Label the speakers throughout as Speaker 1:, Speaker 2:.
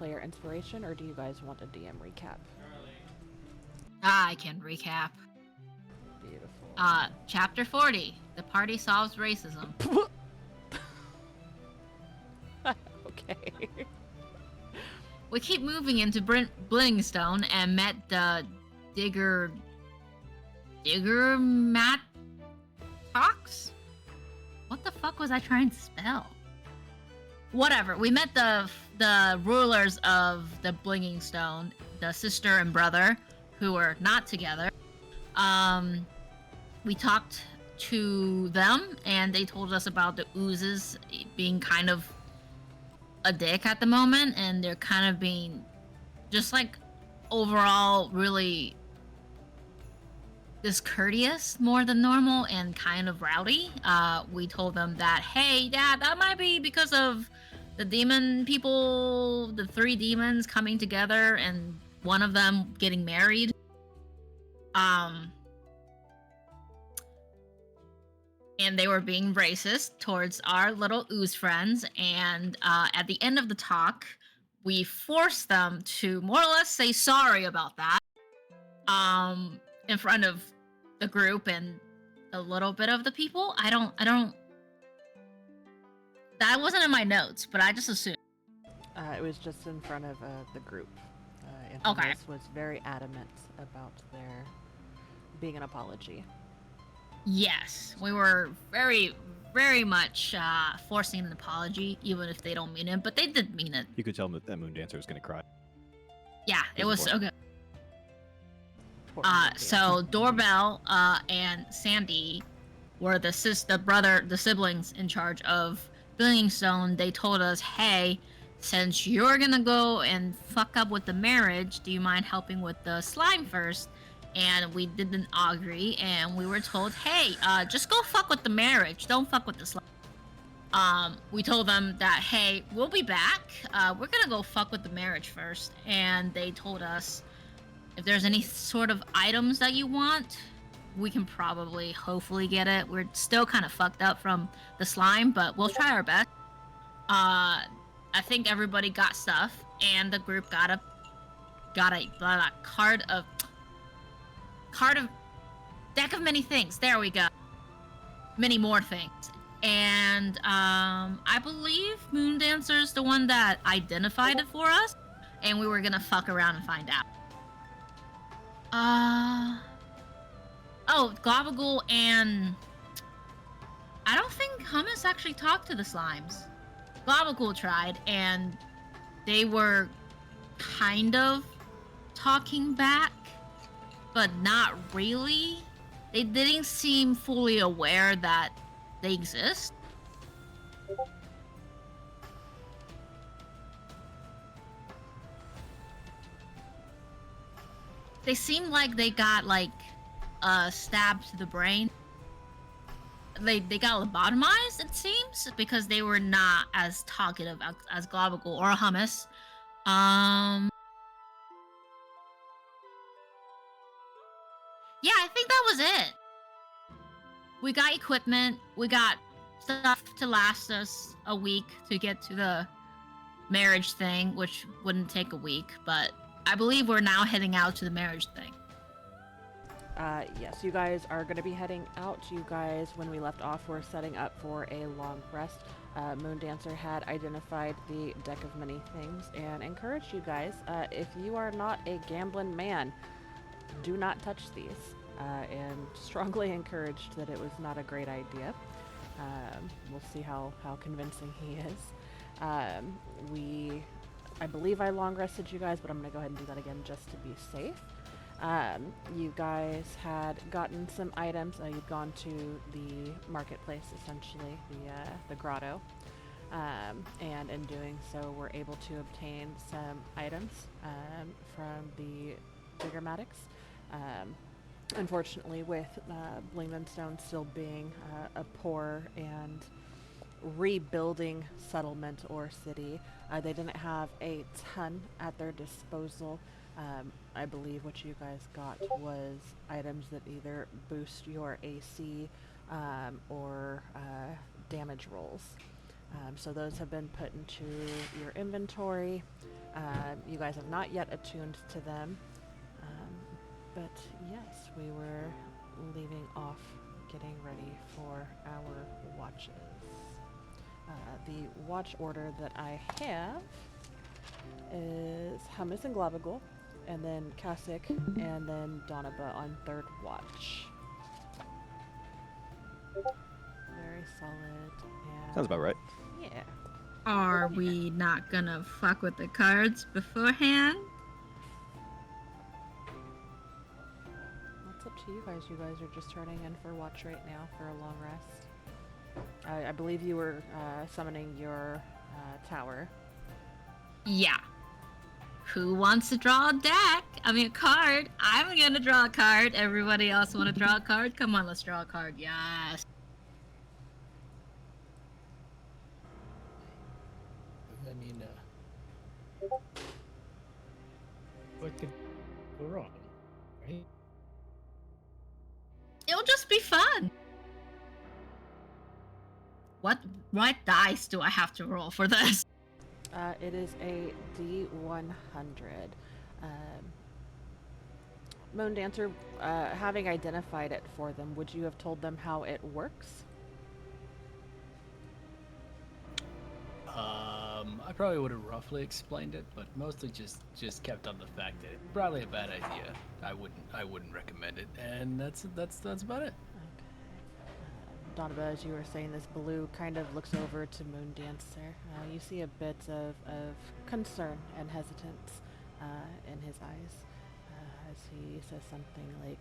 Speaker 1: player inspiration, or do you guys want a DM recap?
Speaker 2: I can recap.
Speaker 1: Beautiful.
Speaker 2: Chapter 40. The party solves racism.
Speaker 1: Okay.
Speaker 2: We keep moving into Blingstone and met the Digger Matt Fox? What the fuck was I trying to spell? Whatever. We met the rulers of the Blinging Stone, the sister and brother, who were not together. We talked to them, and they told us about the oozes being kind of a dick at the moment, and they're kind of being just like overall really discourteous more than normal and kind of rowdy. We told them that, hey, yeah, that might be because of the demon people, the three demons coming together and one of them getting married. And they were being racist towards our little ooze friends. And at the end of the talk, we forced them to more or less say sorry about that. In front of the group and a little bit of the people. I don't. That wasn't in my notes, but I just assumed.
Speaker 1: It was just in front of the group. And
Speaker 2: Okay.
Speaker 1: Hummus was very adamant about there being an apology.
Speaker 2: Yes, we were very, very much forcing an apology, even if they don't mean it, but they did mean it.
Speaker 3: You could tell them that Moon Dancer was going to cry.
Speaker 2: Yeah, it was so good.
Speaker 1: Poor Moon
Speaker 2: So Doorbell and Sandy were the siblings in charge of Billingstone. They told us, hey, since you're gonna go and fuck up with the marriage, do you mind helping with the slime first? And we didn't agree, and we were told, hey, just go fuck with the marriage, don't fuck with the slime. We told them that, hey, we'll be back, we're gonna go fuck with the marriage first. And they told us, if there's any sort of items that you want, we can probably, hopefully get it. We're still kind of fucked up from the slime, but we'll try our best. I think everybody got stuff, and the group got a card of deck of many things. There we go. Many more things. And I believe Moon Dancer's the one that identified it for us, and we were gonna fuck around and find out. Globagool and I don't think Hummus actually talked to the slimes. Globagool tried, and they were kind of talking back, but not really. They didn't seem fully aware that they exist. They seemed like they got stabbed to the brain. They got lobotomized, it seems, because they were not as talkative as Globagool or Hummus. Yeah, I think that was it. We got equipment, we got stuff to last us a week to get to the marriage thing, which wouldn't take a week, but I believe we're now heading out to the marriage thing.
Speaker 1: Yes, you guys are going to be heading out. You guys, when we left off, were setting up for a long rest. Moon Dancer had identified the deck of many things and encouraged you guys, if you are not a gambling man, do not touch these. And strongly encouraged that it was not a great idea. We'll see how convincing he is. I believe I long rested you guys, but I'm going to go ahead and do that again just to be safe. You guys had gotten some items. You'd gone to the marketplace, essentially, the grotto. And in doing so, were able to obtain some items from the Diggermatics. Unfortunately, with Blingmanstone still being a poor and rebuilding settlement or city, they didn't have a ton at their disposal. I believe what you guys got was items that either boost your AC or damage rolls. So those have been put into your inventory. You guys have not yet attuned to them. But yes, we were leaving off getting ready for our watches. The watch order that I have is Hummus and Globagul, and then Kasich, and then Donaba on third watch. Very solid. And
Speaker 3: Sounds about right.
Speaker 1: yeah.
Speaker 2: Are we not gonna fuck with the cards beforehand?
Speaker 1: That's up to you guys. You guys are just turning in for watch right now for a long rest. I believe you were summoning your tower.
Speaker 2: Yeah. Who wants to draw a deck? I mean, a card. I'm gonna draw a card. Everybody else want to draw a card? Come on, let's draw a card. Yes.
Speaker 4: I mean, what could go wrong, right?
Speaker 2: It'll just be fun. What dice do I have to roll for this?
Speaker 1: It is a D100. Moon Dancer, having identified it for them, would you have told them how it works?
Speaker 4: I probably would have roughly explained it, but mostly just kept on the fact that it's probably a bad idea. I wouldn't recommend it, and that's about it.
Speaker 1: Okay. Donovan, as you were saying, this blue kind of looks over to Moon Dancer. You see a bit of concern and hesitance in his eyes as he says something like,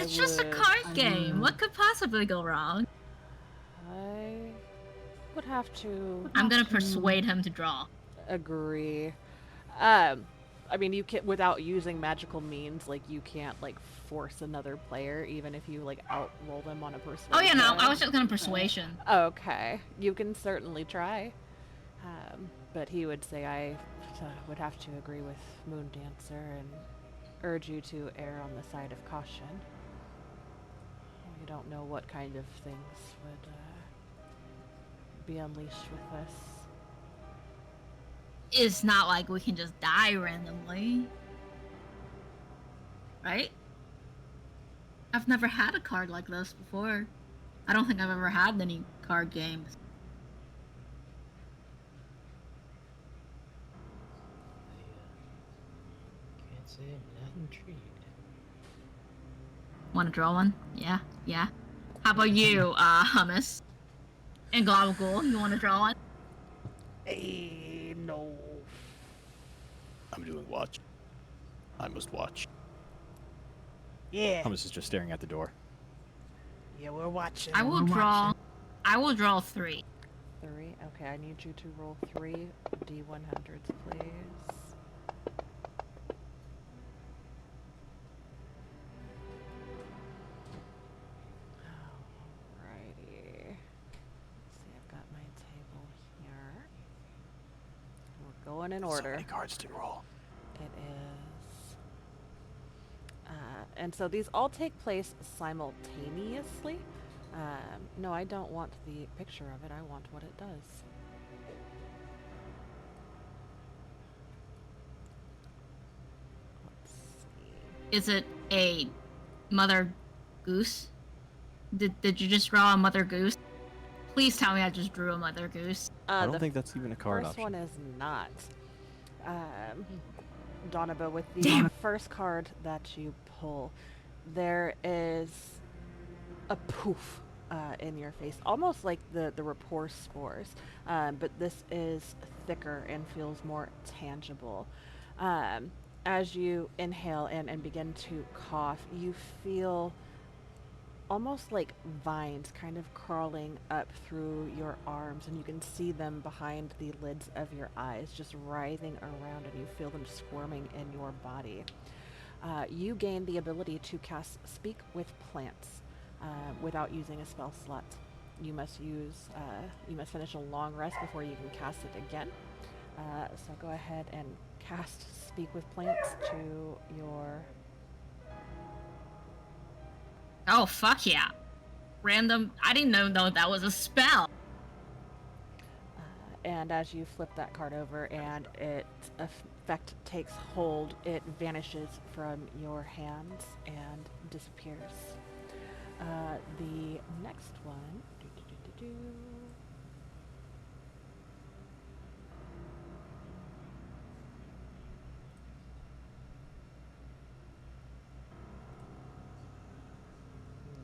Speaker 2: It's just a card game. What could possibly go wrong?
Speaker 1: I would have to
Speaker 2: I'm gonna persuade him to draw.
Speaker 1: agree. I mean, you can without using magical means, like you can't like force another player, even if you like outroll them on a persuasion.
Speaker 2: Oh yeah, no, I was just gonna persuasion.
Speaker 1: Okay, you can certainly try, but he would say I would have to agree with Moon Dancer and urge you to err on the side of caution. You don't know what kind of things would be unleashed with this.
Speaker 2: It's not like we can just die randomly. Right? I've never had a card like this before. I don't think I've ever had any card games.
Speaker 4: Can't say I'm not intrigued.
Speaker 2: Wanna draw one? Yeah, yeah. How about you, Hummus? And Globagul, you wanna draw one?
Speaker 1: Hey, no.
Speaker 3: I'm doing watch. I must watch.
Speaker 5: Yeah,
Speaker 3: Hummus is just staring at the door.
Speaker 5: yeah, we're watching.
Speaker 2: I will
Speaker 5: we're
Speaker 2: draw.
Speaker 5: watching.
Speaker 2: I will draw 3.
Speaker 1: 3. Okay, I need you to roll 3 D100s, please. Alrighty. Let's see, I've got my table here. We're going in
Speaker 3: So
Speaker 1: order.
Speaker 3: many cards to roll.
Speaker 1: It is. And so these all take place simultaneously. No, I don't want the picture of it. I want what it does. Let's see.
Speaker 2: Is it a mother goose? Did you just draw a mother goose? Please tell me I just drew a mother goose.
Speaker 3: I
Speaker 1: The
Speaker 3: don't think that's even a card
Speaker 1: first
Speaker 3: option.
Speaker 1: one is not. Donoba, with the
Speaker 2: Damn.
Speaker 1: first card that you pull, there is a poof in your face, almost like the rapport spores, but this is thicker and feels more tangible. As you inhale and begin to cough, you feel almost like vines kind of crawling up through your arms, and you can see them behind the lids of your eyes, just writhing around, and you feel them squirming in your body. You gain the ability to cast Speak with Plants without using a spell slot. You must finish a long rest before you can cast it again. So go ahead and cast Speak with Plants to your.
Speaker 2: Oh fuck yeah! Random. I didn't know that was a spell.
Speaker 1: And as you flip that card over and its effect takes hold, it vanishes from your hands and disappears. The next one.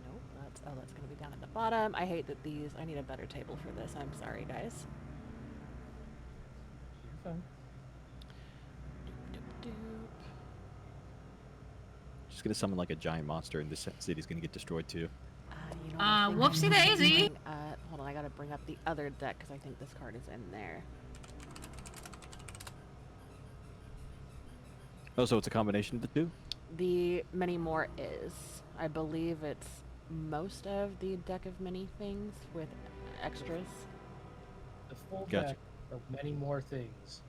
Speaker 1: Nope, that's going to be down at the bottom. I hate that I need a better table for this. I'm sorry, guys.
Speaker 6: You're fine.
Speaker 1: Doop, doop, doop.
Speaker 3: Just gonna summon like a giant monster, and this city's gonna get destroyed too.
Speaker 1: You know what I think I
Speaker 2: Whoopsie
Speaker 1: need to
Speaker 2: daisy.
Speaker 1: bring- hold on, I gotta bring up the other deck because I think this card is in there.
Speaker 3: Oh, so it's a combination of the two?
Speaker 1: The many more is. I believe it's most of the deck of many things with extras.
Speaker 6: The full
Speaker 3: Gotcha.
Speaker 6: deck of many more things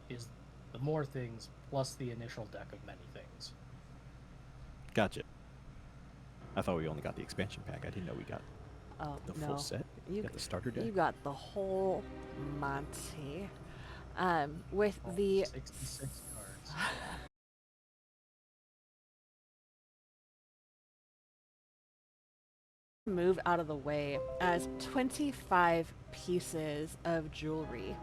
Speaker 6: is the more things plus the initial deck of many things.
Speaker 3: Gotcha. I thought we only got the expansion pack. I didn't know we got
Speaker 1: Oh
Speaker 3: the
Speaker 1: no,
Speaker 3: full set.
Speaker 1: you
Speaker 3: Got the starter deck.
Speaker 1: you got the whole Monty. With
Speaker 6: All
Speaker 1: the
Speaker 6: 66 cards.
Speaker 1: move out of the way as 25 pieces of jewelry,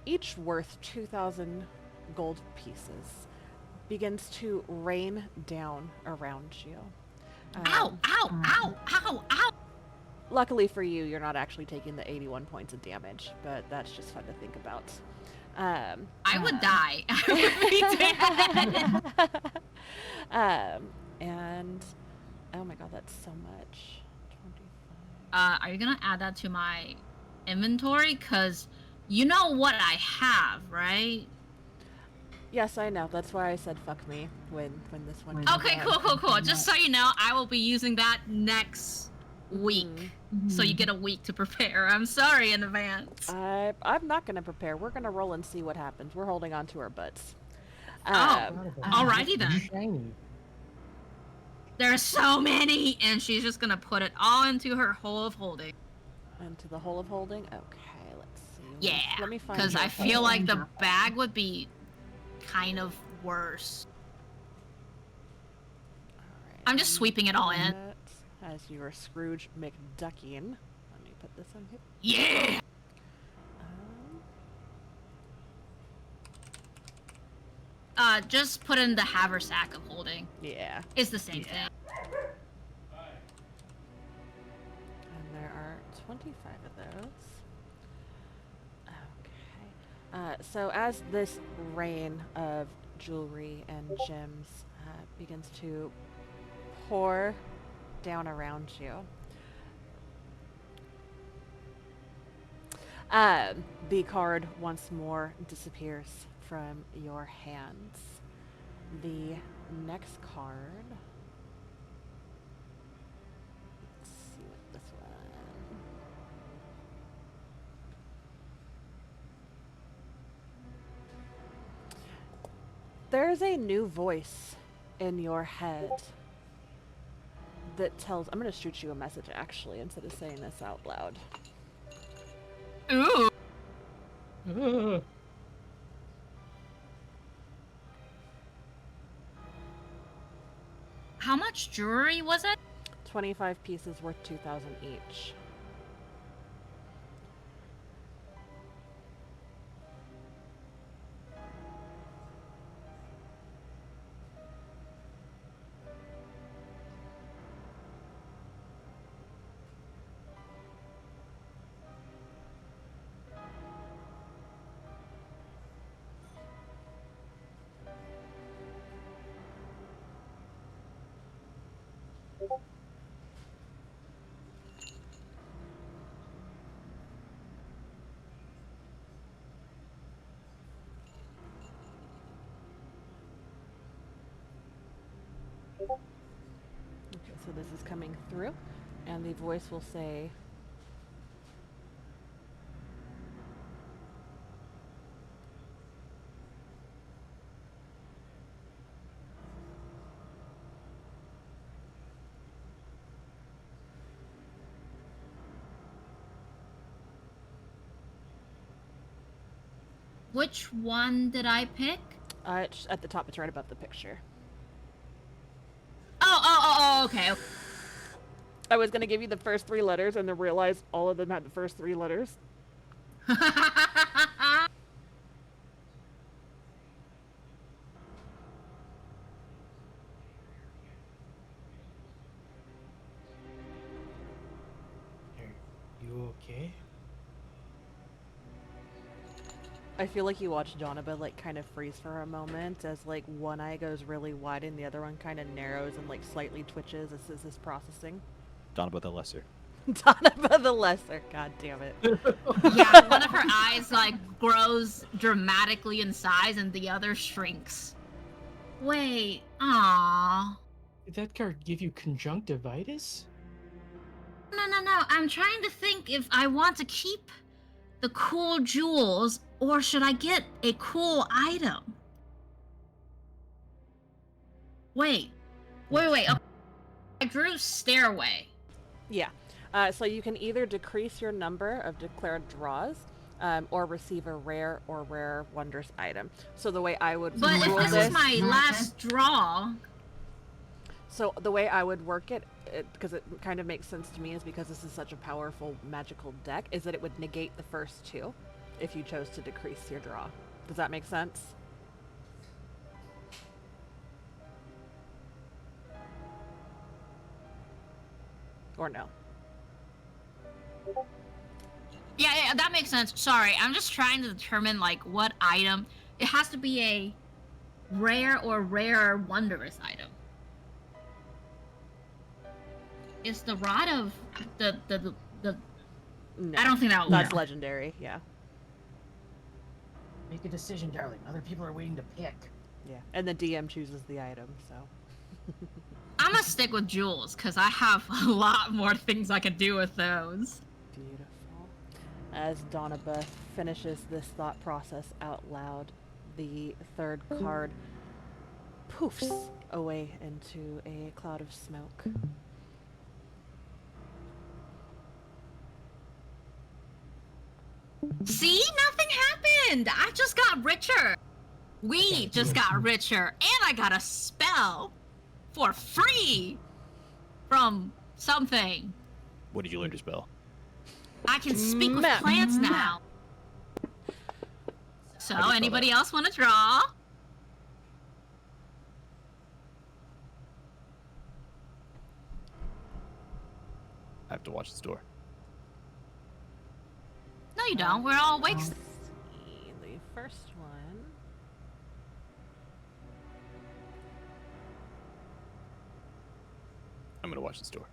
Speaker 1: each worth 2,000 gold pieces, begins to rain down around you.
Speaker 2: Ow! Ow! Ow! Ow! Ow!
Speaker 1: Luckily for you, you're not actually taking the 81 points of damage, but that's just fun to think about.
Speaker 2: I would die. I would be dead.
Speaker 1: And oh my god, that's so much. 25.
Speaker 2: Are you gonna add that to my inventory? Cause you know what I have, right?
Speaker 1: Yes, I know. That's why I said fuck me when this one. came
Speaker 2: Okay,
Speaker 1: out.
Speaker 2: cool. Just so you know, I will be using that next week. So you get a week to prepare. I'm sorry in advance.
Speaker 1: I'm not gonna prepare. We're gonna roll and see what happens. We're holding on to our butts.
Speaker 2: Oh. Alrighty then.
Speaker 6: Shiny.
Speaker 2: There's so many, and she's just gonna put it all into her hole of holding.
Speaker 1: Into the hole of holding. Okay, let's see.
Speaker 2: Yeah,
Speaker 1: Let me find.
Speaker 2: because
Speaker 1: your
Speaker 2: I feel like the
Speaker 1: phone.
Speaker 2: bag would be kind of worse.
Speaker 1: Alright,
Speaker 2: I'm just sweeping it all in.
Speaker 1: As your Scrooge McDuckian. Let me put this on here.
Speaker 2: Yeah. Just put in the haversack of holding.
Speaker 1: Yeah.
Speaker 2: It's the same thing.
Speaker 1: And there are 25 of those. Okay. So as this rain of jewelry and gems begins to pour down around you, the card once more disappears from your hands. The next card. Let's see what this one. There's a new voice in your head that tells. I'm going to shoot you a message actually instead of saying this out loud.
Speaker 2: Ooh.
Speaker 6: Ugh.
Speaker 2: How much jewelry was it?
Speaker 1: 25 pieces worth 2,000 each. Okay, so this is coming through, and the voice will say,
Speaker 2: Which one did I pick?
Speaker 1: It's at the top. It's right above the picture.
Speaker 2: Oh, okay.
Speaker 1: I was gonna give you the first 3 letters, and then realized all of them had the first 3 letters.
Speaker 6: Are you okay?
Speaker 1: I feel like you watch Jonaba like kind of freeze for a moment as like one eye goes really wide and the other one kind of narrows and like slightly twitches as this is processing.
Speaker 3: Donaba the Lesser.
Speaker 1: Donaba the Lesser, god damn it.
Speaker 2: Yeah, one of her eyes like grows dramatically in size and the other shrinks. Wait, aww.
Speaker 6: Did that card give you conjunctivitis?
Speaker 2: No. I'm trying to think if I want to keep the cool jewels or should I get a cool item? Wait. Oh, I drew stairway.
Speaker 1: Yeah. So you can either decrease your number of declared draws or receive a rare or rare wondrous item. So the way I would
Speaker 2: But if
Speaker 1: rule
Speaker 2: this is my last draw,
Speaker 1: so the way I would work it, because it kind of makes sense to me, is because this is such a powerful magical deck, is that it would negate the first 2 if you chose to decrease your draw. Does that make sense? Or no?
Speaker 2: yeah, that makes sense. Sorry, I'm just trying to determine like what item. It has to be a rare or rare wondrous item. Is the rod of the
Speaker 1: No.
Speaker 2: I don't think that would
Speaker 1: That's
Speaker 2: work.
Speaker 1: legendary, yeah.
Speaker 6: Make a decision, darling. Other people are waiting to pick.
Speaker 1: Yeah. And the DM chooses the item, so.
Speaker 2: I'm gonna stick with jewels because I have a lot more things I could do with those.
Speaker 1: Beautiful. As Donaba finishes this thought process out loud, the 3rd card poofs away into a cloud of smoke.
Speaker 2: See, nothing happened. I just got richer. We just got richer, and I got a spell for free from something.
Speaker 3: What did you learn to spell?
Speaker 2: I can speak with
Speaker 1: Map.
Speaker 2: plants now. So,
Speaker 3: How do you spell
Speaker 2: anybody
Speaker 3: that?
Speaker 2: else want to draw?
Speaker 3: I have to watch the store.
Speaker 2: No, you don't. We're all awake.
Speaker 1: Let's see, the first one.
Speaker 3: I'm gonna watch the store.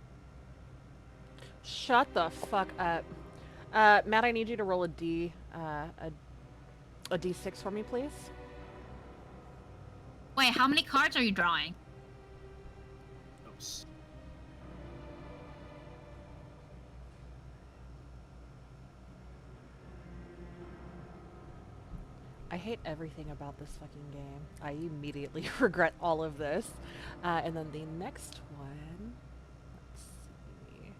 Speaker 1: Shut the fuck up. Matt, I need you to roll a D6 for me, please.
Speaker 2: Wait, how many cards are you drawing?
Speaker 6: Oops.
Speaker 1: I hate everything about this fucking game. I immediately regret all of this. And then the next one. Let's see.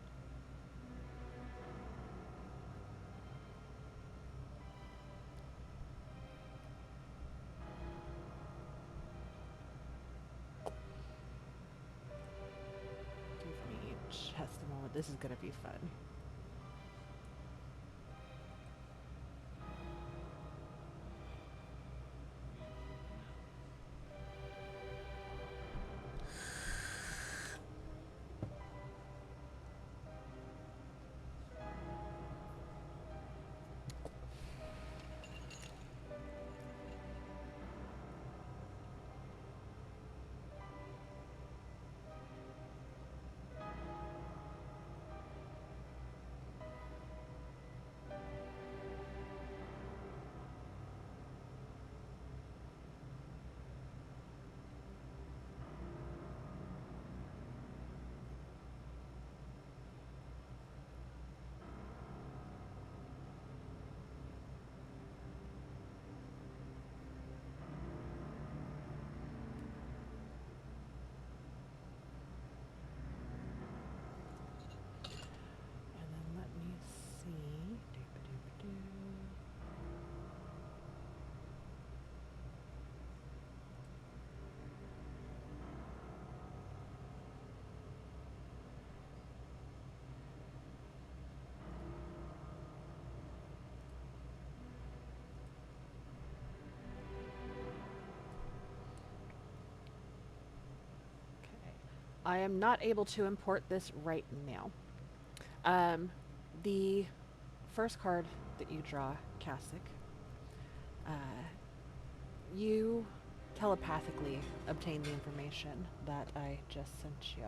Speaker 1: Give me just a moment. This is gonna be fun. I am not able to import this right now. The first card that you draw, Kasich, you telepathically obtain the information that I just sent you.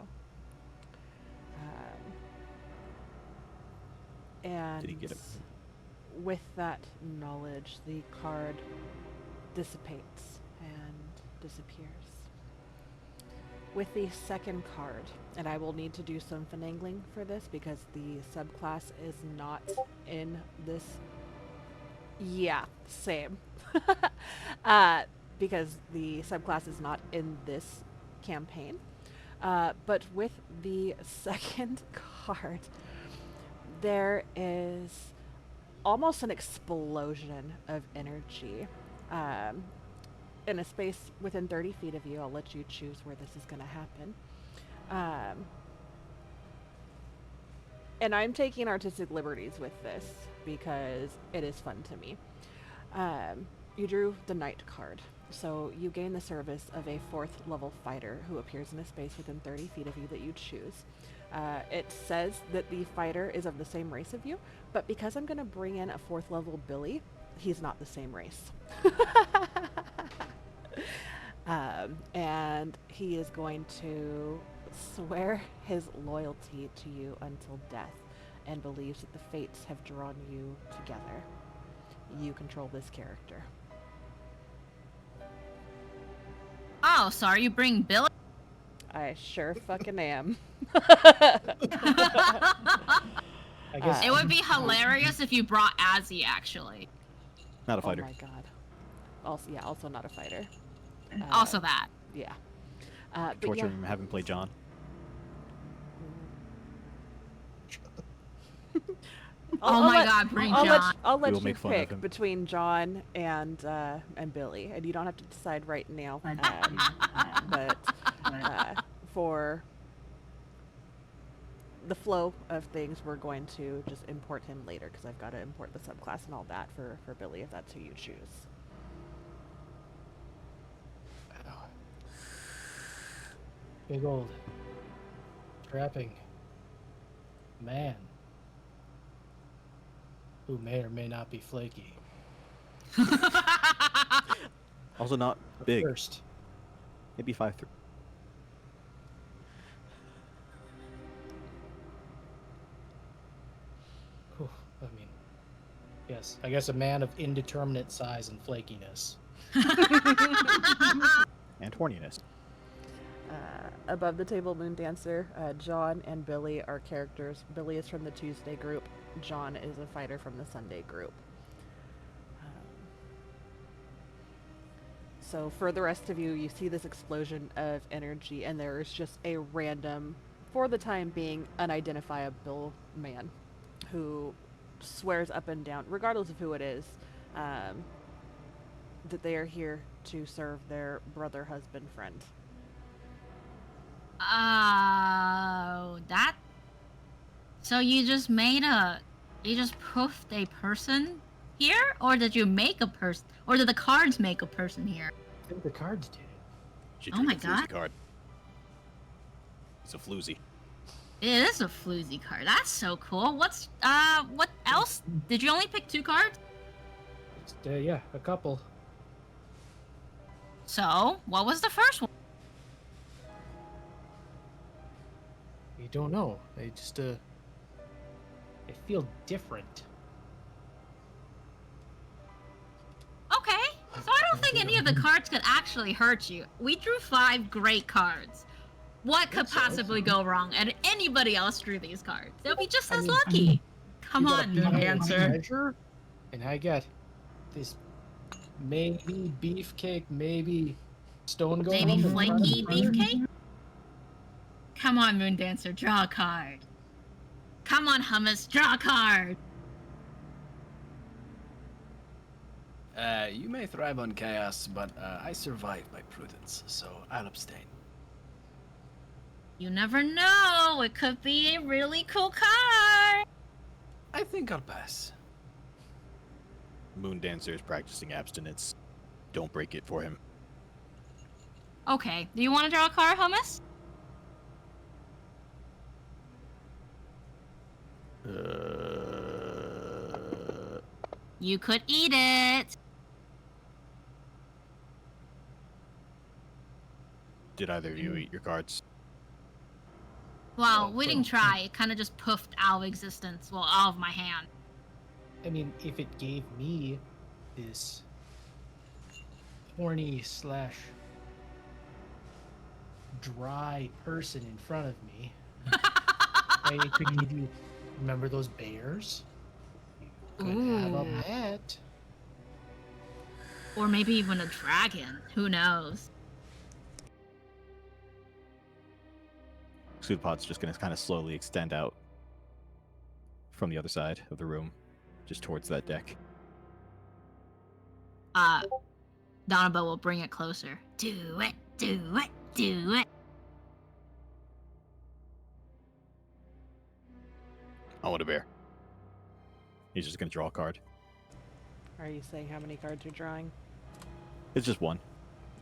Speaker 1: And
Speaker 3: Did he get it?
Speaker 1: with that knowledge, the card dissipates and disappears. With the second card, and I will need to do some finagling for this because the subclass is not in this. Yeah, same. Because the subclass is not in this campaign. But with the second card, there is almost an explosion of energy. In a space within 30 feet of you, I'll let you choose where this is going to happen. And I'm taking artistic liberties with this because it is fun to me. You drew the Knight card, so you gain the service of a 4th level fighter who appears in a space within 30 feet of you that you choose. It says that the fighter is of the same race of you, but because I'm going to bring in a 4th level Billy, he's not the same race. And he is going to swear his loyalty to you until death and believes that the fates have drawn you together. You control this character.
Speaker 2: Oh, so are you bringing Billy?
Speaker 1: I sure fucking am.
Speaker 6: I guess
Speaker 2: It would be hilarious if you brought Azzy, actually.
Speaker 3: Not a fighter.
Speaker 1: Oh my god. Also, yeah, also not a fighter.
Speaker 2: Also that.
Speaker 1: Yeah. But
Speaker 3: Torture
Speaker 1: yeah.
Speaker 3: him, have him play John.
Speaker 2: Oh my god, bring John.
Speaker 1: I'll let
Speaker 3: We will
Speaker 1: you
Speaker 3: make fun of
Speaker 1: pick
Speaker 3: him.
Speaker 1: between John and Billy, and you don't have to decide right now. But for the flow of things, we're going to just import him later because I've got to import the subclass and all that for Billy if that's who you choose.
Speaker 6: big old strapping man who may or may not be flaky.
Speaker 3: Also not big.
Speaker 6: First,
Speaker 3: Maybe 5'3".
Speaker 6: whew, I mean, yes, I guess a man of indeterminate size and flakiness.
Speaker 3: And horniness.
Speaker 1: Above the table, Moon Dancer, John and Billy are characters. Billy is from the Tuesday group. John is a fighter from the Sunday group. So for the rest of you, you see this explosion of energy, and there is just a random, for the time being, unidentifiable man who swears up and down, regardless of who it is, that they are here to serve their brother, husband, friend.
Speaker 2: Oh, that. So you just proofed a person here, or did you make a person, or did the cards make a person here?
Speaker 6: I think the cards did it.
Speaker 3: She
Speaker 2: Oh
Speaker 3: drew
Speaker 2: my
Speaker 3: the floozy
Speaker 2: God.
Speaker 3: card. It's a floozy.
Speaker 2: It is a floozy card. That's so cool. What else? Did you only pick 2 cards?
Speaker 6: Just, yeah, a couple.
Speaker 2: So, what was the first one?
Speaker 6: You don't know. They just they feel different.
Speaker 2: Okay, so I don't think any of the cards could actually hurt you. We drew 5 great cards. What could possibly go wrong? And anybody else drew these cards. They'll be just
Speaker 6: I
Speaker 2: as
Speaker 6: mean,
Speaker 2: lucky. Come
Speaker 6: You got
Speaker 2: on,
Speaker 6: a
Speaker 2: Moon
Speaker 6: pile of
Speaker 2: Dancer.
Speaker 6: treasure, and I got this maybe beefcake, maybe stone golem.
Speaker 2: Maybe
Speaker 6: in front of
Speaker 2: flaky
Speaker 6: the
Speaker 2: beefcake? Come on, Moon Dancer, draw a card. Come on, Hummus, draw a card.
Speaker 4: You may thrive on chaos, but I survive by prudence, so I'll abstain.
Speaker 2: You never know. It could be a really cool card.
Speaker 4: I think I'll pass.
Speaker 3: Moon Dancer is practicing abstinence. Don't break it for him.
Speaker 2: Okay, do you want to draw a card, Hummus? You could eat it.
Speaker 3: Did either of you eat your cards?
Speaker 2: Well,
Speaker 6: Oh,
Speaker 2: we didn't try. It kind of just puffed out of existence. Well, out of my hand.
Speaker 6: I mean, if it gave me this horny slash dry person in front of me, I could give you. Remember those bears? You could have a
Speaker 2: Ooh.
Speaker 6: pet.
Speaker 2: Or maybe even a dragon. Who knows?
Speaker 3: Pseudopod's just going to kind of slowly extend out from the other side of the room, just towards that deck.
Speaker 2: Donobo will bring it closer. Do it, do it, do it.
Speaker 3: I want a bear. He's just going to draw a card.
Speaker 1: Are you saying how many cards you're drawing?
Speaker 3: It's just one.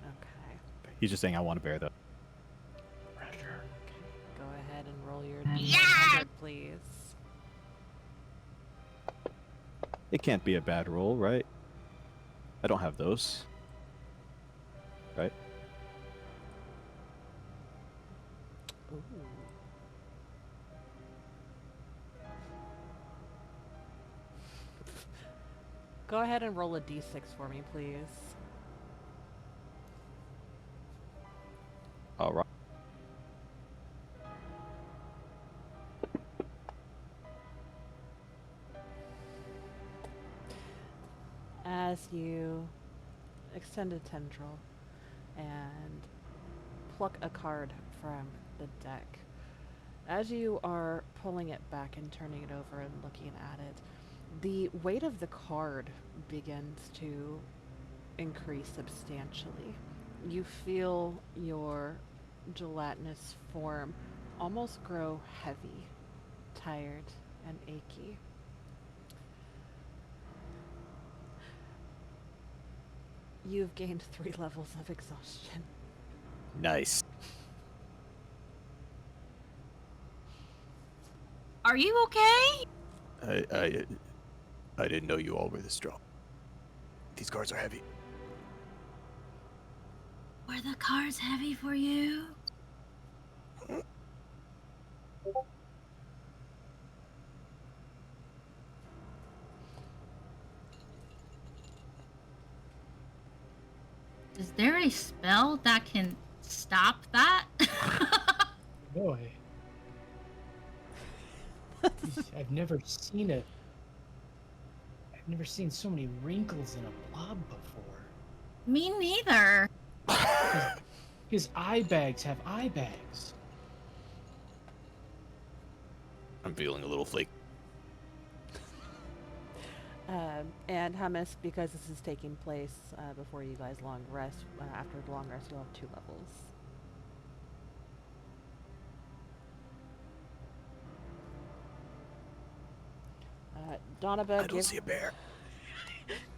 Speaker 1: Okay.
Speaker 3: He's just saying, I want a bear, though.
Speaker 1: Okay. Go ahead and roll your
Speaker 2: Yeah!
Speaker 1: D100, please.
Speaker 3: It can't be a bad roll, right? I don't have those. Right?
Speaker 1: Ooh. Go ahead and roll a d6 for me, please.
Speaker 3: All right.
Speaker 1: As you extend a tendril and pluck a card from the deck, as you are pulling it back and turning it over and looking at it, the weight of the card begins to increase substantially. You feel your gelatinous form almost grow heavy, tired, and achy. You've gained 3 levels of exhaustion.
Speaker 3: Nice.
Speaker 2: Are you okay?
Speaker 3: I didn't know you all were this strong. These cards are heavy.
Speaker 2: Were the cards heavy for you? Is there a spell that can stop that?
Speaker 6: Boy. I've never seen it. I've never seen so many wrinkles in a blob before.
Speaker 2: Me neither.
Speaker 6: His eye bags have eye bags.
Speaker 3: I'm feeling a little flake.
Speaker 1: And Hummus, because this is taking place before you guys long rest, after the long rest, you'll have 2 levels. Donobo,
Speaker 3: a bear.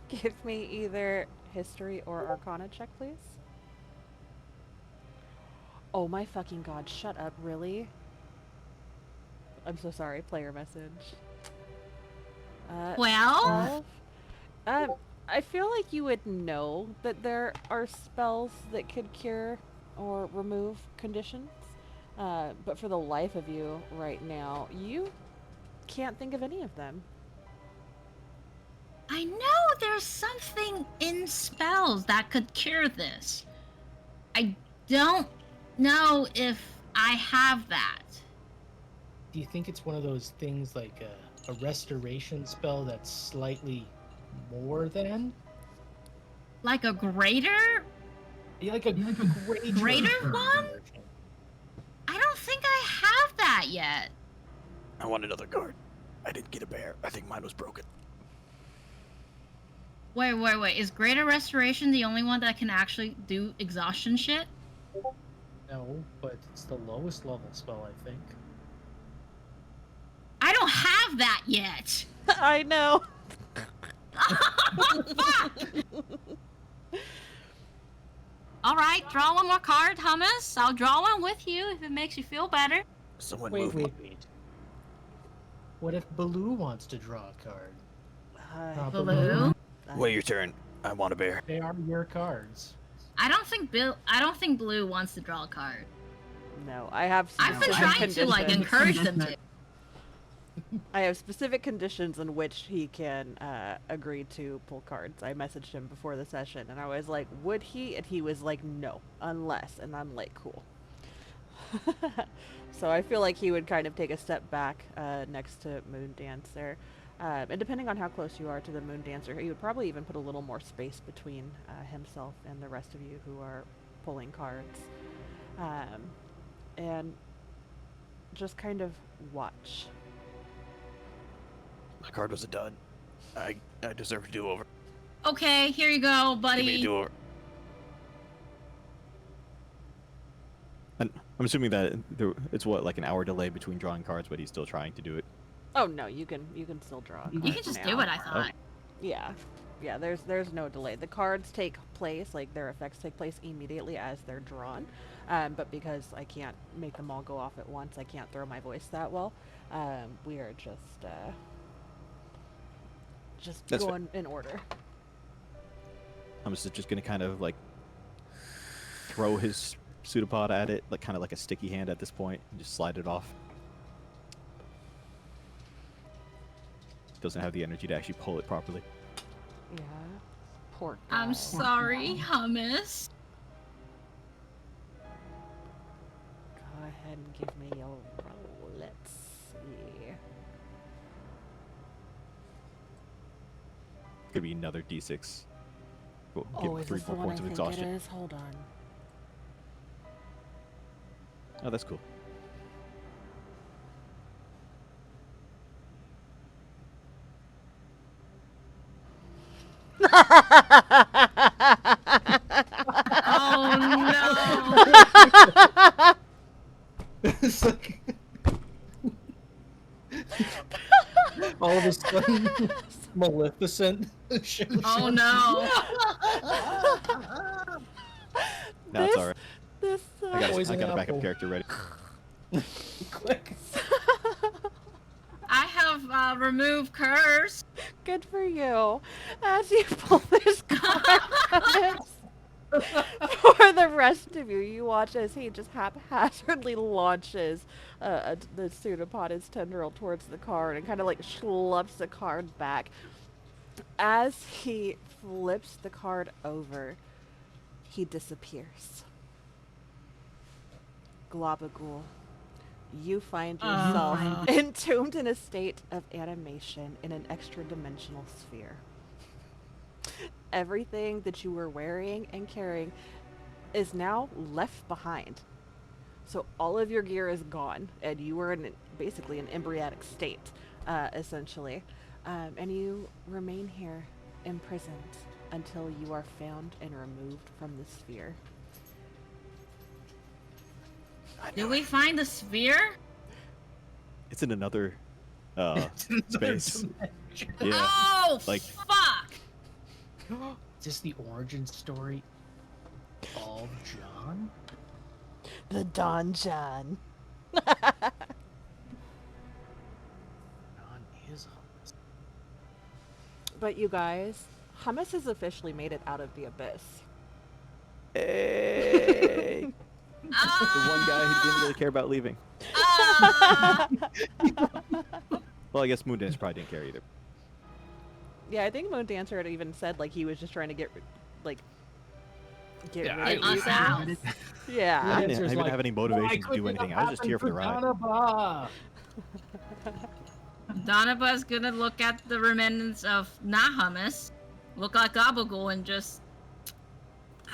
Speaker 1: give me either history or arcana check, please. Oh my fucking god, shut up, really? I'm so sorry, player message.
Speaker 2: Well,
Speaker 1: 12. I feel like you would know that there are spells that could cure or remove conditions, but for the life of you right now, you can't think of any of them.
Speaker 2: I know there's something in spells that could cure this. I don't know if I have that.
Speaker 6: Do you think it's one of those things like a restoration spell that's slightly more than?
Speaker 2: Like a greater?
Speaker 6: Yeah, like a
Speaker 2: Greater one? I don't think I have that yet.
Speaker 3: I want another card. I didn't get a bear. I think mine was broken.
Speaker 2: Wait. Is Greater Restoration the only one that can actually do exhaustion shit?
Speaker 6: No, but it's the lowest level spell, I think.
Speaker 2: I don't have that yet.
Speaker 1: I know.
Speaker 2: All right, draw one more card, Hummus. I'll draw one with you if it makes you feel better.
Speaker 3: Someone
Speaker 6: Wait. What if Baloo wants to draw a card?
Speaker 2: Baloo?
Speaker 3: Wait your turn. I want a bear.
Speaker 6: They are your cards.
Speaker 2: I don't think Blue wants to draw a card.
Speaker 1: No, I have
Speaker 2: I've been
Speaker 1: specific
Speaker 2: trying to like
Speaker 1: conditions.
Speaker 2: encourage them to.
Speaker 1: I have specific conditions in which he can agree to pull cards. I messaged him before the session, and I was like, would he? And he was like, no, unless. And I'm like, cool. So I feel like he would kind of take a step back next to Moon Dancer. And depending on how close you are to the Moon Dancer, he would probably even put a little more space between himself and the rest of you who are pulling cards. And just kind of watch.
Speaker 3: My card was a dud. I deserve a do-over.
Speaker 2: Okay, here you go,
Speaker 3: Give me a
Speaker 2: buddy.
Speaker 3: do-over. And I'm assuming that it's what, like an hour delay between drawing cards, but he's still trying to do it.
Speaker 1: Oh no, you can still draw. a
Speaker 2: You
Speaker 1: card
Speaker 2: can just
Speaker 1: now.
Speaker 2: do it, I thought.
Speaker 1: Yeah, there's no delay. The cards take place, like their effects take place immediately as they're drawn. But because I can't make them all go off at once, I can't throw my voice that well. We are just
Speaker 3: That's
Speaker 1: going in order.
Speaker 3: I'm just gonna kind of like throw his pseudopod at it, like kind of like a sticky hand at this point, and just slide it off. Doesn't have the energy to actually pull it properly.
Speaker 1: Yeah, poor
Speaker 2: I'm
Speaker 1: guy.
Speaker 2: sorry, Hummus.
Speaker 1: Go ahead and give me your roll. Let's see.
Speaker 3: Could be another D6. We'll give him
Speaker 1: Is
Speaker 3: 3
Speaker 1: this the
Speaker 3: more
Speaker 1: one I
Speaker 3: points of
Speaker 1: think it
Speaker 3: exhaustion.
Speaker 1: is? Hold on.
Speaker 3: Oh, that's cool.
Speaker 2: Oh
Speaker 6: It's like all of a sudden, Maleficent shows
Speaker 2: no! Oh
Speaker 6: up.
Speaker 2: no!
Speaker 3: No, it's alright.
Speaker 1: This
Speaker 3: I got
Speaker 6: Poison
Speaker 3: a backup
Speaker 6: apple.
Speaker 3: character ready.
Speaker 6: Quick.
Speaker 2: I have removed curse.
Speaker 1: Good for you. As you pull this card, for the rest of you, you watch as he just haphazardly launches the pseudopod, his tendril, towards the card and kind of like schlups the card back. As he flips the card over, he disappears. Globagool, you find yourself entombed in a state of animation in an extra-dimensional sphere. Everything that you were wearing and carrying is now left behind. So all of your gear is gone, and you were in basically an embryonic state, essentially. And you remain here, imprisoned, until you are found and removed from the sphere.
Speaker 2: Did we find the sphere?
Speaker 3: It's in another space. Yeah.
Speaker 2: Oh,
Speaker 3: like-
Speaker 2: fuck!
Speaker 6: Is this the origin story of John?
Speaker 1: The Don John.
Speaker 6: John is Hummus.
Speaker 1: But you guys, Hummus has officially made it out of the abyss.
Speaker 3: Hey! The one guy who didn't really care about leaving. Well, I guess Moondance probably didn't care either.
Speaker 1: Yeah, I think Moon Dancer had even said like he was just trying to get rid
Speaker 4: Yeah,
Speaker 1: of
Speaker 2: us
Speaker 1: you.
Speaker 2: out.
Speaker 1: Yeah.
Speaker 3: I
Speaker 6: Dancer's
Speaker 3: didn't even
Speaker 6: like,
Speaker 3: have any motivation to do anything. I was just here for the ride.
Speaker 2: Donaba's gonna look at the remnants of Hummus, look like Gabagool, and just.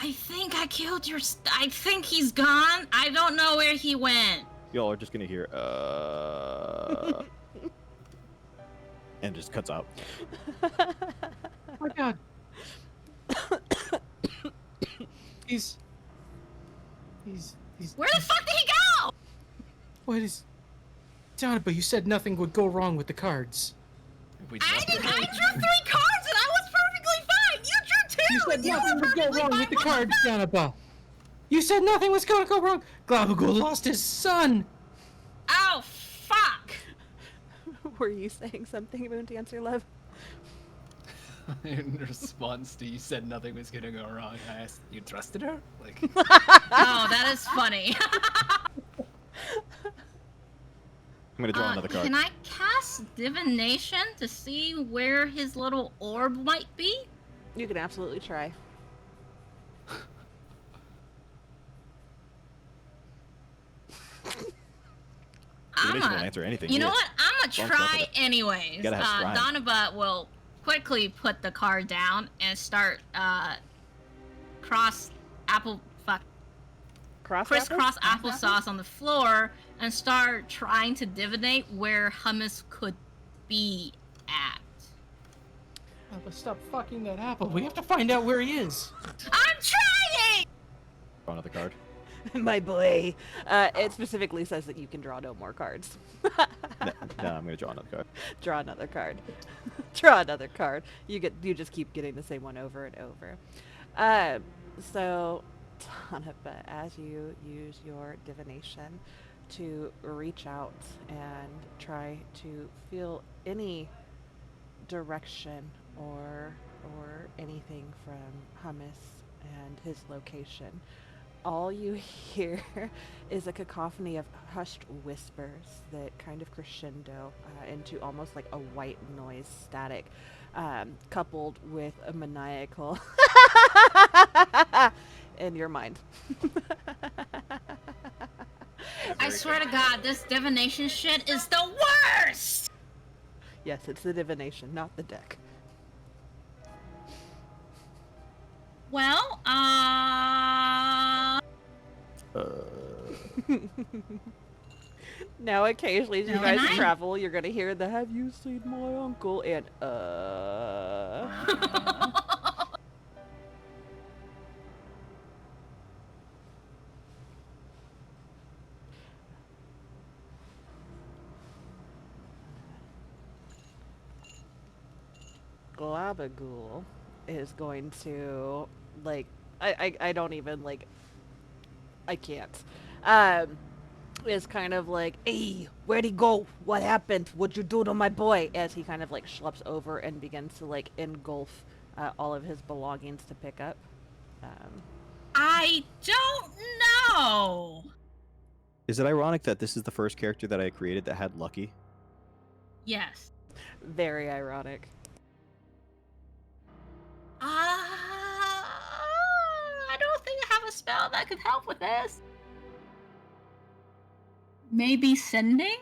Speaker 2: I think I killed your. I think he's gone. I don't know where he went.
Speaker 3: Y'all are just gonna hear, and just cuts out.
Speaker 6: Oh my god. He's.
Speaker 2: Where the fuck did he go?
Speaker 6: What is. John, but you said nothing would go wrong with the cards.
Speaker 4: We
Speaker 2: I
Speaker 4: dropped
Speaker 2: drew
Speaker 4: it.
Speaker 2: 3 cards and I was perfectly fine. You drew 2.
Speaker 6: You said
Speaker 2: and you
Speaker 6: nothing
Speaker 2: were
Speaker 6: would go
Speaker 2: perfectly
Speaker 6: wrong
Speaker 2: fine.
Speaker 6: with the
Speaker 2: What
Speaker 6: cards,
Speaker 2: fuck?
Speaker 6: Janaba. You said nothing was gonna go wrong. Glabagool lost his son.
Speaker 2: Oh fuck!
Speaker 1: Were you saying something, Moon Dancer Love?
Speaker 4: In response to you said nothing was gonna go wrong, I asked, you trusted her? Like,
Speaker 2: Oh, that is funny.
Speaker 3: I'm gonna draw another card.
Speaker 2: Can I cast divination to see where his little orb might be?
Speaker 1: You can absolutely try.
Speaker 3: Divination won't answer anything.
Speaker 2: You know
Speaker 3: yeah.
Speaker 2: what? I'm gonna
Speaker 3: Don't
Speaker 2: try
Speaker 3: confident.
Speaker 2: anyways.
Speaker 3: Gotta have scrying.
Speaker 2: Donovan will quickly put the card down and start crisscross applesauce on the floor and start trying to divinate where Hummus could be at.
Speaker 6: Oh, but stop fucking that apple. We have to find out where he is.
Speaker 2: I'm trying!
Speaker 3: Draw another card.
Speaker 1: My boy. It specifically says that you can draw no more cards.
Speaker 3: No, I'm gonna draw another card.
Speaker 1: Draw another card. Draw another card. You just keep getting the same one over and over. So, Donovan, as you use your divination to reach out and try to feel any direction or anything from Hummus and his location, all you hear is a cacophony of hushed whispers that kind of crescendo into almost like a white noise static, coupled with a maniacal in your mind.
Speaker 2: I swear to God, this divination shit is the worst!
Speaker 1: Yes, it's the divination, not the deck.
Speaker 2: Well,
Speaker 1: Now, occasionally, as you
Speaker 2: No,
Speaker 1: guys
Speaker 2: and I-
Speaker 1: travel, you're gonna hear the "Have you seen my uncle?" and Glabagool is going to, like, I don't even, like, I can't. Is kind of like, "Hey, where'd he go? What happened? What'd you do to my boy?" As he kind of, like, schleps over and begins to, like, engulf all of his belongings to pick up.
Speaker 2: I don't know.
Speaker 3: Is it ironic that this is the first character that I created that had Lucky?
Speaker 2: Yes.
Speaker 1: Very ironic.
Speaker 2: I don't think I have a spell that could help with this. Maybe sending?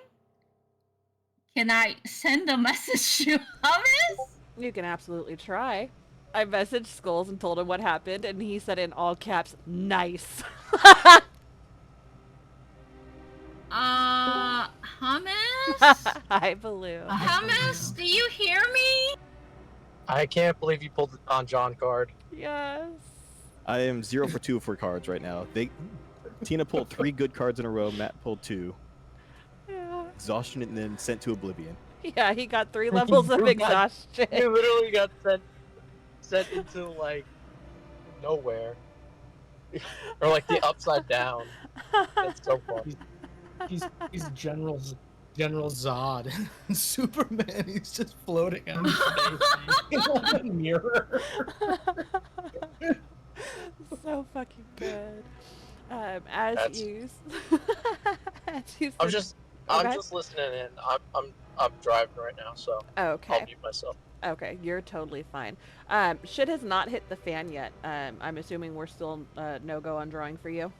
Speaker 2: Can I send a message to Hummus?
Speaker 1: You can absolutely try. I messaged Skulls and told him what happened, and he said in all caps, "Nice."
Speaker 2: Hummus?
Speaker 1: Hi, Baloo.
Speaker 2: Hummus, do you hear me?
Speaker 7: I can't believe you pulled the Don John card.
Speaker 1: Yes.
Speaker 3: I am 0 for 2 for cards right now. Tina pulled 3 good cards in a row. Matt pulled 2.
Speaker 1: Yeah.
Speaker 3: Exhaustion and then sent to oblivion.
Speaker 1: Yeah, he got 3 levels of
Speaker 7: You got-
Speaker 1: exhaustion.
Speaker 7: You literally got sent into like nowhere, or like the upside down. That's so fun.
Speaker 6: He's General Zod. Superman, he's just floating on space in a mirror.
Speaker 1: So fucking good. As
Speaker 7: That's-
Speaker 1: you as you
Speaker 7: I'm
Speaker 1: said-
Speaker 7: just
Speaker 1: Okay.
Speaker 7: listening in. I'm driving right now, so
Speaker 1: Okay.
Speaker 7: I'll mute myself.
Speaker 1: Okay, you're totally fine. Shit has not hit the fan yet. I'm assuming we're still no-go on drawing for you.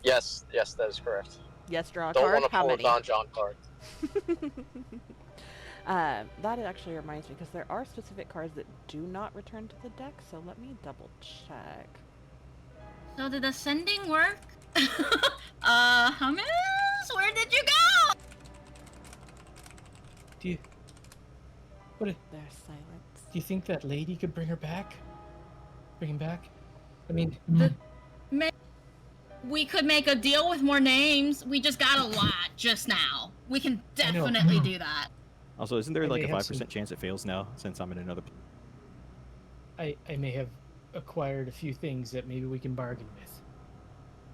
Speaker 7: Yes, that is correct.
Speaker 1: Yes, draw a
Speaker 7: Don't
Speaker 1: card.
Speaker 7: want to
Speaker 1: How
Speaker 7: pull a
Speaker 1: many?
Speaker 7: Don John card.
Speaker 1: That actually reminds me, because there are specific cards that do not return to the deck, so let me double check.
Speaker 2: So did the sending work? Hummus, where did you go?
Speaker 6: Do you
Speaker 1: There's silence.
Speaker 6: do you think that lady could bring her back? Bring him back? I mean,
Speaker 2: We could make a deal with more names. We just got a lot just now. We can
Speaker 6: I know.
Speaker 2: definitely do that.
Speaker 3: Also, isn't there
Speaker 6: I
Speaker 3: like
Speaker 6: may
Speaker 3: a
Speaker 6: have
Speaker 3: 5%
Speaker 6: some-
Speaker 3: chance it fails now since I'm in another...
Speaker 6: I may have acquired a few things that maybe we can bargain with.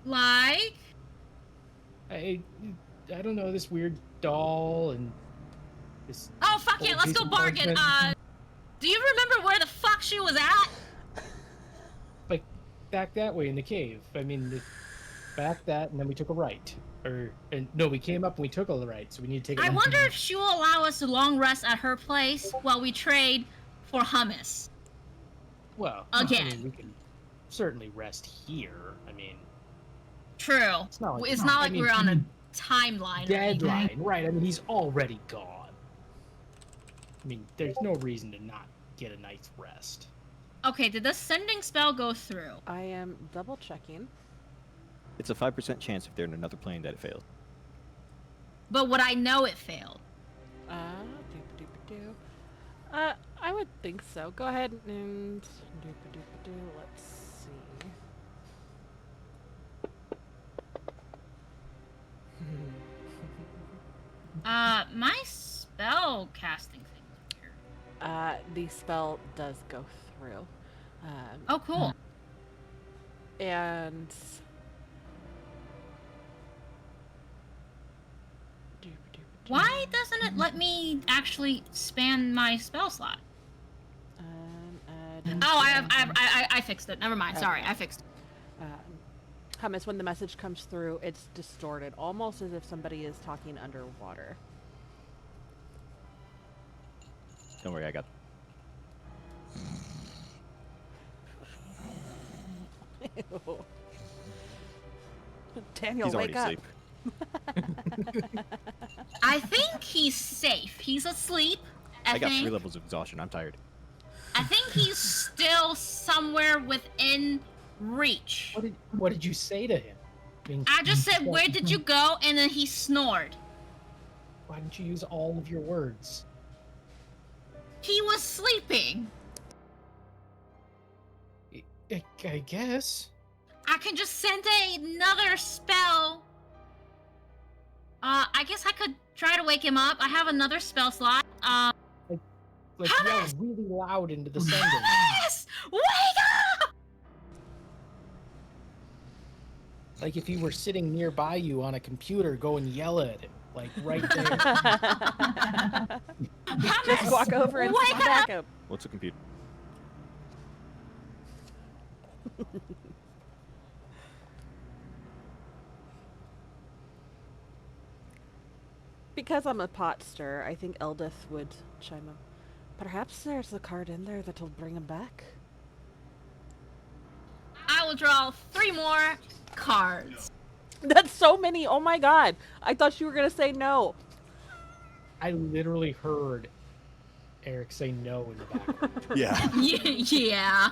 Speaker 2: Like,
Speaker 6: I don't know, this weird doll and this.
Speaker 2: Oh fuck it,
Speaker 6: old
Speaker 2: let's go
Speaker 6: piece of
Speaker 2: bargain.
Speaker 6: parchment.
Speaker 2: Do you remember where the fuck she was at?
Speaker 6: Like back that way in the cave. I mean, back that, and then we took a right. No, we came up and we took a right, so we need to take.
Speaker 2: I
Speaker 6: left.
Speaker 2: wonder if she will allow us to long rest at her place while we trade for hummus.
Speaker 6: Well,
Speaker 2: Again.
Speaker 6: I mean, we can certainly rest here. I mean,
Speaker 2: True.
Speaker 6: it's not like,
Speaker 2: It's not like
Speaker 6: I mean,
Speaker 2: we're on a timeline. or anything.
Speaker 6: deadline, right? I mean, he's already gone. I mean, there's no reason to not get a night's rest.
Speaker 2: Okay, did the sending spell go through?
Speaker 1: I am double checking.
Speaker 3: It's a 5% chance if they're in another plane that it failed.
Speaker 2: But would I know it failed?
Speaker 1: Doop-a-doop-a-doo. I would think so. Go ahead and doop-a-doop-a-doo. Let's see.
Speaker 2: My spell casting thing's weird.
Speaker 1: The spell does go through.
Speaker 2: Oh, cool.
Speaker 1: And doop-a-doop-a-doo.
Speaker 2: Why doesn't it let me actually span my spell slot? Oh, I fixed it. Never mind. Sorry,
Speaker 1: Okay.
Speaker 2: I fixed it.
Speaker 1: Hummus, when the message comes through, it's distorted, almost as if somebody is talking underwater.
Speaker 3: Don't worry, I got.
Speaker 1: Ew. Daniel,
Speaker 3: He's already
Speaker 1: wake up.
Speaker 3: asleep.
Speaker 2: I think he's safe. He's asleep. I
Speaker 3: got
Speaker 2: think.
Speaker 3: 3 levels of exhaustion. I'm tired.
Speaker 2: I think he's still somewhere within reach.
Speaker 6: What did you say to him? mean,
Speaker 2: I just said, "Where did you go?" And then he snored.
Speaker 6: Why didn't you use all of your words?
Speaker 2: He was sleeping.
Speaker 6: I guess.
Speaker 2: I can just send another spell. I guess I could try to wake him up. I have another spell slot.
Speaker 6: Like yell
Speaker 2: Hummus!
Speaker 6: really loud into the sending.
Speaker 2: Yes! Wake up!
Speaker 6: Like if he were sitting nearby you on a computer, go and yell at him. Like right there.
Speaker 1: Just walk over and
Speaker 2: Wake
Speaker 1: smack him.
Speaker 3: What's a computer?
Speaker 1: Because I'm a pot stirrer, I think Eldith would chime up. Perhaps there's a card in there that'll bring him back.
Speaker 2: I will draw 3 more cards.
Speaker 1: That's so many. Oh my god. I thought you were going to say no.
Speaker 6: I literally heard Eric say no in the background.
Speaker 3: Yeah.
Speaker 2: Yeah.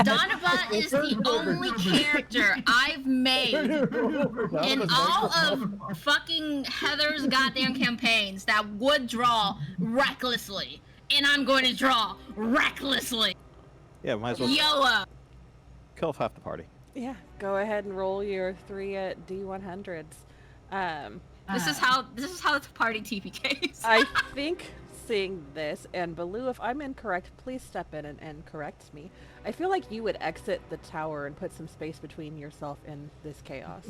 Speaker 2: Donovan is the only character I've made in all of fucking Heather's goddamn campaigns that would draw recklessly. And I'm going to draw recklessly.
Speaker 3: Yeah, might as well
Speaker 2: YOLO.
Speaker 3: kill off half the party.
Speaker 1: Yeah, go ahead and roll your 3 D100s.
Speaker 2: This is how the party TPKs.
Speaker 1: I think seeing this, and Baloo, if I'm incorrect, please step in and correct me. I feel like you would exit the tower and put some space between yourself and this chaos.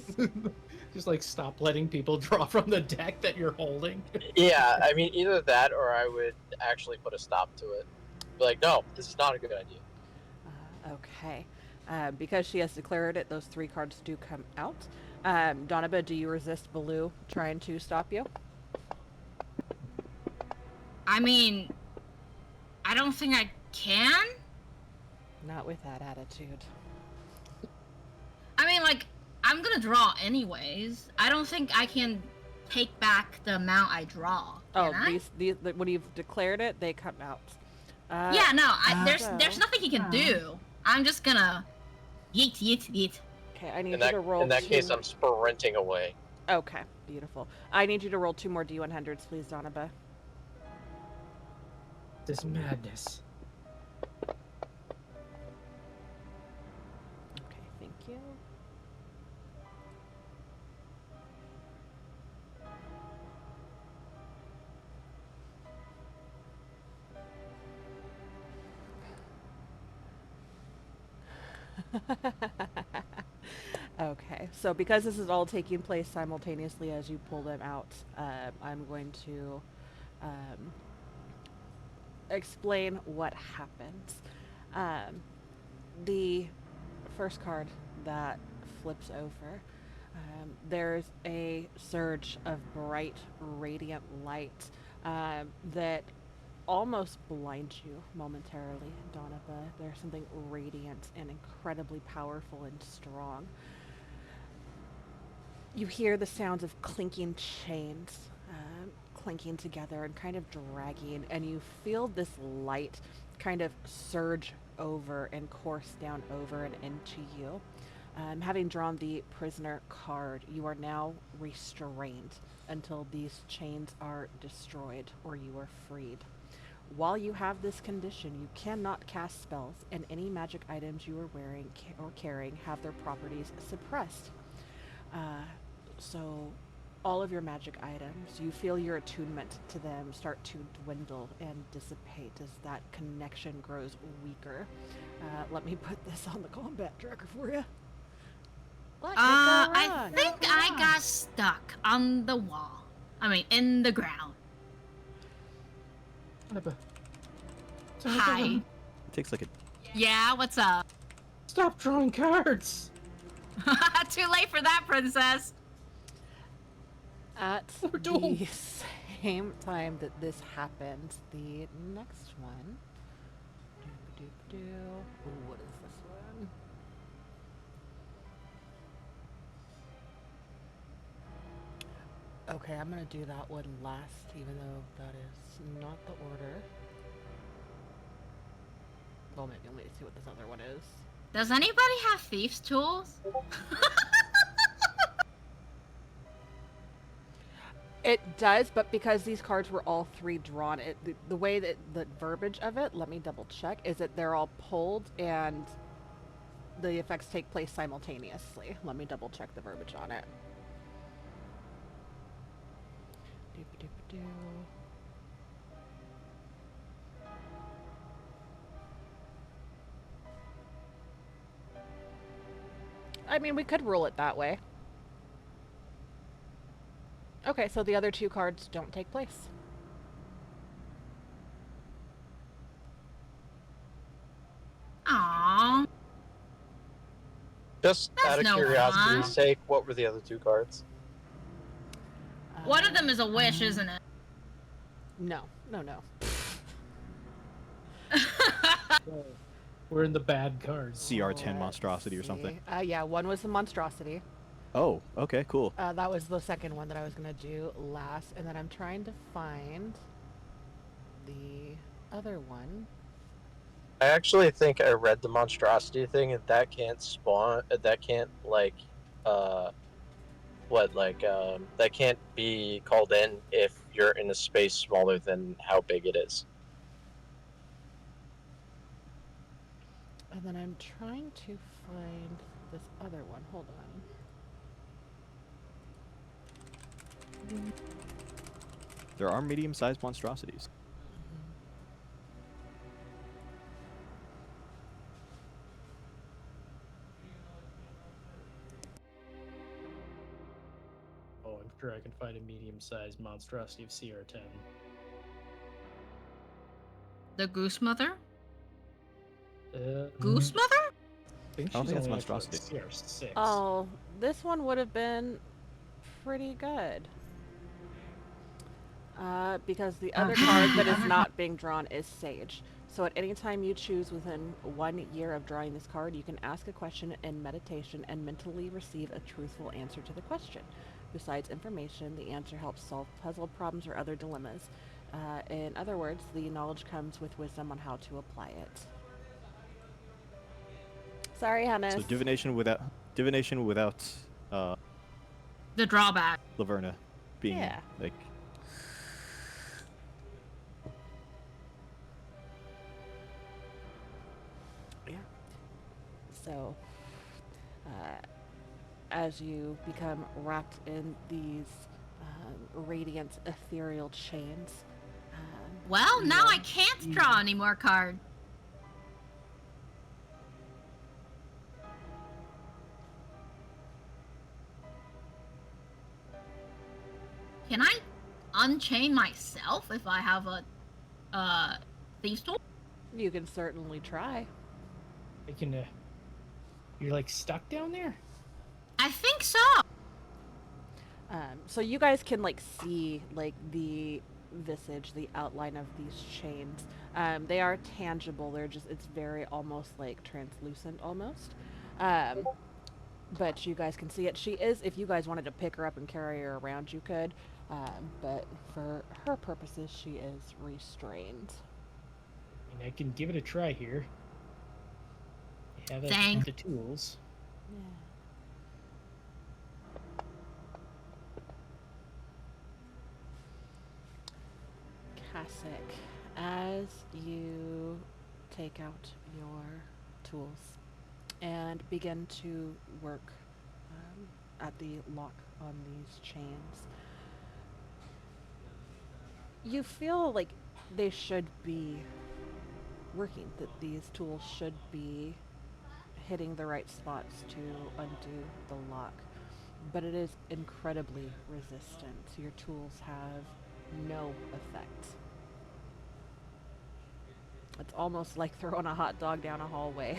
Speaker 6: Just like stop letting people draw from the deck that you're holding.
Speaker 7: Yeah, I mean, either that or I would actually put a stop to it. Be like, no, this is not a good idea.
Speaker 1: Okay. Because she has declared it, those 3 cards do come out. Donaba, do you resist Baloo trying to stop you?
Speaker 2: I mean, I don't think I can.
Speaker 1: Not with that attitude.
Speaker 2: I mean, like, I'm gonna draw anyways. I don't think I can take back the amount I draw.
Speaker 1: Oh,
Speaker 2: Can I?
Speaker 1: these when you've declared it, they come out.
Speaker 2: Yeah, no, there's
Speaker 1: so-
Speaker 2: nothing he can do. I'm just gonna yeet, yeet, yeet.
Speaker 1: Okay, I need
Speaker 7: In
Speaker 1: you
Speaker 7: that,
Speaker 1: to roll
Speaker 7: in that case,
Speaker 1: 2
Speaker 7: I'm sprinting away.
Speaker 1: Okay, beautiful. I need you to roll 2 more D100s, please, Donaba.
Speaker 6: This madness.
Speaker 1: Okay, thank you. Okay, So because this is all taking place simultaneously as you pull them out, I'm going to explain what happens. The first card that flips over, there's a surge of bright, radiant light that almost blinds you momentarily, Donaba. There's something radiant and incredibly powerful and strong. You hear the sounds of clinking chains, clinking together and kind of dragging, and you feel this light kind of surge over and course down over and into you. Having drawn the prisoner card, you are now restrained until these chains are destroyed or you are freed. While you have this condition, you cannot cast spells, and any magic items you are wearing or carrying have their properties suppressed. So all of your magic items, you feel your attunement to them start to dwindle and dissipate as that connection grows weaker. Let me put this on the combat tracker for you. What could go
Speaker 2: I
Speaker 1: wrong?
Speaker 2: think I got stuck on the wall. I mean, in the ground. Hi.
Speaker 3: It takes like a
Speaker 2: Yeah, what's up?
Speaker 6: Stop drawing cards.
Speaker 2: Too late for that, princess.
Speaker 1: At
Speaker 6: We're doomed.
Speaker 1: the same time that this happens, the next one. Doop-a-doop-a-doo. Ooh, what is this one? Okay, I'm gonna do that one last, even though that is not the order. Well, maybe let me see what this other one is.
Speaker 2: Does anybody have thieves' tools?
Speaker 1: It does, but because these cards were all three drawn, the way that the verbiage of it, let me double check, is that they're all pulled and the effects take place simultaneously. Let me double check the verbiage on it. Doop-a-doop-a-doo. I mean, we could rule it that way. Okay, so the other two cards don't take place.
Speaker 2: Aww.
Speaker 7: Just
Speaker 2: That's
Speaker 7: out of
Speaker 2: no
Speaker 7: curiosity's
Speaker 2: fun.
Speaker 7: sake, what were the other two cards?
Speaker 2: One of them is a wish, isn't it?
Speaker 1: No.
Speaker 6: We're in the bad cards.
Speaker 3: CR10 monstrosity or
Speaker 1: Let's
Speaker 3: something.
Speaker 1: see. Yeah, one was the monstrosity.
Speaker 3: Oh, okay, cool.
Speaker 1: That was the second one that I was gonna do last, and then I'm trying to find the other one.
Speaker 7: I actually think I read the monstrosity thing, and that can't spawn. That can't that can't be called in if you're in a space smaller than how big it is.
Speaker 1: And then I'm trying to find this other one. Hold on.
Speaker 3: There are medium-sized monstrosities.
Speaker 6: Oh, I'm sure I can find a medium-sized monstrosity of CR10.
Speaker 2: The Goose Mother?
Speaker 6: Uh,
Speaker 2: Goose Mother?
Speaker 6: I think
Speaker 3: I don't
Speaker 6: she's
Speaker 3: think that's
Speaker 6: only like,
Speaker 3: monstrosity.
Speaker 6: CR6.
Speaker 1: Oh, this one would have been pretty good. Because the other card that is not being drawn is Sage. So at any time you choose within 1 year of drawing this card, you can ask a question in meditation and mentally receive a truthful answer to the question. Besides information, the answer helps solve puzzle problems or other dilemmas. In other words, the knowledge comes with wisdom on how to apply it. Sorry, Hannes.
Speaker 3: So divination without
Speaker 2: The drawback.
Speaker 3: Laverna being
Speaker 1: Yeah.
Speaker 3: like
Speaker 1: So, as you become wrapped in these radiant, ethereal chains,
Speaker 2: Well, now I
Speaker 1: Yeah.
Speaker 2: can't draw any more cards. Can I unchain myself if I have a thieves tool?
Speaker 1: You can certainly try.
Speaker 6: I can. You're like stuck down there.
Speaker 2: I think so.
Speaker 1: So you guys can like see like the visage, the outline of these chains. They are tangible. They're just, it's very almost like translucent almost. But you guys can see it. She is, if you guys wanted to pick her up and carry her around, you could. But for her purposes, she is restrained.
Speaker 6: I mean, I can give it a try here. I have
Speaker 2: Dang.
Speaker 6: the tools.
Speaker 1: Yeah. Kasich, as you take out your tools and begin to work at the lock on these chains, you feel like they should be working, that these tools should be hitting the right spots to undo the lock, but it is incredibly resistant. Your tools have no effect. It's almost like throwing a hot dog down a hallway.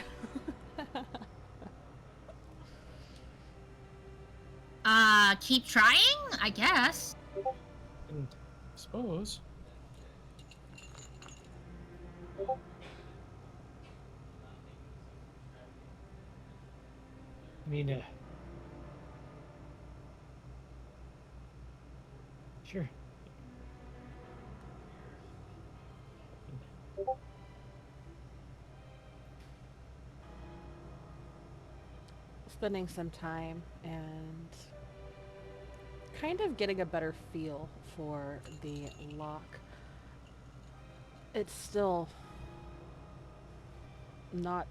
Speaker 2: Keep trying, I guess.
Speaker 6: And suppose. I mean, sure.
Speaker 1: Spending some time and kind of getting a better feel for the lock. It's still not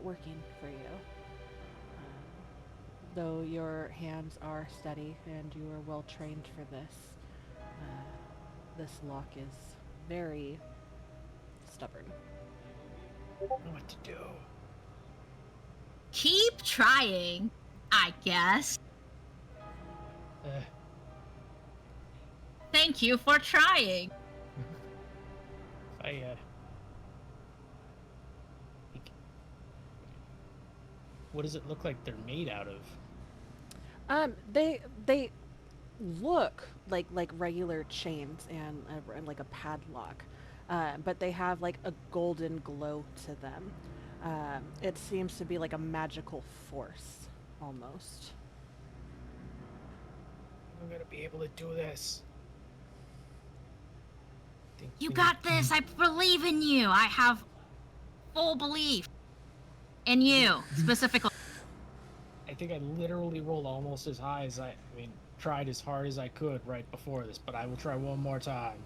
Speaker 1: working for you. Though your hands are steady and you are well trained for this, this lock is very stubborn.
Speaker 6: I don't know what to do.
Speaker 2: Keep trying, I guess. Thank you for trying.
Speaker 6: What does it look like they're made out of?
Speaker 1: They look like regular chains and like a padlock, but they have like a golden glow to them. It seems to be like a magical force, almost.
Speaker 6: I'm gonna be able to do this.
Speaker 2: You got this. I believe in you. I have full belief in you, specifically.
Speaker 6: I think I literally rolled almost as high as I mean, tried as hard as I could right before this, but I will try one more time.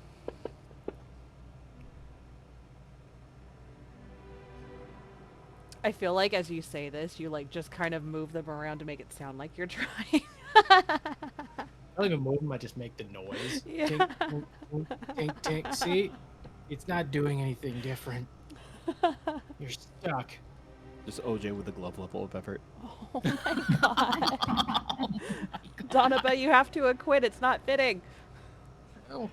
Speaker 1: I feel like as you say this, you like just kind of move them around to make it sound like you're trying.
Speaker 6: I don't even move them, I just make the noise.
Speaker 1: Yeah.
Speaker 6: Tink, tink, tink, tink, tink. See? It's not doing anything different. You're stuck.
Speaker 3: Just OJ with a glove level of effort.
Speaker 1: Oh my god. Donna, but you have to acquit. It's not fitting.
Speaker 6: Oh.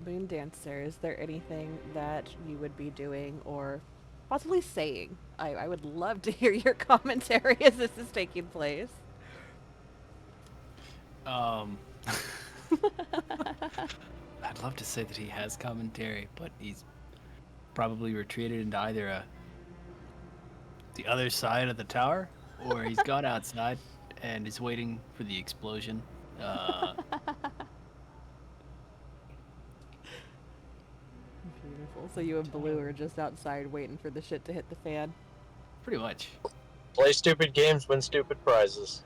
Speaker 1: Moon Dancer, is there anything that you would be doing or possibly saying? I would love to hear your commentary as this is taking place.
Speaker 4: I'd love to say that he has commentary, but he's probably retreated into either the other side of the tower, or he's gone outside and is waiting for the explosion.
Speaker 1: Beautiful. So you and Blue are just outside waiting for the shit to hit the fan.
Speaker 4: Pretty much.
Speaker 7: Play stupid games, win stupid prizes.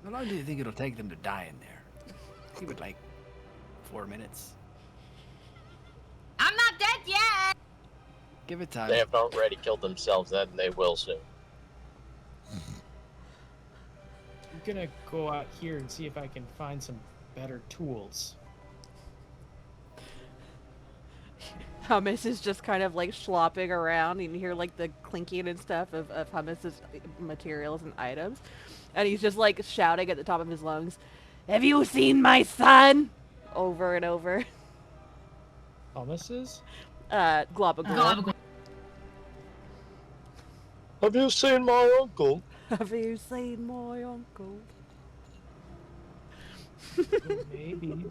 Speaker 4: How long do you think it'll take them to die in there? Give it like 4 minutes.
Speaker 2: I'm not dead yet.
Speaker 4: Give it time.
Speaker 7: They have not already killed themselves, then they will soon.
Speaker 6: I'm gonna go out here and see if I can find some better tools.
Speaker 1: Hummus is just kind of like slopping around, and you hear like the clinking and stuff of Hummus's materials and items. And he's just like shouting at the top of his lungs, "Have you seen my son?" Over and over.
Speaker 6: Hummuses?
Speaker 1: Globagor.
Speaker 2: Globagor.
Speaker 7: Have you seen my uncle?
Speaker 1: Have you seen my uncle?
Speaker 6: Maybe.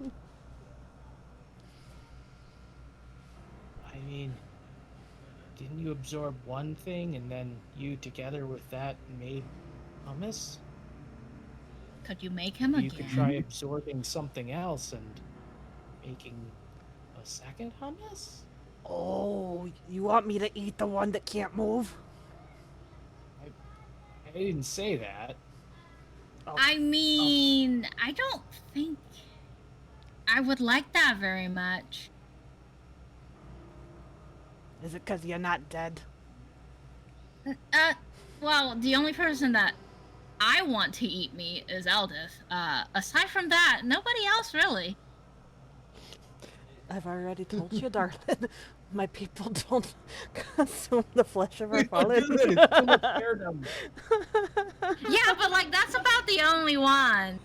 Speaker 6: I mean, didn't you absorb one thing and then you together with that made hummus?
Speaker 2: Could you make him
Speaker 6: You
Speaker 2: again?
Speaker 6: could try absorbing something else and making a second hummus?
Speaker 5: Oh, you want me to eat the one that can't move?
Speaker 6: I didn't say that.
Speaker 2: I mean, I don't think I would like that very much.
Speaker 5: Is it because you're not dead?
Speaker 2: Well, the only person that I want to eat me is Eldith. Aside from that, nobody else really.
Speaker 1: I've already told you, darling. My people don't consume the flesh of our fallen.
Speaker 2: Yeah, but like that's about the only one.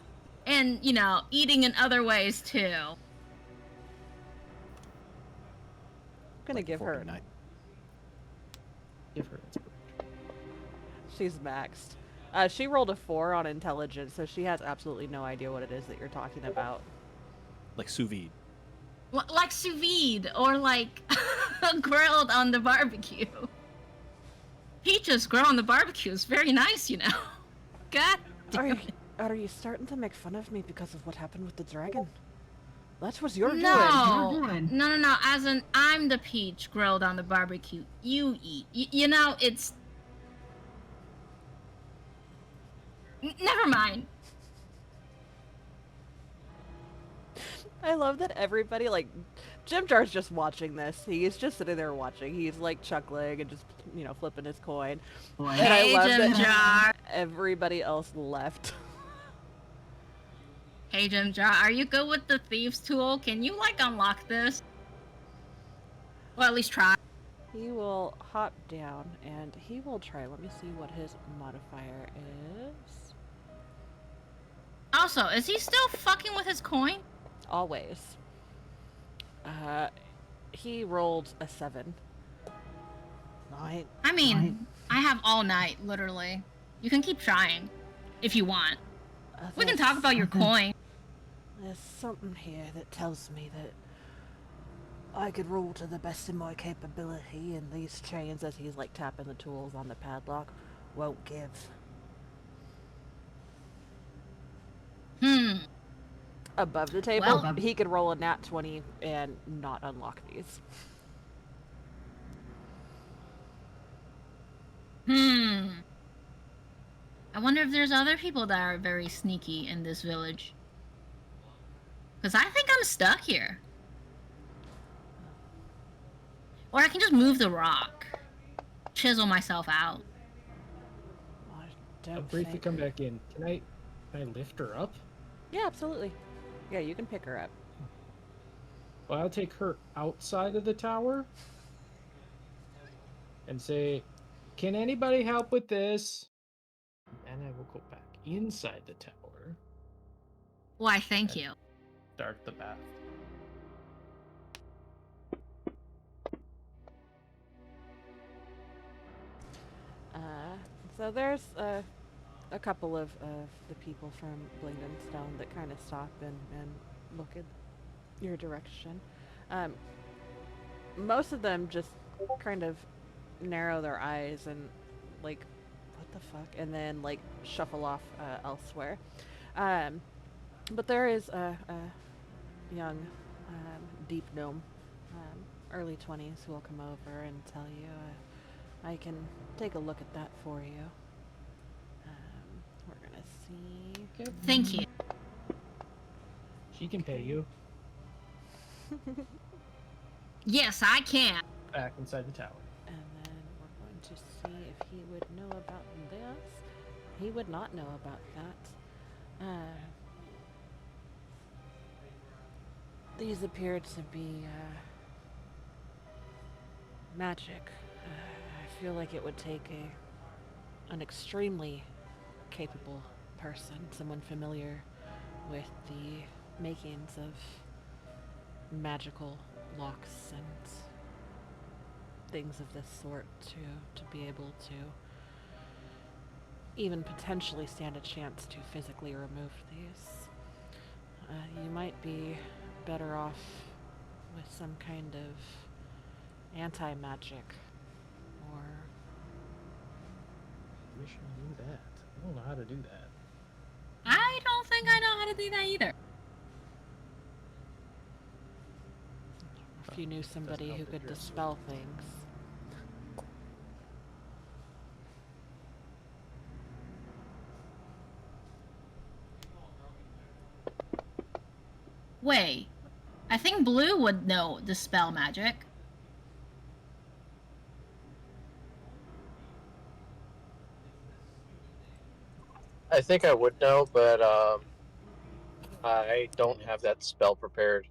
Speaker 2: And, you know, eating in other ways too.
Speaker 1: I'm gonna give her.
Speaker 3: Fortnite.
Speaker 6: Give her inspiration.
Speaker 1: She's maxed. She rolled a 4 on intelligence, so she has absolutely no idea what it is that you're talking about.
Speaker 3: Like sous vide.
Speaker 2: Like sous vide or like grilled on the barbecue. Peaches grilled on the barbecue is very nice, you know. God damn it.
Speaker 1: Are you starting to make fun of me because of what happened with the dragon? That's what you're
Speaker 2: No, no. As in, I'm the peach grilled on the barbecue. You eat. You know, it's. Never mind.
Speaker 1: I love that everybody, like, Jim Jar's just watching this. He's just sitting there watching. He's, like, chuckling and just, you know, flipping his coin. And I
Speaker 2: Hey,
Speaker 1: love
Speaker 2: Jim
Speaker 1: that
Speaker 2: Jar.
Speaker 1: everybody else left.
Speaker 2: Hey, Jim Jar, are you good with the thieves tool? Can you, like, unlock this? Well, at least try.
Speaker 1: He will hop down and he will try. Let me see what his modifier is.
Speaker 2: Also, is he still fucking with his coin?
Speaker 1: Always. He rolled a 7.
Speaker 5: Right.
Speaker 2: I mean, I have all night, literally. You can keep trying, if you want. We can talk about your coin.
Speaker 5: There's something here that tells me that I could roll to the best of my capability, and these chains,
Speaker 1: As he's like tapping the tools on the padlock.
Speaker 5: won't give.
Speaker 1: Above the table,
Speaker 2: Well-
Speaker 1: he could roll a nat 20 and not unlock these.
Speaker 2: I wonder if there's other people that are very sneaky in this village. Because I think I'm stuck here. Or I can just move the rock. Chisel myself out.
Speaker 5: I
Speaker 6: I'll
Speaker 5: don't
Speaker 6: briefly
Speaker 5: think...
Speaker 6: come back in. Can I lift her up?
Speaker 1: Yeah, absolutely. Yeah, you can pick her up.
Speaker 6: Well, I'll take her outside of the tower and say, "Can anybody help with this?" And I will go back inside the tower,
Speaker 2: Why, thank you.
Speaker 6: start the bath.
Speaker 1: So there's a couple of the people from Blingdenstone that kind of stop and look in your direction. Most of them just kind of narrow their eyes and like, what the fuck, and then like shuffle off elsewhere. But there is a young deep gnome, early 20s, who will come over and tell you, I can take a look at that for you. We're gonna see.
Speaker 2: Thank you.
Speaker 6: She can pay you.
Speaker 2: Yes, I can.
Speaker 6: Back inside the tower.
Speaker 1: And then we're going to see if he would know about this. He would not know about that. These appear to be magic. I feel like it would take an extremely capable person, someone familiar with the makings of magical locks and things of this sort to be able to even potentially stand a chance to physically remove these. You might be better off with some kind of anti-magic or
Speaker 6: Wish I knew that. I don't know how to do that.
Speaker 2: I don't think I know how to do that either.
Speaker 1: if you knew somebody
Speaker 6: help
Speaker 1: who
Speaker 6: if
Speaker 1: could
Speaker 6: you're a
Speaker 1: dispel things.
Speaker 2: Wait, I think Blue would know dispel magic.
Speaker 7: I think I would know, but I don't have that spell prepared.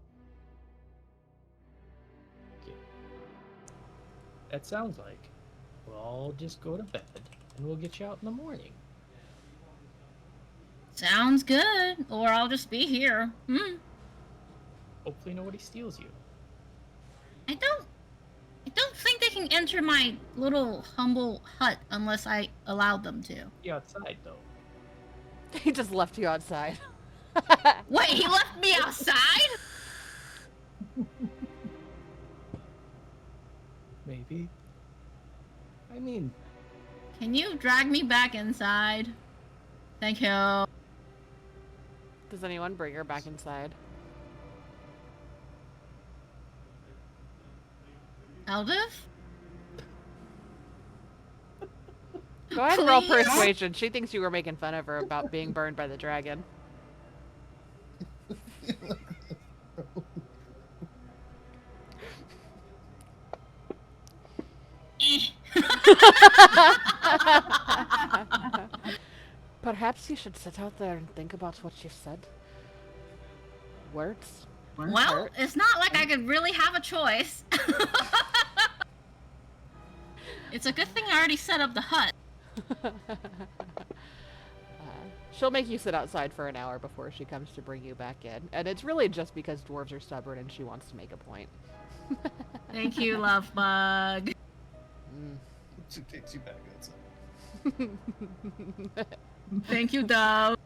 Speaker 6: That sounds like. Well, I'll just go to bed and we'll get you out in the morning.
Speaker 2: Sounds good. Or I'll just be here.
Speaker 6: Hopefully nobody steals you.
Speaker 2: I don't think they can enter my little humble hut unless I allow them to.
Speaker 6: Be outside though.
Speaker 1: He just left you outside.
Speaker 2: Wait, he left me outside?
Speaker 6: Maybe. I mean,
Speaker 2: Can you drag me back inside? Thank you.
Speaker 1: Does anyone bring her back inside?
Speaker 2: Eldith?
Speaker 1: Go ahead and roll
Speaker 2: Please?
Speaker 1: persuasion. She thinks you were making fun of her about being burned by the dragon. Perhaps you should sit out there and think about what you said. Words?
Speaker 2: Well, it's not like I could really have a choice. It's a good thing I already set up the hut.
Speaker 1: She'll make you sit outside for an hour before she comes to bring you back in. And it's really just because dwarves are stubborn and she wants to make a point.
Speaker 2: Thank you, love bug.
Speaker 8: She takes you back outside.
Speaker 2: Thank you, Dove.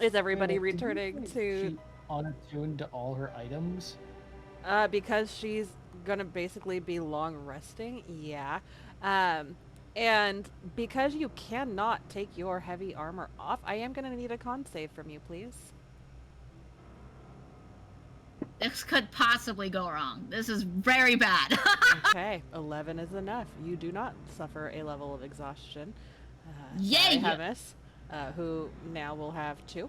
Speaker 1: Is everybody
Speaker 6: did you
Speaker 1: returning
Speaker 6: say
Speaker 1: to...
Speaker 6: she unattuned to all her items?
Speaker 1: Because she's gonna basically be long resting, yeah. And because you cannot take your heavy armor off, I am gonna need a con save from you, please.
Speaker 2: This could possibly go wrong. This is very bad.
Speaker 1: Okay, 11 is enough. You do not suffer a level of exhaustion.
Speaker 2: Yay!
Speaker 1: Hemis, who now will have 2.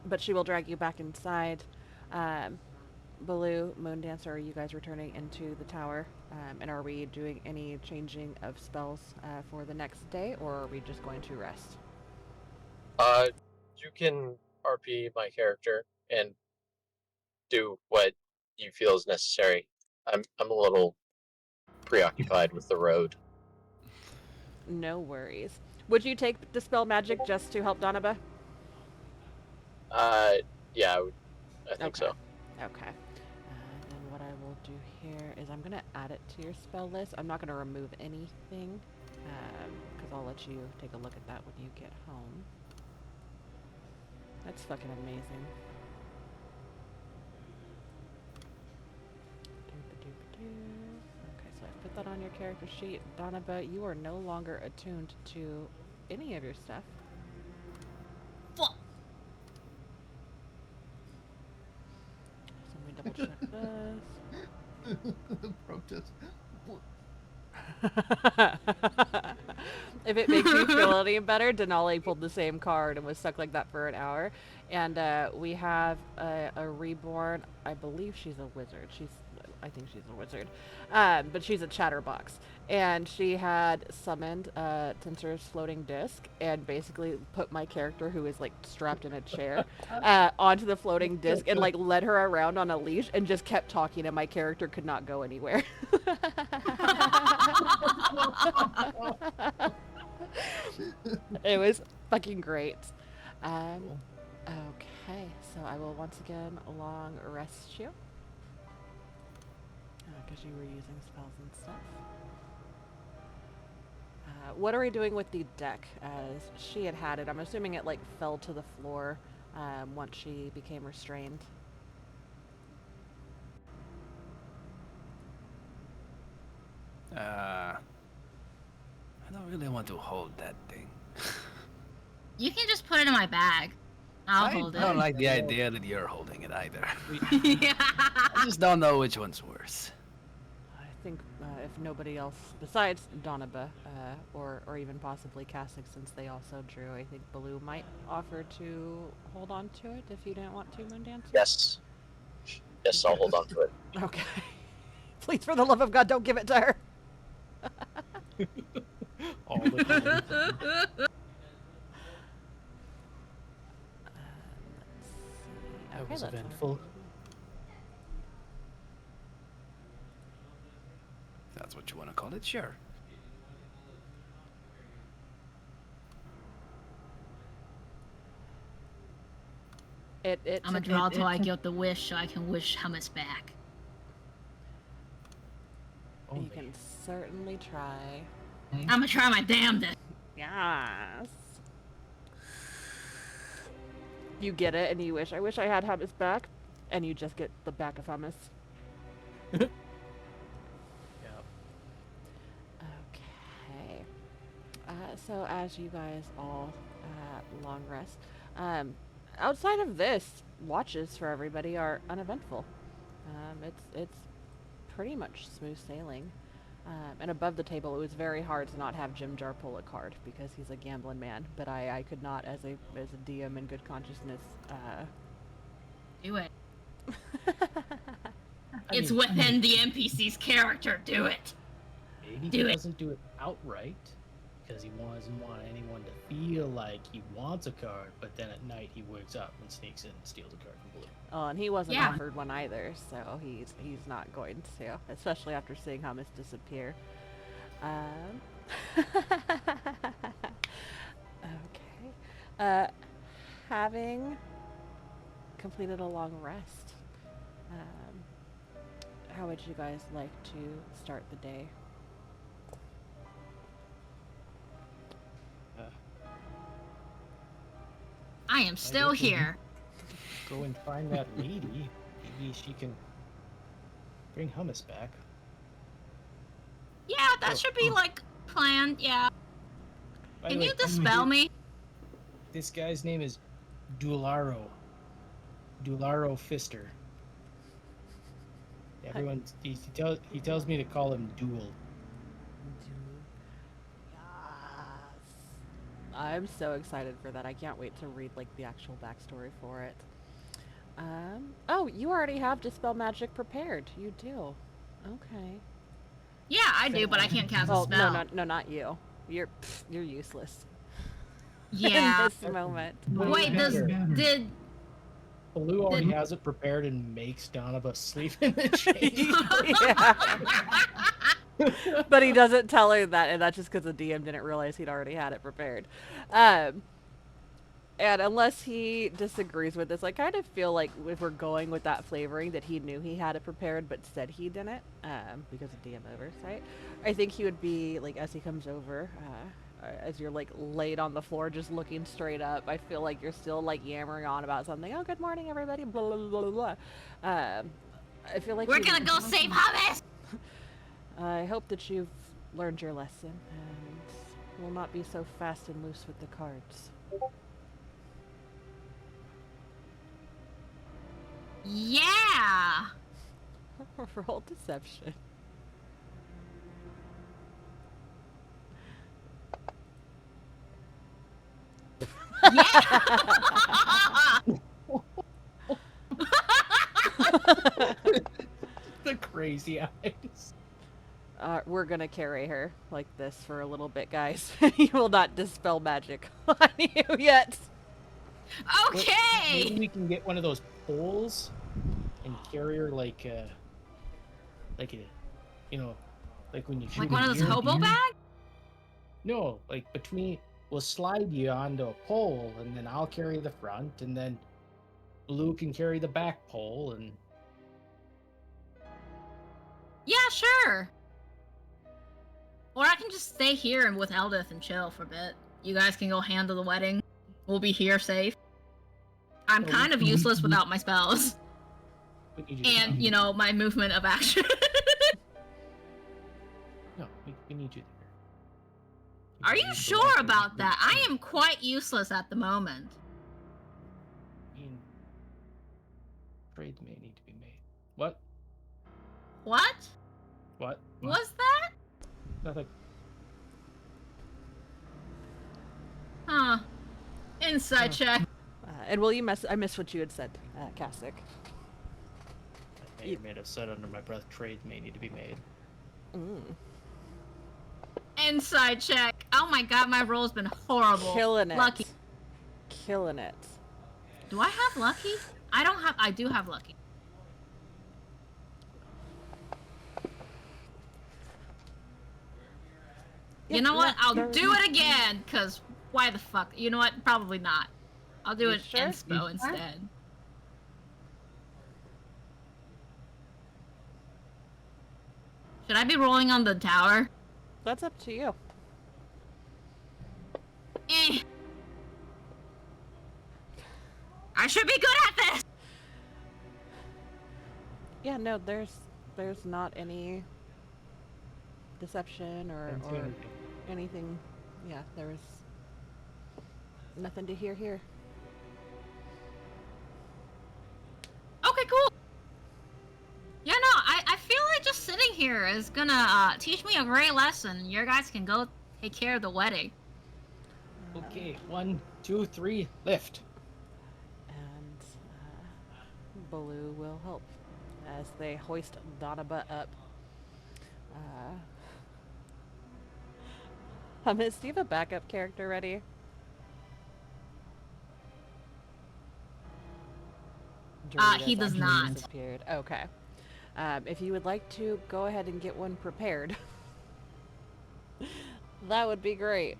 Speaker 1: But she will drag you back inside. Baloo, Moondancer, are you guys returning into the tower? And are we doing any changing of spells for the next day, or are we just going to rest?
Speaker 7: You can RP my character and do what you feel is necessary. I'm a little preoccupied with the road.
Speaker 1: No worries. Would you take Dispel Magic just to help Donaba?
Speaker 7: Yeah, I think so.
Speaker 1: Okay. Then what I will do here is I'm going to add it to your spell list. I'm not going to remove anything, because I'll let you take a look at that when you get home. That's fucking amazing. Okay, so I put that on your character sheet. Donaba, you are no longer attuned to any of your stuff.
Speaker 2: Fuck.
Speaker 1: So let me double check this.
Speaker 8: Protest.
Speaker 1: If it makes you feel any better, Denali pulled the same card and was stuck like that for an hour. And we have a reborn, I believe she's a wizard. She's I think she's a wizard. But she's a chatterbox. And she had summoned Tinser's floating disc and basically put my character, who is like strapped in a chair, onto the floating disc and like led her around on a leash and just kept talking, and my character could not go anywhere. It was fucking great. Okay, so I will once again long rest you. Because you were using spells and stuff. What are we doing with the deck? As she had it, I'm assuming it like fell to the floor once she became restrained.
Speaker 4: I don't really want to hold that thing.
Speaker 2: You can just put it in my bag. I'll hold
Speaker 4: I don't
Speaker 2: it.
Speaker 4: like the idea that you're holding it either.
Speaker 2: Yeah.
Speaker 4: I just don't know which one's worse.
Speaker 1: I think if nobody else besides Donaba or even possibly Kasich, since they also drew, I think Baloo might offer to hold on to it if you didn't want to, Moondancer.
Speaker 7: Yes. Yes, I'll hold on to it.
Speaker 1: Okay. Please, for the love of God, don't give it to her.
Speaker 6: All the time. That
Speaker 1: Okay,
Speaker 6: was
Speaker 1: that's
Speaker 6: eventful.
Speaker 4: If that's what you want to call it, sure.
Speaker 1: It
Speaker 2: I'm gonna draw till I get the wish so I can wish hummus back.
Speaker 1: You can certainly try.
Speaker 2: I'm gonna try my damnedest.
Speaker 1: Yes. You get it, and you wish. I wish I had hummus back, and you just get the back of hummus.
Speaker 6: Yeah.
Speaker 1: Okay. So as you guys all long rest, outside of this, watches for everybody are uneventful. It's pretty much smooth sailing. And above the table, it was very hard to not have Jim Jar pull a card because he's a gambling man. But I could not, as a DM in good consciousness.
Speaker 2: Do it.
Speaker 6: I
Speaker 2: It's
Speaker 6: mean,
Speaker 2: within the NPC's character. Do it.
Speaker 6: maybe
Speaker 2: do
Speaker 6: he
Speaker 2: it.
Speaker 6: doesn't do it outright because he doesn't want anyone to feel like he wants a card, but then at night he wakes up and sneaks in and steals a card from Blue.
Speaker 1: Oh, and he wasn't
Speaker 2: Yeah.
Speaker 1: offered one either, so he's not going to, especially after seeing hummus disappear. Okay. Having completed a long rest, how would you guys like to start the day?
Speaker 2: I am still
Speaker 6: guess we'll-
Speaker 2: here.
Speaker 6: Go and find that lady. Maybe she can bring hummus back.
Speaker 2: Yeah, that should be like planned. Yeah.
Speaker 6: By the
Speaker 2: Can
Speaker 6: way,
Speaker 2: you dispel me?
Speaker 6: This guy's name is Dularo. Dularo Fister. Everyone, he tells me to call him Duel.
Speaker 1: I'm so excited for that. I can't wait to read like the actual backstory for it. Oh, you already have Dispel Magic prepared. You do. Okay.
Speaker 2: Yeah, I do, but I can't cast a
Speaker 1: Oh,
Speaker 2: spell.
Speaker 1: no, not you. You're useless.
Speaker 2: Yeah.
Speaker 1: In this moment.
Speaker 2: Wait, did
Speaker 6: Baloo already has it prepared and makes Donaba sleep in the chain.
Speaker 1: Yeah. But he doesn't tell her that, and that's just because the DM didn't realize he'd already had it prepared. And unless he disagrees with this, I kind of feel like if we're going with that flavoring that he knew he had it prepared but said he didn't, because of DM oversight, I think he would be, like, as he comes over, as you're, like, laid on the floor just looking straight up, I feel like you're still, like, yammering on about something. Oh, good morning, everybody, blah, blah, blah, blah, blah. I feel like
Speaker 2: we're
Speaker 1: he-
Speaker 2: gonna go save hummus?
Speaker 1: I hope that you've learned your lesson and will not be so fast and loose with the cards.
Speaker 2: Yeah.
Speaker 1: Roll deception.
Speaker 6: The crazy eyes.
Speaker 1: We're gonna carry her like this for a little bit, guys. He will not dispel magic on you yet.
Speaker 6: Maybe
Speaker 2: Okay.
Speaker 6: we can get one of those poles and carry her like a, you know, like when you shoot
Speaker 2: Like
Speaker 6: a
Speaker 2: one of those
Speaker 6: deer.
Speaker 2: hobo bags?
Speaker 6: No, like we'll slide you onto a pole, and then I'll carry the front, and then Blue can carry the back pole, and
Speaker 2: Yeah, sure. Or I can just stay here and with Eldith and chill for a bit. You guys can go handle the wedding. We'll be here safe. I'm
Speaker 6: Well,
Speaker 2: kind of useless without my spells.
Speaker 6: we need you to
Speaker 2: And,
Speaker 6: come.
Speaker 2: you know, my movement of action.
Speaker 6: No, we need you there.
Speaker 2: Are
Speaker 6: We
Speaker 2: you
Speaker 6: need to
Speaker 2: sure
Speaker 6: let you
Speaker 2: about
Speaker 6: do
Speaker 2: that?
Speaker 6: the
Speaker 2: I
Speaker 6: thing.
Speaker 2: am quite useless at the moment.
Speaker 6: I mean, trades may need to be made. What?
Speaker 2: What?
Speaker 6: What?
Speaker 2: Was that?
Speaker 6: Nothing.
Speaker 2: Huh. Inside check.
Speaker 1: And will you I missed what you had said, Kasich.
Speaker 6: I may or may have said under my breath, trades may need to be made.
Speaker 1: Mm.
Speaker 2: Inside check. Oh my god, my roll's been horrible.
Speaker 1: Killing it.
Speaker 2: Lucky.
Speaker 1: Killing it.
Speaker 2: Do I have lucky? I do have lucky.
Speaker 1: Yeah,
Speaker 2: You know what?
Speaker 1: yeah,
Speaker 2: I'll
Speaker 1: there-
Speaker 2: do it again, because why the fuck? You know what? Probably not. I'll do
Speaker 1: You
Speaker 2: it
Speaker 1: sure?
Speaker 2: inspo
Speaker 6: You
Speaker 2: instead. Should I be rolling on the tower?
Speaker 1: That's up to you.
Speaker 2: Eh. I should be good at this!
Speaker 1: Yeah, no, there's not any deception or
Speaker 6: Insanity.
Speaker 1: anything. Yeah, there's nothing to hear here.
Speaker 2: Okay, cool. Yeah, no, I feel like just sitting here is gonna teach me a great lesson. You guys can go take care of the wedding.
Speaker 6: Okay, 1, 2, 3, lift.
Speaker 1: And Baloo will help as they hoist Donaba up. Hummus, do you have a backup character ready?
Speaker 2: He does
Speaker 1: actually
Speaker 2: not.
Speaker 1: disappeared. Okay. If you would like to go ahead and get one prepared, that would be great.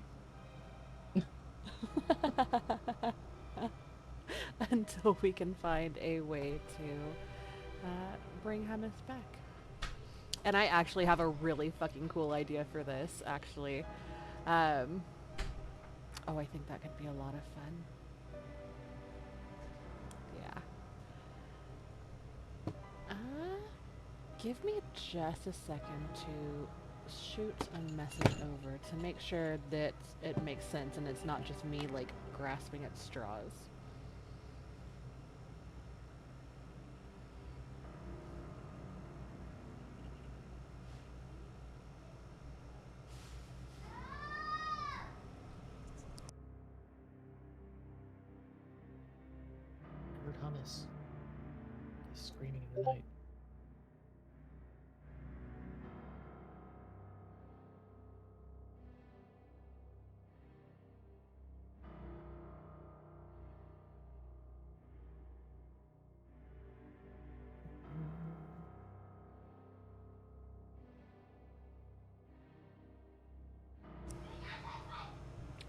Speaker 1: Until we can find a way to bring Hummus back. And I actually have a really fucking cool idea for this, actually. Oh, I think that could be a lot of fun. Yeah. Give me just a second to shoot a message over to make sure that it makes sense and it's not just me, like, grasping at straws.
Speaker 6: Heard Hummus. He's screaming in the night.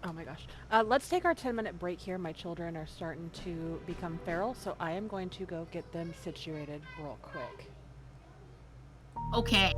Speaker 1: Oh my gosh. Let's take our 10-minute break here. My children are starting to become feral, so I am going to go get them situated real quick.
Speaker 2: Okay.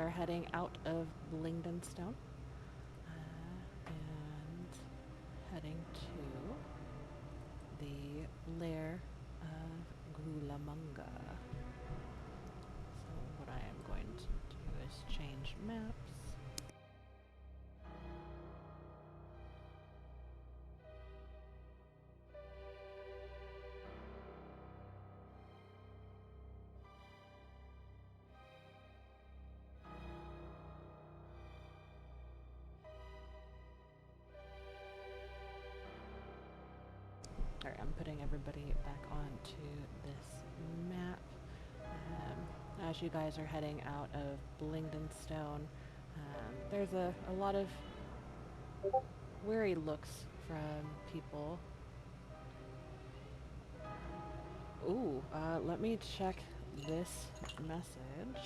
Speaker 1: are heading out of Blingdenstone and heading to the lair of Gulamunga. So what I am going to do is change maps. Alright, I'm putting everybody back onto this map. As you guys are heading out of Blingdenstone, there's a lot of weary looks from people. Ooh, let me check this message.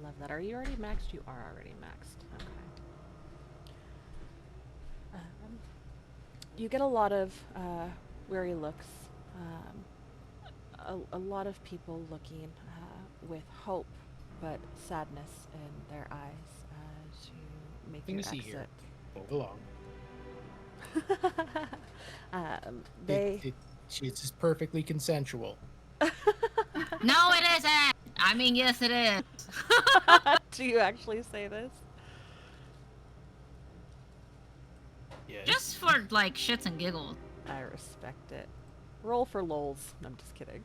Speaker 1: Love that. Are you already maxed? You are already maxed. Okay. You get a lot of weary looks. A lot of people looking with hope, but sadness in their eyes as you make your
Speaker 6: Thing to see here.
Speaker 1: exit.
Speaker 6: Move along. It's just perfectly consensual.
Speaker 2: No, it isn't. I mean, yes, it is.
Speaker 1: Do you actually say this?
Speaker 6: Yes.
Speaker 2: Just for like shits and giggles.
Speaker 1: I respect it. Roll for lols. No, I'm just kidding.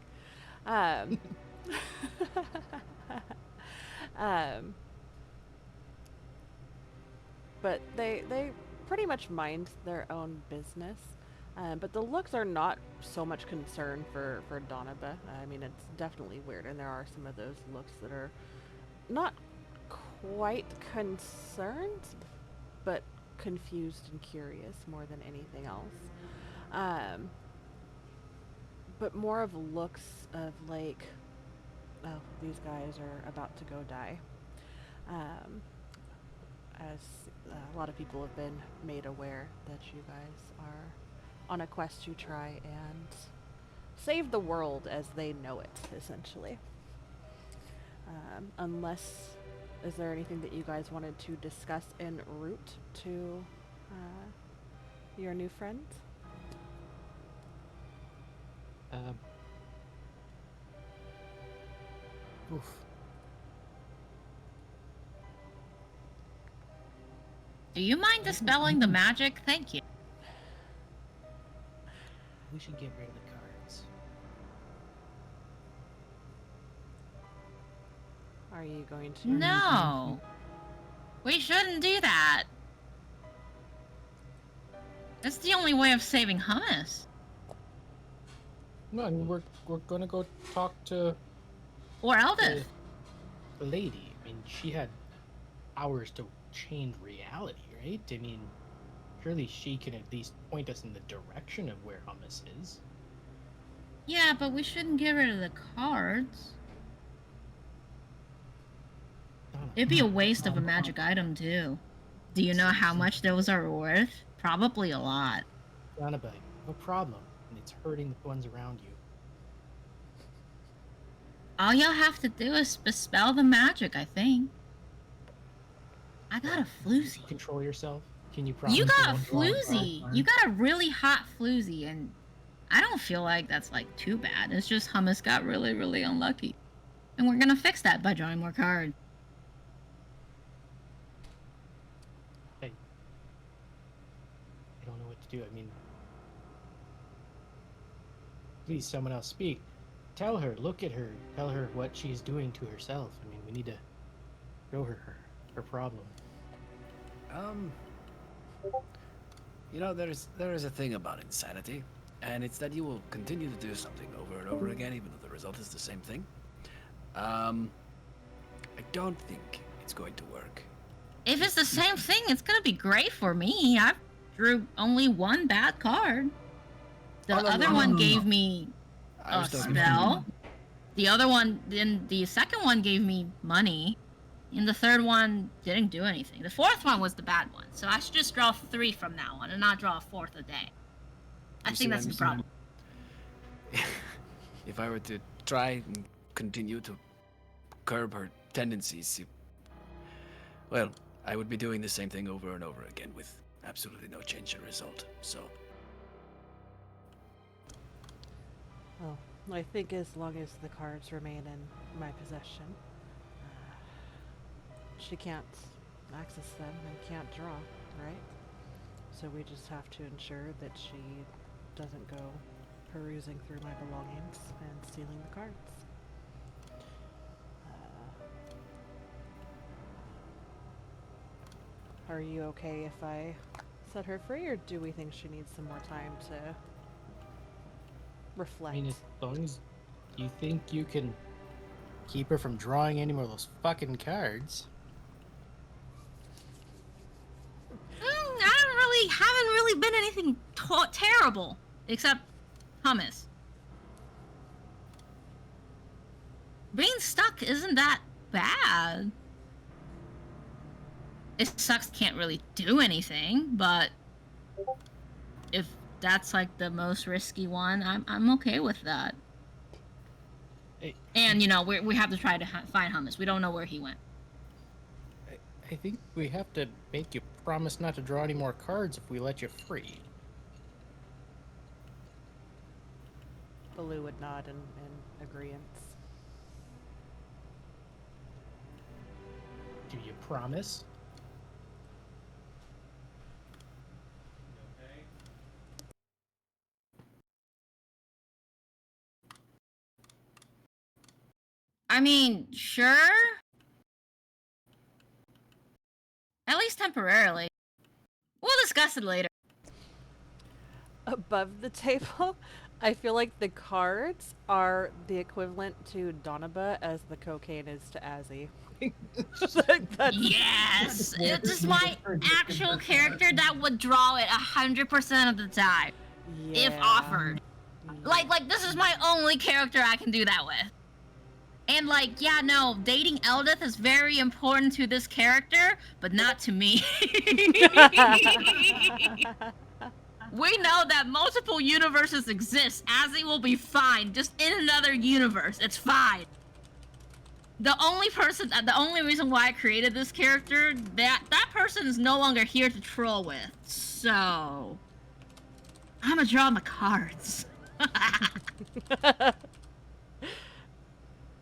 Speaker 1: But they pretty much mind their own business. But the looks are not so much concern for Donaba. I mean, it's definitely weird, and there are some of those looks that are not quite concerned, but confused and curious more than anything else. But more of looks of like, oh, these guys are about to go die. As a lot of people have been made aware that you guys are on a quest to try and save the world as they know it, essentially. Is there anything that you guys wanted to discuss en route to your new friends?
Speaker 6: Oof.
Speaker 2: Do you mind dispelling the magic? Thank you.
Speaker 6: We should get rid of the cards.
Speaker 1: Are you going to?
Speaker 2: No. We shouldn't do that. That's the only way of saving hummus.
Speaker 6: No, I mean we're gonna go talk to
Speaker 2: Or Eldith.
Speaker 6: the lady. I mean, she had hours to change reality, right? I mean, surely she can at least point us in the direction of where hummus is.
Speaker 2: Yeah, but we shouldn't get rid of the cards. It'd be a waste of a magic item, too. Do you know how much those are worth? Probably a lot.
Speaker 6: Annabelle, no problem. And it's hurting the ones around you.
Speaker 2: All y'all have to do is dispel the magic, I think. I got a floozy.
Speaker 6: Control yourself. Can you promise?
Speaker 2: You got a
Speaker 6: won't draw a
Speaker 2: floozy.
Speaker 6: card?
Speaker 2: You got a really hot floozy, and I don't feel like that's like too bad. It's just hummus got really, really unlucky. And we're gonna fix that by drawing more cards.
Speaker 6: I don't know what to do. I mean, please, someone else speak. Tell her, look at her, tell her what she's doing to herself. I mean, we need to show her her problem.
Speaker 9: You know, there is a thing about insanity, and it's that you will continue to do something over and over again, even though the result is the same thing. I don't think it's going to work.
Speaker 2: If it's the same thing, it's gonna be great for me. I drew only one bad card. The other one gave me
Speaker 9: I
Speaker 2: a
Speaker 9: was talking
Speaker 2: spell. The other one, then the second one gave me money. And the third one didn't do anything. The fourth one was the bad one. So I should just draw 3 from now on and not draw a fourth a day. I
Speaker 9: You see
Speaker 2: think
Speaker 9: what
Speaker 2: that's
Speaker 9: I'm
Speaker 2: the problem.
Speaker 9: If I were to try and continue to curb her tendencies, well, I would be doing the same thing over and over again with absolutely no change in result. So,
Speaker 5: Well, I think as long as the cards remain in my possession, she can't access them and can't draw, right? So we just have to ensure that she doesn't go perusing through my belongings and stealing the cards. Are you okay if I set her free, or do we think she needs some more time to
Speaker 6: I
Speaker 5: reflect?
Speaker 6: mean, as long as you think you can keep her from drawing any more of those fucking cards.
Speaker 2: Haven't really been anything terrible, except hummus. Being stuck isn't that bad. It sucks, can't really do anything, but if that's like the most risky one, I'm okay with that.
Speaker 6: Hey,
Speaker 2: And you know, we have to try to find hummus. We don't know where he went.
Speaker 6: I think we have to make you promise not to draw any more cards if we let you free.
Speaker 5: Baloo would nod in agreement.
Speaker 6: Do you promise?
Speaker 2: I mean, sure. At least temporarily. We'll discuss it later.
Speaker 5: Above the table, I feel like the cards are the equivalent to Donaba as the cocaine is to Azzy.
Speaker 2: Yes! This is my actual character that would draw it 100% of the time. If offered. Like, this is my only character I can do that with. And like, yeah, no, dating Eldith is very important to this character, but not to me. We know that multiple universes exist. Azzy will be fine, just in another universe. It's fine. The only reason why I created this character, that person is no longer here to troll with. So, I'm gonna draw my cards.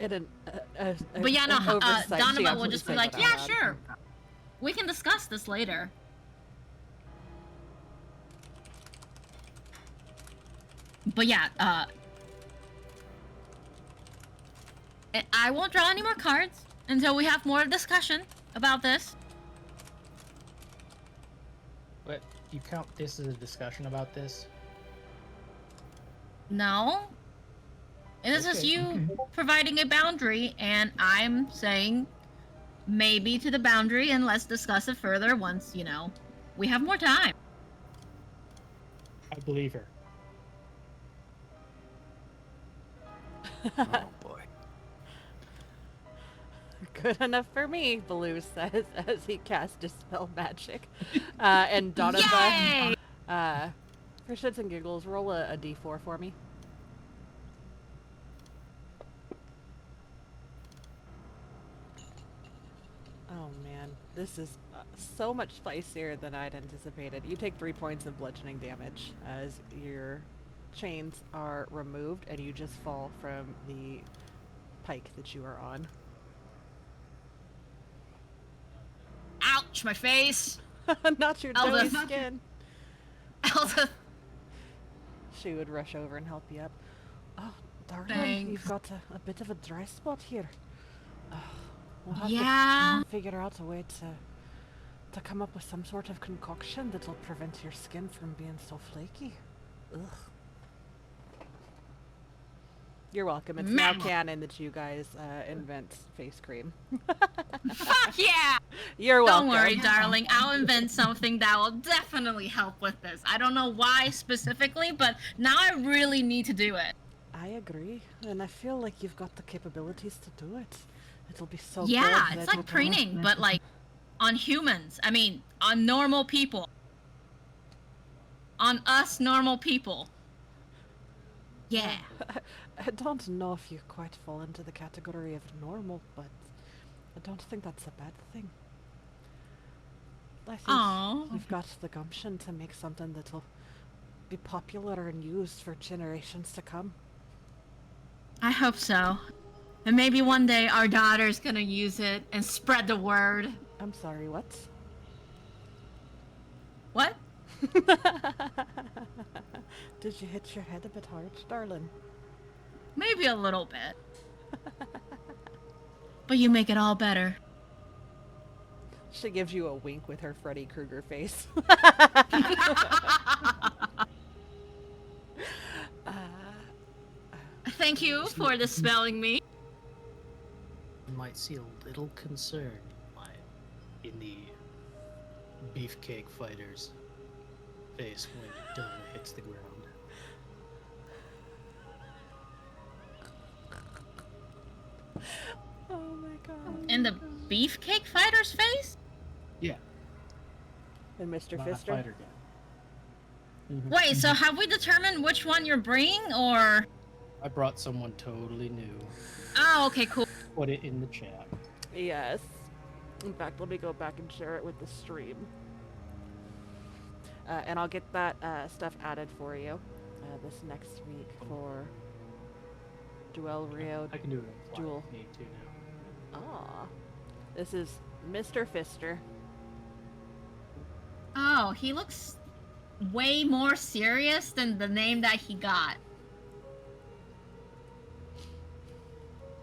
Speaker 2: But yeah, no, Donovan will just be like, yeah, sure. We can discuss this later. But yeah, I won't draw any more cards until we have more discussion about this.
Speaker 6: But you count this as a discussion about this?
Speaker 2: No. This is you providing a boundary, and I'm saying maybe to the boundary, and let's discuss it further once, you know, we have more time.
Speaker 6: I believe her.
Speaker 9: oh boy.
Speaker 5: Good enough for me, Baloo says as he casts Dispel Magic. And Donovan, for shits and giggles, roll a d4 for me. Oh man, this is so much spicier than I'd anticipated. You take 3 points of bludgeoning damage as your chains are removed and you just fall from the pike that you are on.
Speaker 2: Ouch, my face!
Speaker 5: Not your
Speaker 2: Elda.
Speaker 5: doughy skin.
Speaker 2: Elsa.
Speaker 5: She would rush over and help you up. Oh, darling,
Speaker 2: Thanks.
Speaker 5: you've got a bit of a dry spot here. We'll have
Speaker 2: Yeah.
Speaker 5: to figure out a way to come up with some sort of concoction that'll prevent your skin from being so flaky. Ugh. You're welcome. It's now
Speaker 2: Mammal.
Speaker 5: canon that you guys invent face cream.
Speaker 2: Fuck yeah!
Speaker 5: You're welcome.
Speaker 2: Don't worry, darling. I'll invent something that will definitely help with this. I don't know why specifically, but now I really need to do it.
Speaker 5: I agree, and I feel like you've got the capabilities to do it. It'll be so good.
Speaker 2: Yeah,
Speaker 5: that
Speaker 2: it's like
Speaker 5: it'll-
Speaker 2: preening, but like on humans. I mean, on normal people. On us normal people. Yeah.
Speaker 5: I don't know if you quite fall into the category of normal, but I don't think that's a bad thing. I think
Speaker 2: Aw.
Speaker 5: you've got the gumption to make something that'll be popular and used for generations to come.
Speaker 2: I hope so. And maybe one day our daughter's gonna use it and spread the word.
Speaker 5: I'm sorry, what?
Speaker 2: What?
Speaker 5: Did you hit your head a bit hard, darling?
Speaker 2: Maybe a little bit. But you make it all better.
Speaker 5: She gives you a wink with her Freddy Krueger face.
Speaker 2: Thank you for dispelling me.
Speaker 6: You might see a little concern in the beefcake fighter's face when Donna hits the ground.
Speaker 5: Oh my god.
Speaker 2: In the beefcake fighter's face?
Speaker 6: Yeah.
Speaker 5: And Mr.
Speaker 6: Not
Speaker 5: Fister?
Speaker 6: fighter guy.
Speaker 2: Wait, so have we determined which one you're bringing, or?
Speaker 6: I brought someone totally new.
Speaker 2: Oh, okay, cool.
Speaker 6: Put it in the chat.
Speaker 5: Yes. In fact, let me go back and share it with the stream. And I'll get that stuff added for you this next week for Duel Rio.
Speaker 6: I can do it on the fly
Speaker 5: Duel.
Speaker 6: if need to now.
Speaker 5: Ah. This is Mr. Fister.
Speaker 2: Oh, he looks way more serious than the name that he got.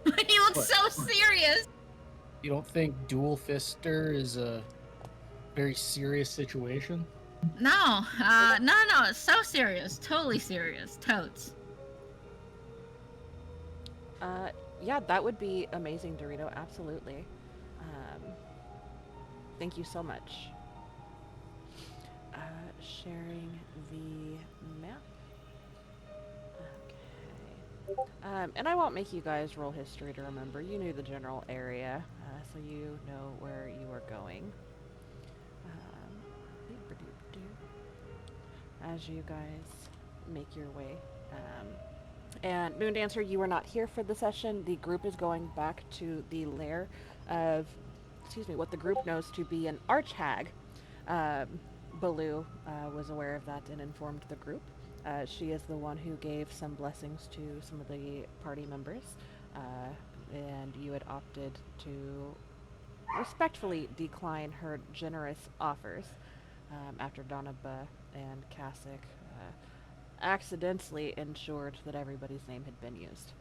Speaker 2: He looks
Speaker 6: What?
Speaker 2: so serious.
Speaker 6: You don't think Dual Fister is a very serious situation?
Speaker 2: No, no, it's so serious. Totally serious. Totes.
Speaker 5: Yeah, that would be amazing, Dorito. Absolutely. Thank you so much. Sharing the map. Okay. And I won't make you guys roll history to remember. You knew the general area, so you know where you are going. As you guys make your way. And Moondancer, you were not here for the session. The group is going back to the lair of, what the group knows to be an archhag. Baloo was aware of that and informed the group. She is the one who gave some blessings to some of the party members, and you had opted to respectfully decline her generous offers after Donaba and Kasich accidentally ensured that everybody's name had been used.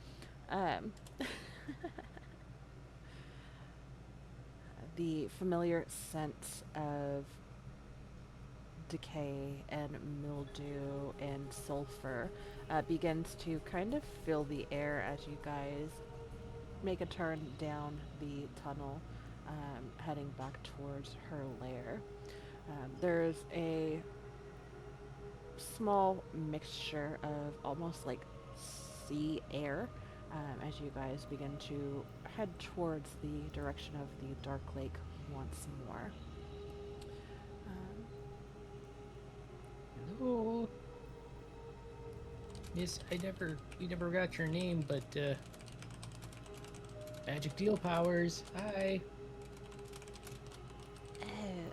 Speaker 5: The familiar scent of decay and mildew and sulfur begins to kind of fill the air as you guys make a turn down the tunnel, heading back towards her lair. There's a small mixture of almost like sea air as you guys begin to head towards the direction of the Dark Lake once more.
Speaker 6: Hello. Miss, we never got your name, but Magic Deal Powers. Hi.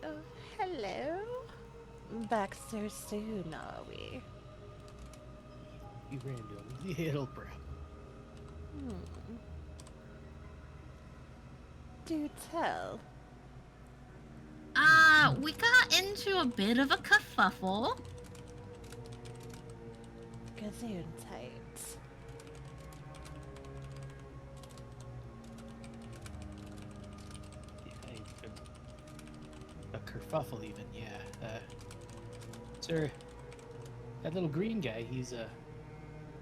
Speaker 5: Oh, hello. Back so soon, are we?
Speaker 6: You ran into a little problem.
Speaker 5: Do tell.
Speaker 2: We got into a bit of a kerfuffle.
Speaker 5: Gazoon tight.
Speaker 6: A kerfuffle even, yeah. Sir, that little green guy, he's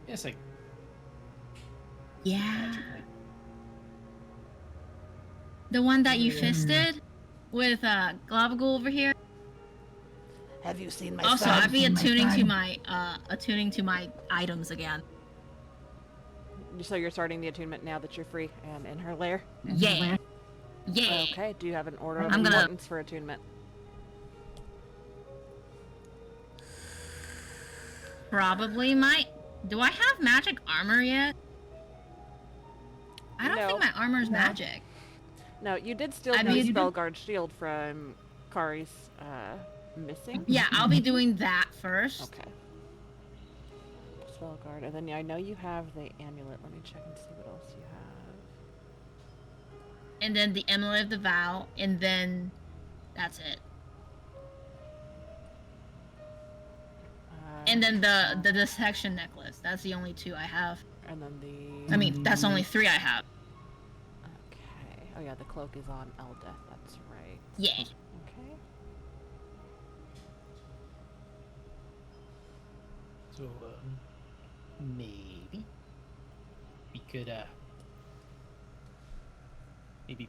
Speaker 6: yes, like
Speaker 2: Yeah.
Speaker 6: magically.
Speaker 2: The one that you
Speaker 6: Yeah.
Speaker 2: fisted with Glavagool over here.
Speaker 5: Have you seen my
Speaker 2: Also,
Speaker 5: son?
Speaker 2: I'd be attuning to my items again.
Speaker 5: So you're starting the attunement now that you're free and in her lair?
Speaker 2: Yeah. Yeah.
Speaker 5: Okay, do you have an order of
Speaker 2: I'm gonna-
Speaker 5: importance for attunement?
Speaker 2: Probably my. Do I have magic armor yet? I don't
Speaker 5: No.
Speaker 2: think my armor's magic.
Speaker 5: No, you did steal
Speaker 2: I
Speaker 5: the
Speaker 2: mean-
Speaker 5: Spellguard shield from Kari's missing.
Speaker 2: Yeah, I'll be doing that first.
Speaker 5: Okay. Spellguard, and then I know you have the amulet. Let me check and see what else you have.
Speaker 2: And then the Amulet of the Vow, and then that's it. And then the Dissection Necklace. That's the only 2 I have.
Speaker 5: And then the.
Speaker 2: I mean, that's only 3 I have.
Speaker 5: Okay. Oh yeah, the cloak is on Eldeth. That's right.
Speaker 2: Yeah.
Speaker 5: Okay.
Speaker 6: So, maybe we could, maybe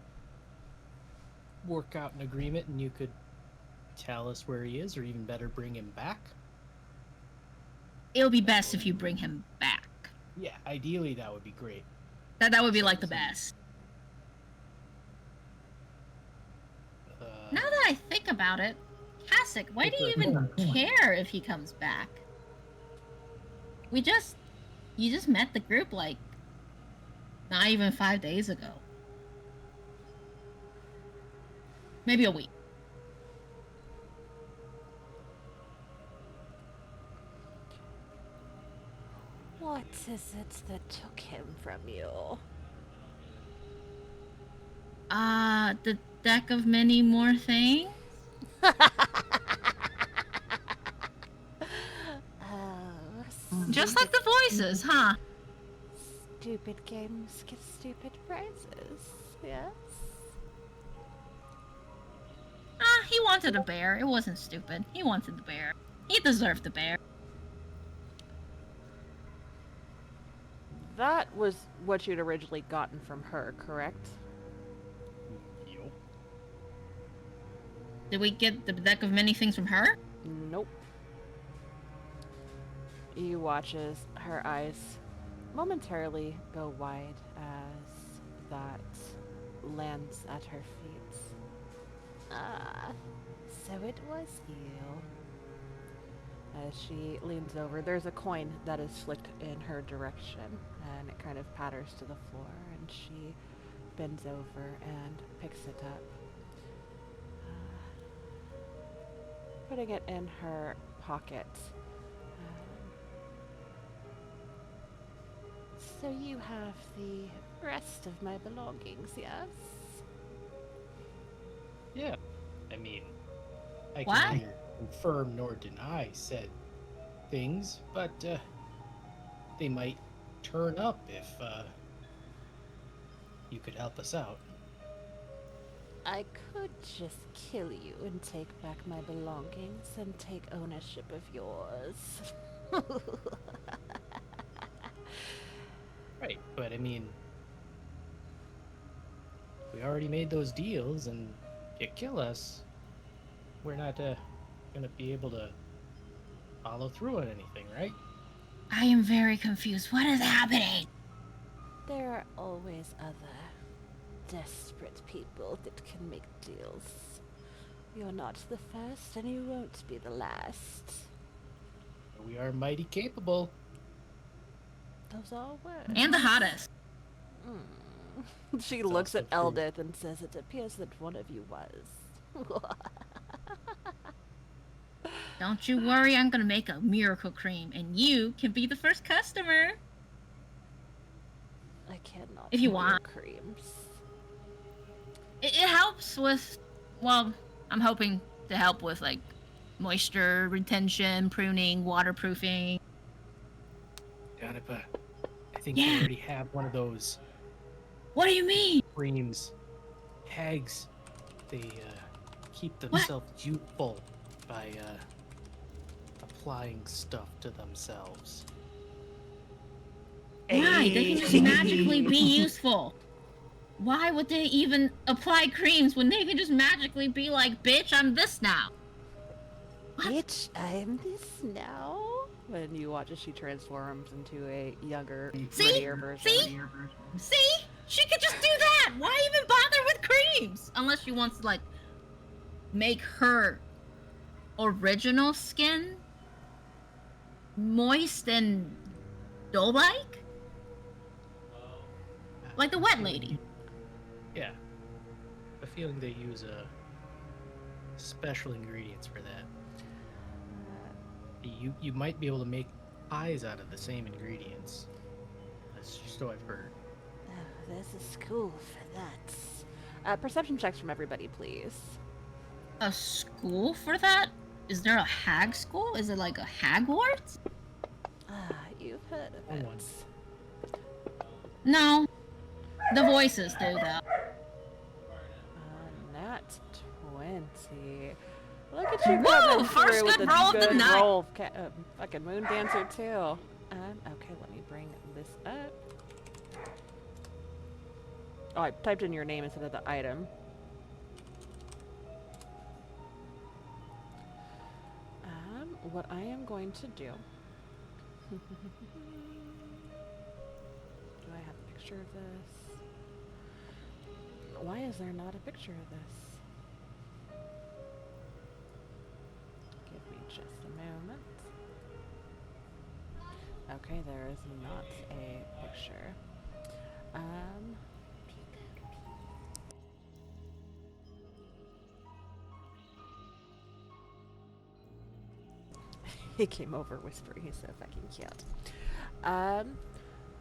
Speaker 6: work out an agreement and you could tell us where he is, or even better, bring him back.
Speaker 2: It'll be best if you bring him back.
Speaker 6: Yeah, ideally that would be great.
Speaker 2: That would be like the best. Now that I think about it, Kasich, why do you even care if he comes back? You just met the group like not even 5 days ago. Maybe a week.
Speaker 5: What is it that took him from you?
Speaker 2: The deck of many more things? Just like the voices, huh?
Speaker 5: Stupid games get stupid prizes. Yes.
Speaker 2: He wanted a bear. It wasn't stupid. He wanted the bear. He deserved the bear.
Speaker 5: That was what you'd originally gotten from her, correct?
Speaker 6: Yup.
Speaker 2: Did we get the deck of many things from her?
Speaker 5: Nope. You watch as her eyes momentarily go wide as that lands at her feet. Ah, so it was you. As she leans over, there's a coin that is flicked in her direction, and it kind of patters to the floor, and she bends over and picks it up. Putting it in her pocket. So you have the rest of my belongings, yes?
Speaker 6: Yeah. I mean, I
Speaker 2: What?
Speaker 6: can neither confirm nor deny said things, but they might turn up if you could help us out.
Speaker 5: I could just kill you and take back my belongings and take ownership of yours.
Speaker 6: Right, but I mean, we already made those deals, and you kill us, we're not gonna be able to follow through on anything, right?
Speaker 2: I am very confused. What is happening?
Speaker 5: There are always other desperate people that can make deals. You're not the first, and you won't be the last.
Speaker 6: We are mighty capable.
Speaker 5: Those are words.
Speaker 2: And the hottest.
Speaker 5: She
Speaker 6: It's
Speaker 5: looks at
Speaker 6: also true.
Speaker 5: Eldith and says, "It appears that one of you was."
Speaker 2: Don't you worry, I'm gonna make a miracle cream, and you can be the first customer.
Speaker 5: I cannot.
Speaker 2: If you
Speaker 5: have
Speaker 2: want.
Speaker 5: creams.
Speaker 2: It helps with, well, I'm hoping to help with like moisture retention, pruning, waterproofing.
Speaker 6: Janipa, I think
Speaker 2: Yeah.
Speaker 6: we already have one of those
Speaker 2: What do you mean?
Speaker 6: creams. Hags, they keep themselves youthful by applying stuff to themselves.
Speaker 2: Why? They can just magically be useful. Why would they even apply creams when they can just magically be like, bitch, I'm this now? What?
Speaker 5: Bitch, I'm this now. When you watch as she transforms into a younger,
Speaker 2: See?
Speaker 5: prettier version.
Speaker 2: See? She could just do that! Why even bother with creams? Unless she wants to, like, make her original skin moist and dough-like? Like the wet lady.
Speaker 6: Yeah. I feel like they use special ingredients for that. You might be able to make pies out of the same ingredients. That's just what I've heard.
Speaker 5: Oh, this is cool for that. Perception checks from everybody, please.
Speaker 2: A school for that? Is there a hag school? Is it like a Hagwarts?
Speaker 5: You've heard of it.
Speaker 6: One.
Speaker 2: No. The voices do, though.
Speaker 5: Nat 20. Look at you
Speaker 2: Woo!
Speaker 5: coming
Speaker 2: First
Speaker 5: through with
Speaker 2: good
Speaker 5: a
Speaker 2: roll of the
Speaker 5: good
Speaker 2: night.
Speaker 5: roll. Fucking Moon Dancer too. Okay, let me bring this up. Oh, I typed in your name instead of the item. What I am going to do. Do I have a picture of this? Why is there not a picture of this? Give me just a moment. Okay, there is not a picture. He came over whispering, he's so fucking cute.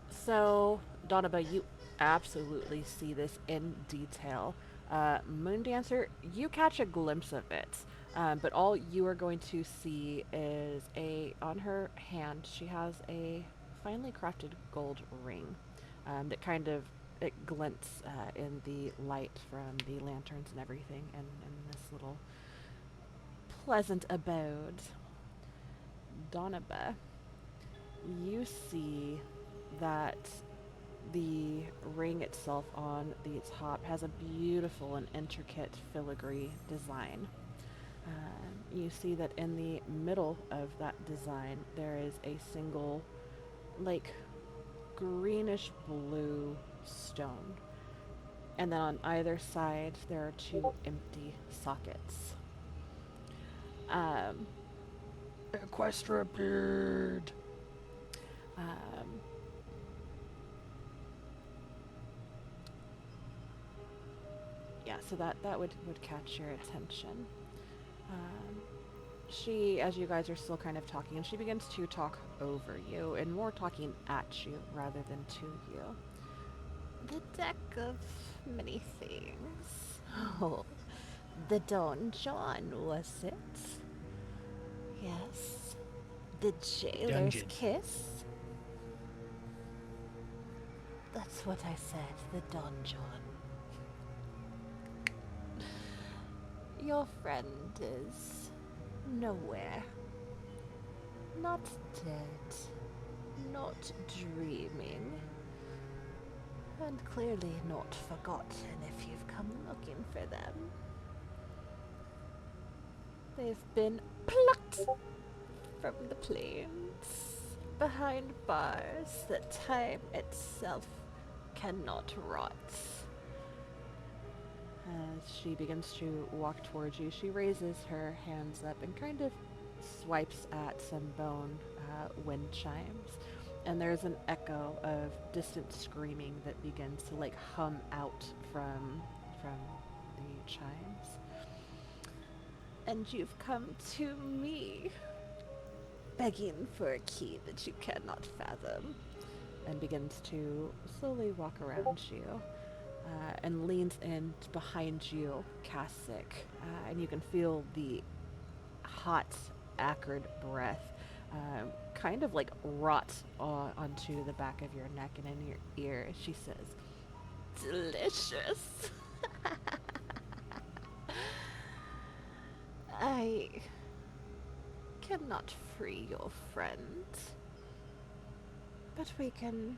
Speaker 5: So, Donoba, you absolutely see this in detail. Moondancer, you catch a glimpse of it, but all you are going to see is on her hand, she has a finely crafted gold ring that kind of, it glints in the light from the lanterns and everything in this little pleasant abode. Donoba, you see that the ring itself on the top has a beautiful and intricate filigree design. You see that in the middle of that design there is a single, like, greenish blue stone. And then on either side there are two empty sockets.
Speaker 8: Equestria beard.
Speaker 5: Yeah, so that would catch your attention. She, as you guys are still kind of talking, and she begins to talk over you, and more talking at you rather than to you. The deck of many things. Oh, the donjon, was it? Yes. The jailer's
Speaker 6: Dungeon.
Speaker 5: kiss? That's what I said, the donjon. Your friend is nowhere. Not dead. Not dreaming. And clearly not forgotten if you've come looking for them. They've been plucked from the plains, behind bars that time itself cannot rot. As she begins to walk towards you, she raises her hands up and kind of swipes at some bone wind chimes. And there's an echo of distant screaming that begins to, like, hum out from the chimes. And you've come to me, begging for a key that you cannot fathom. And begins to slowly walk around you. And leans in behind you, Kasich, and you can feel the hot, acrid breath kind of like rot onto the back of your neck and in your ear. She says, "Delicious." I cannot free your friend, but we can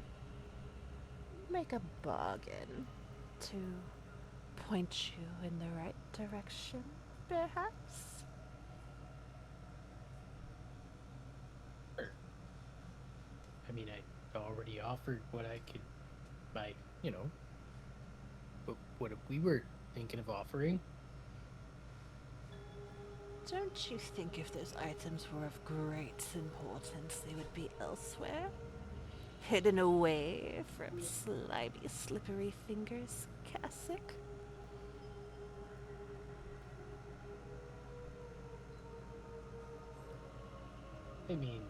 Speaker 1: make a bargain to point you in the right direction, perhaps?
Speaker 6: I mean, I already offered what I could, but what we were thinking of offering.
Speaker 1: Don't you think if those items were of great importance, they would be elsewhere? Hidden away from slimy, slippery fingers, Kasich?
Speaker 6: I mean,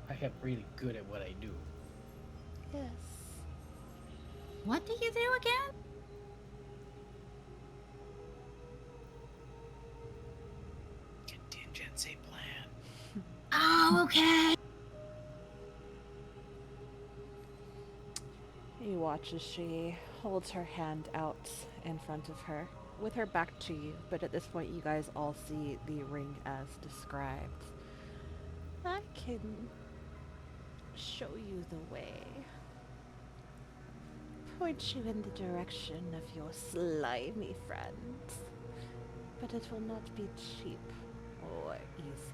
Speaker 6: I am really good at what I do.
Speaker 1: Yes.
Speaker 2: What do you do again?
Speaker 6: Contingency plan.
Speaker 2: Oh, okay.
Speaker 1: You watch as she holds her hand out in front of her, with her back to you, but at this point you guys all see the ring as described. I can show you the way. Point you in the direction of your slimy friends. But it will not be cheap or easy.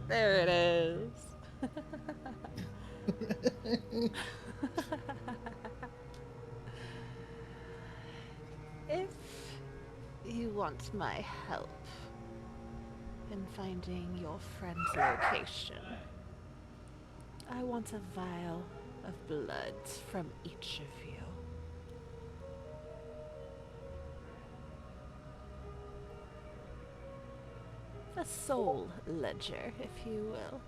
Speaker 1: There it is. If you want my help in finding your friend's location, I want a vial of blood from each of you. A soul ledger, if you will.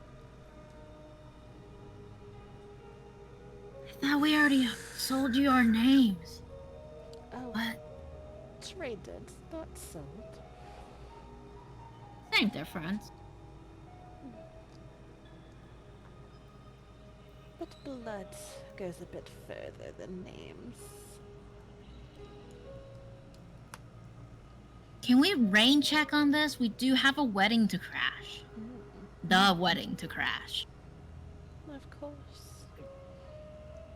Speaker 2: I thought we already sold you our names.
Speaker 1: Oh,
Speaker 2: What?
Speaker 1: traded, not sold.
Speaker 2: Same difference.
Speaker 1: But blood goes a bit further than names.
Speaker 2: Can we rain check on this? We do have a wedding to crash. The wedding to crash.
Speaker 1: Of course.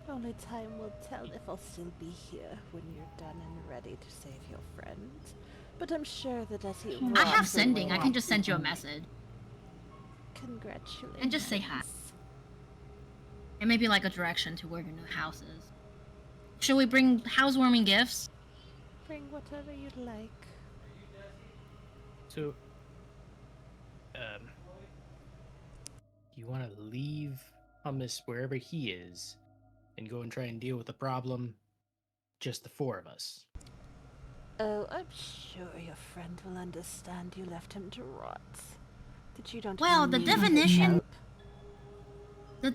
Speaker 1: Only time will tell if I'll still be here when you're done and ready to save your friend. But I'm sure that as he
Speaker 2: I have
Speaker 1: rots
Speaker 2: sending. I
Speaker 1: away-
Speaker 2: can just send you a message.
Speaker 1: Congratulations.
Speaker 2: And just say hi. And maybe like a direction to where your new house is. Should we bring housewarming gifts?
Speaker 1: Bring whatever you'd like.
Speaker 6: So, you want to leave Hummus wherever he is and go and try and deal with the problem, just the four of us?
Speaker 1: Oh, I'm sure your friend will understand you left him to rot. That you don't
Speaker 2: Well, the
Speaker 1: need his
Speaker 2: divination-
Speaker 1: help.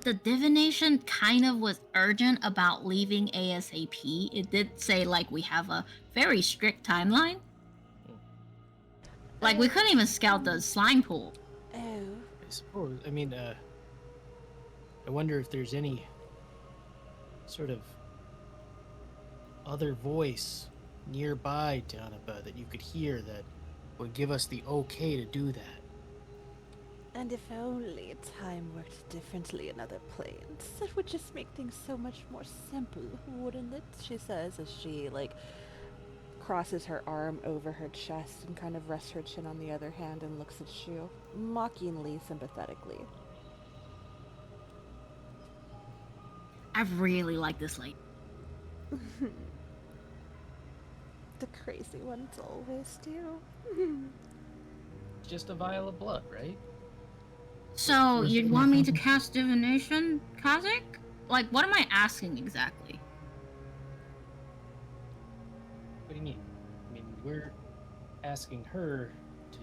Speaker 2: The divination kind of was urgent about leaving ASAP. It did say like we have a very strict timeline. Like we couldn't even scout the slime pool.
Speaker 1: Oh,
Speaker 6: I suppose. I mean, I wonder if there's any sort of other voice nearby, Tanaba, that you could hear that would give us the okay to do that.
Speaker 1: and if only time worked differently in other planes, it would just make things so much more simple, wouldn't it? She says as she, like, crosses her arm over her chest and kind of rests her chin on the other hand and looks at you, mockingly, sympathetically.
Speaker 2: I really like this lady.
Speaker 1: The crazy ones always do.
Speaker 6: It's just a vial of blood, right?
Speaker 2: So you'd want me to cast divination, Kasich? Like, what am I asking exactly?
Speaker 6: What do you mean? I mean, we're asking her to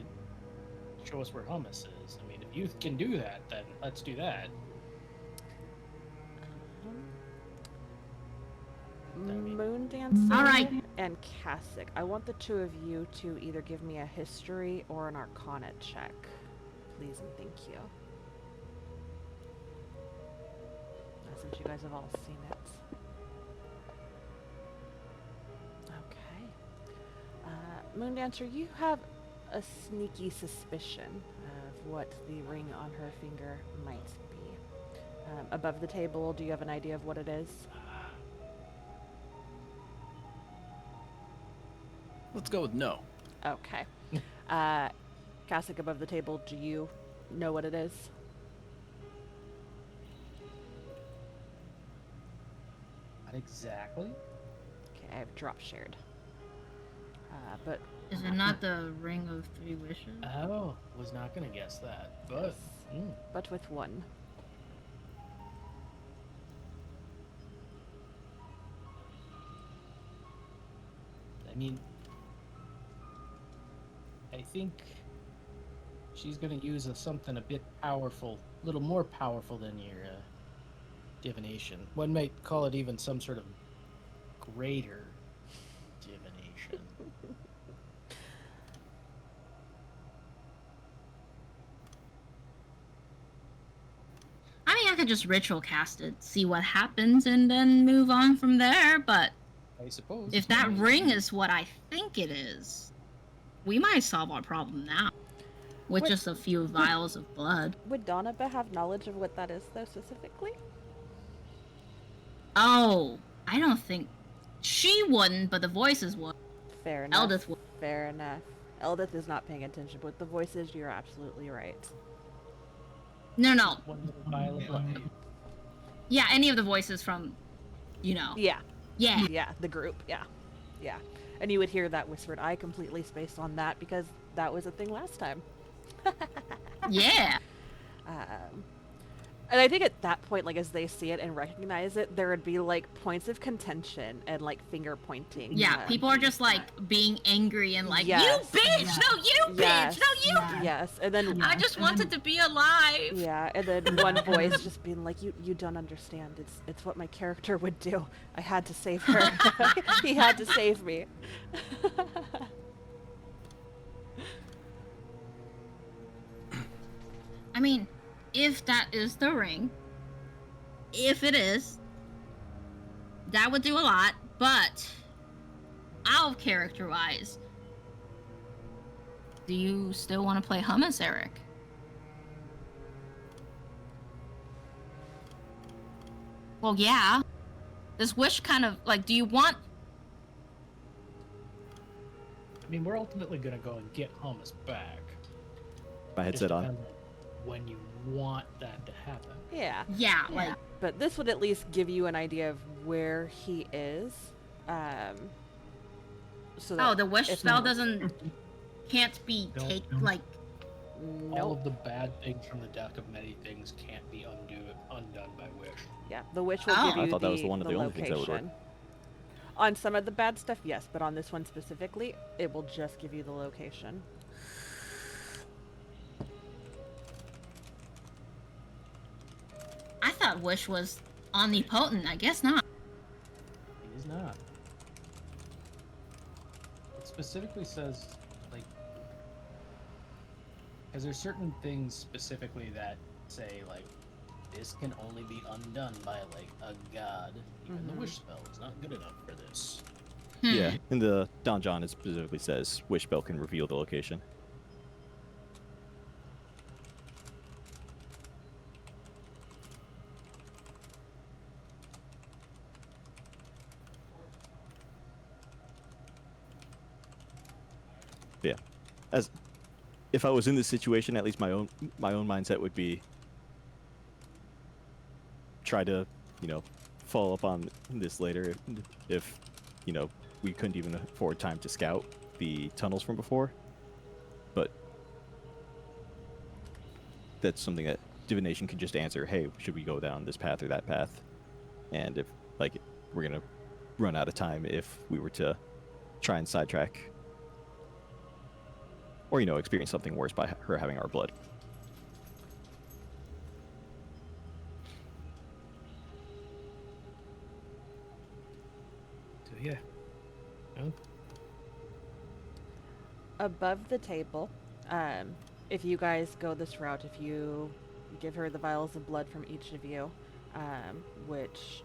Speaker 6: show us where Hummus is. I mean, if you can do that, then let's do that.
Speaker 1: Moon Dancer
Speaker 2: Alright.
Speaker 1: and Kasich. I want the two of you to either give me a history or an arcana check. Please and thank you. Since you guys have all seen it. Okay. Moon Dancer, you have a sneaky suspicion of what the ring on her finger might be. Above the table, do you have an idea of what it is?
Speaker 9: Let's go with no.
Speaker 1: Okay. Cassick, above the table, do you know what it is?
Speaker 6: Not exactly.
Speaker 1: Okay, I've drop shared. But
Speaker 2: Is it not the Ring of Three Wishes?
Speaker 6: Oh, was not gonna guess that, but
Speaker 1: but with one.
Speaker 6: I mean, I think she's gonna use something a bit powerful, a little more powerful than your divination. One might call it even some sort of greater divination.
Speaker 2: I mean, I could just ritual cast it, see what happens, and then move on from there, but
Speaker 6: I suppose.
Speaker 2: if that ring is what I think it is, we might solve our problem now. With
Speaker 1: Wait.
Speaker 2: just a few vials of blood.
Speaker 1: Would Donaba have knowledge of what that is, though, specifically?
Speaker 2: Oh, I don't think... She wouldn't, but the voices would.
Speaker 1: Fair enough.
Speaker 2: Eldith would.
Speaker 1: Fair enough. Eldith is not paying attention, but with the voices, you're absolutely right.
Speaker 2: No.
Speaker 6: One little vial of blood.
Speaker 2: Yeah, any of the voices from, you know.
Speaker 1: Yeah.
Speaker 2: Yeah.
Speaker 1: Yeah, the group. Yeah. Yeah. And you would hear that whispered. I completely spaced on that because that was a thing last time.
Speaker 2: Yeah.
Speaker 1: And I think at that point, like, as they see it and recognize it, there would be, like, points of contention and, like, finger pointing.
Speaker 2: Yeah, people are just, like, being angry and like,
Speaker 1: Yes.
Speaker 2: You bitch!
Speaker 1: Yeah.
Speaker 2: No, you
Speaker 1: Yes.
Speaker 2: bitch! No, you
Speaker 1: Yes, and then...
Speaker 2: I just wanted to be alive!
Speaker 1: Yeah, and then one voice just being like, you don't understand. It's what my character would do. I had to save her. He had to save me.
Speaker 2: I mean, if that is the ring, if it is, that would do a lot, but out of character-wise, do you still want to play Hummus, Eric? Well, yeah. This wish kind of, like, do you want...
Speaker 6: I mean, we're ultimately gonna go and get Hummus back.
Speaker 3: My headset on.
Speaker 6: Depends when you want that to happen.
Speaker 1: Yeah.
Speaker 2: Yeah, like...
Speaker 1: But this would at least give you an idea of where he is. So that
Speaker 2: Oh, the wish
Speaker 1: if
Speaker 2: spell
Speaker 1: not-
Speaker 2: can't be
Speaker 6: Nope.
Speaker 2: like...
Speaker 6: All
Speaker 1: Nope.
Speaker 6: of the bad things from the deck of many things can't be undone by wish.
Speaker 1: Yeah, the witch will
Speaker 2: Oh.
Speaker 1: give you
Speaker 3: I thought that was one of the only things that would work.
Speaker 1: location. On some of the bad stuff, yes, but on this one specifically, it will just give you the location.
Speaker 2: I thought wish was omnipotent. I guess not.
Speaker 6: He is not. It specifically says, like, because there's certain things specifically that say, like, this can only be undone by, like, a god. Even the wish spell is not good enough for this.
Speaker 3: Yeah, in the Don John, it specifically says Wish Spell can reveal the location. Yeah, as if I was in this situation, at least my own mindset would be try to, follow up on this later if we couldn't even afford time to scout the tunnels from before. But that's something that divination can just answer. Hey, should we go down this path or that path? And if we're gonna run out of time if we were to try and sidetrack or experience something worse by her having our blood.
Speaker 6: So yeah. Well,
Speaker 1: Above the table, if you guys go this route, if you give her the vials of blood from each of you, which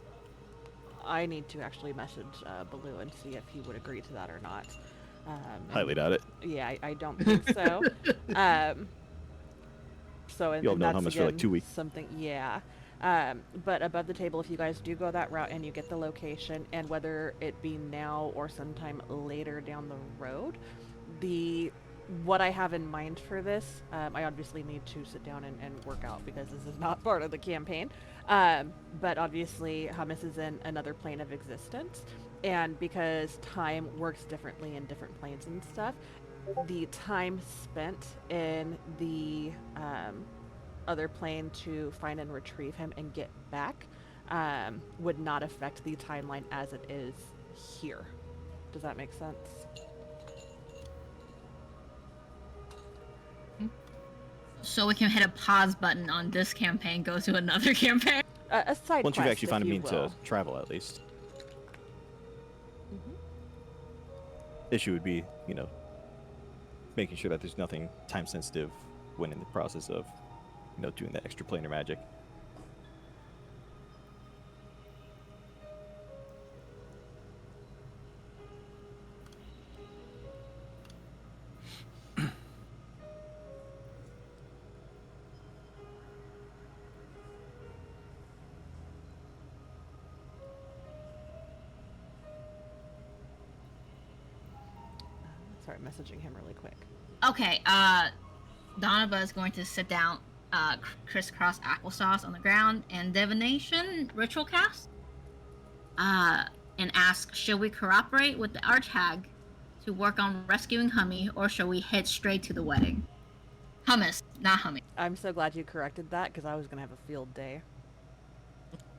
Speaker 1: I need to actually message Baloo and see if he would agree to that or not.
Speaker 3: Highly doubt it.
Speaker 1: Yeah, I don't think so. So and,
Speaker 3: You'll
Speaker 1: and
Speaker 3: have known
Speaker 1: that's
Speaker 3: hummus for like
Speaker 1: again
Speaker 3: 2 weeks.
Speaker 1: something, yeah. But above the table, if you guys do go that route and you get the location, and whether it be now or sometime later down the road, what I have in mind for this, I obviously need to sit down and work out because this is not part of the campaign. But obviously, hummus is in another plane of existence, and because time works differently in different planes and stuff, the time spent in the other plane to find and retrieve him and get back would not affect the timeline as it is here. Does that make sense?
Speaker 2: So we can hit a pause button on this campaign, go to another campaign.
Speaker 1: A side
Speaker 3: Once you've
Speaker 1: quest,
Speaker 3: actually
Speaker 1: if
Speaker 3: found a
Speaker 1: you
Speaker 3: means
Speaker 1: will.
Speaker 3: to travel, at least.
Speaker 1: Mhm.
Speaker 3: Issue would be, making sure that there's nothing time sensitive when in the process of, doing that extra planar magic.
Speaker 1: Sorry, messaging him really quick.
Speaker 2: Okay, Donovan is going to sit down, crisscross applesauce on the ground, and divination ritual cast. And ask, should we cooperate with the Archhag to work on rescuing Hummy, or shall we head straight to the wedding? Hummus, not Hummy.
Speaker 1: I'm so glad you corrected that because I was gonna have a field day.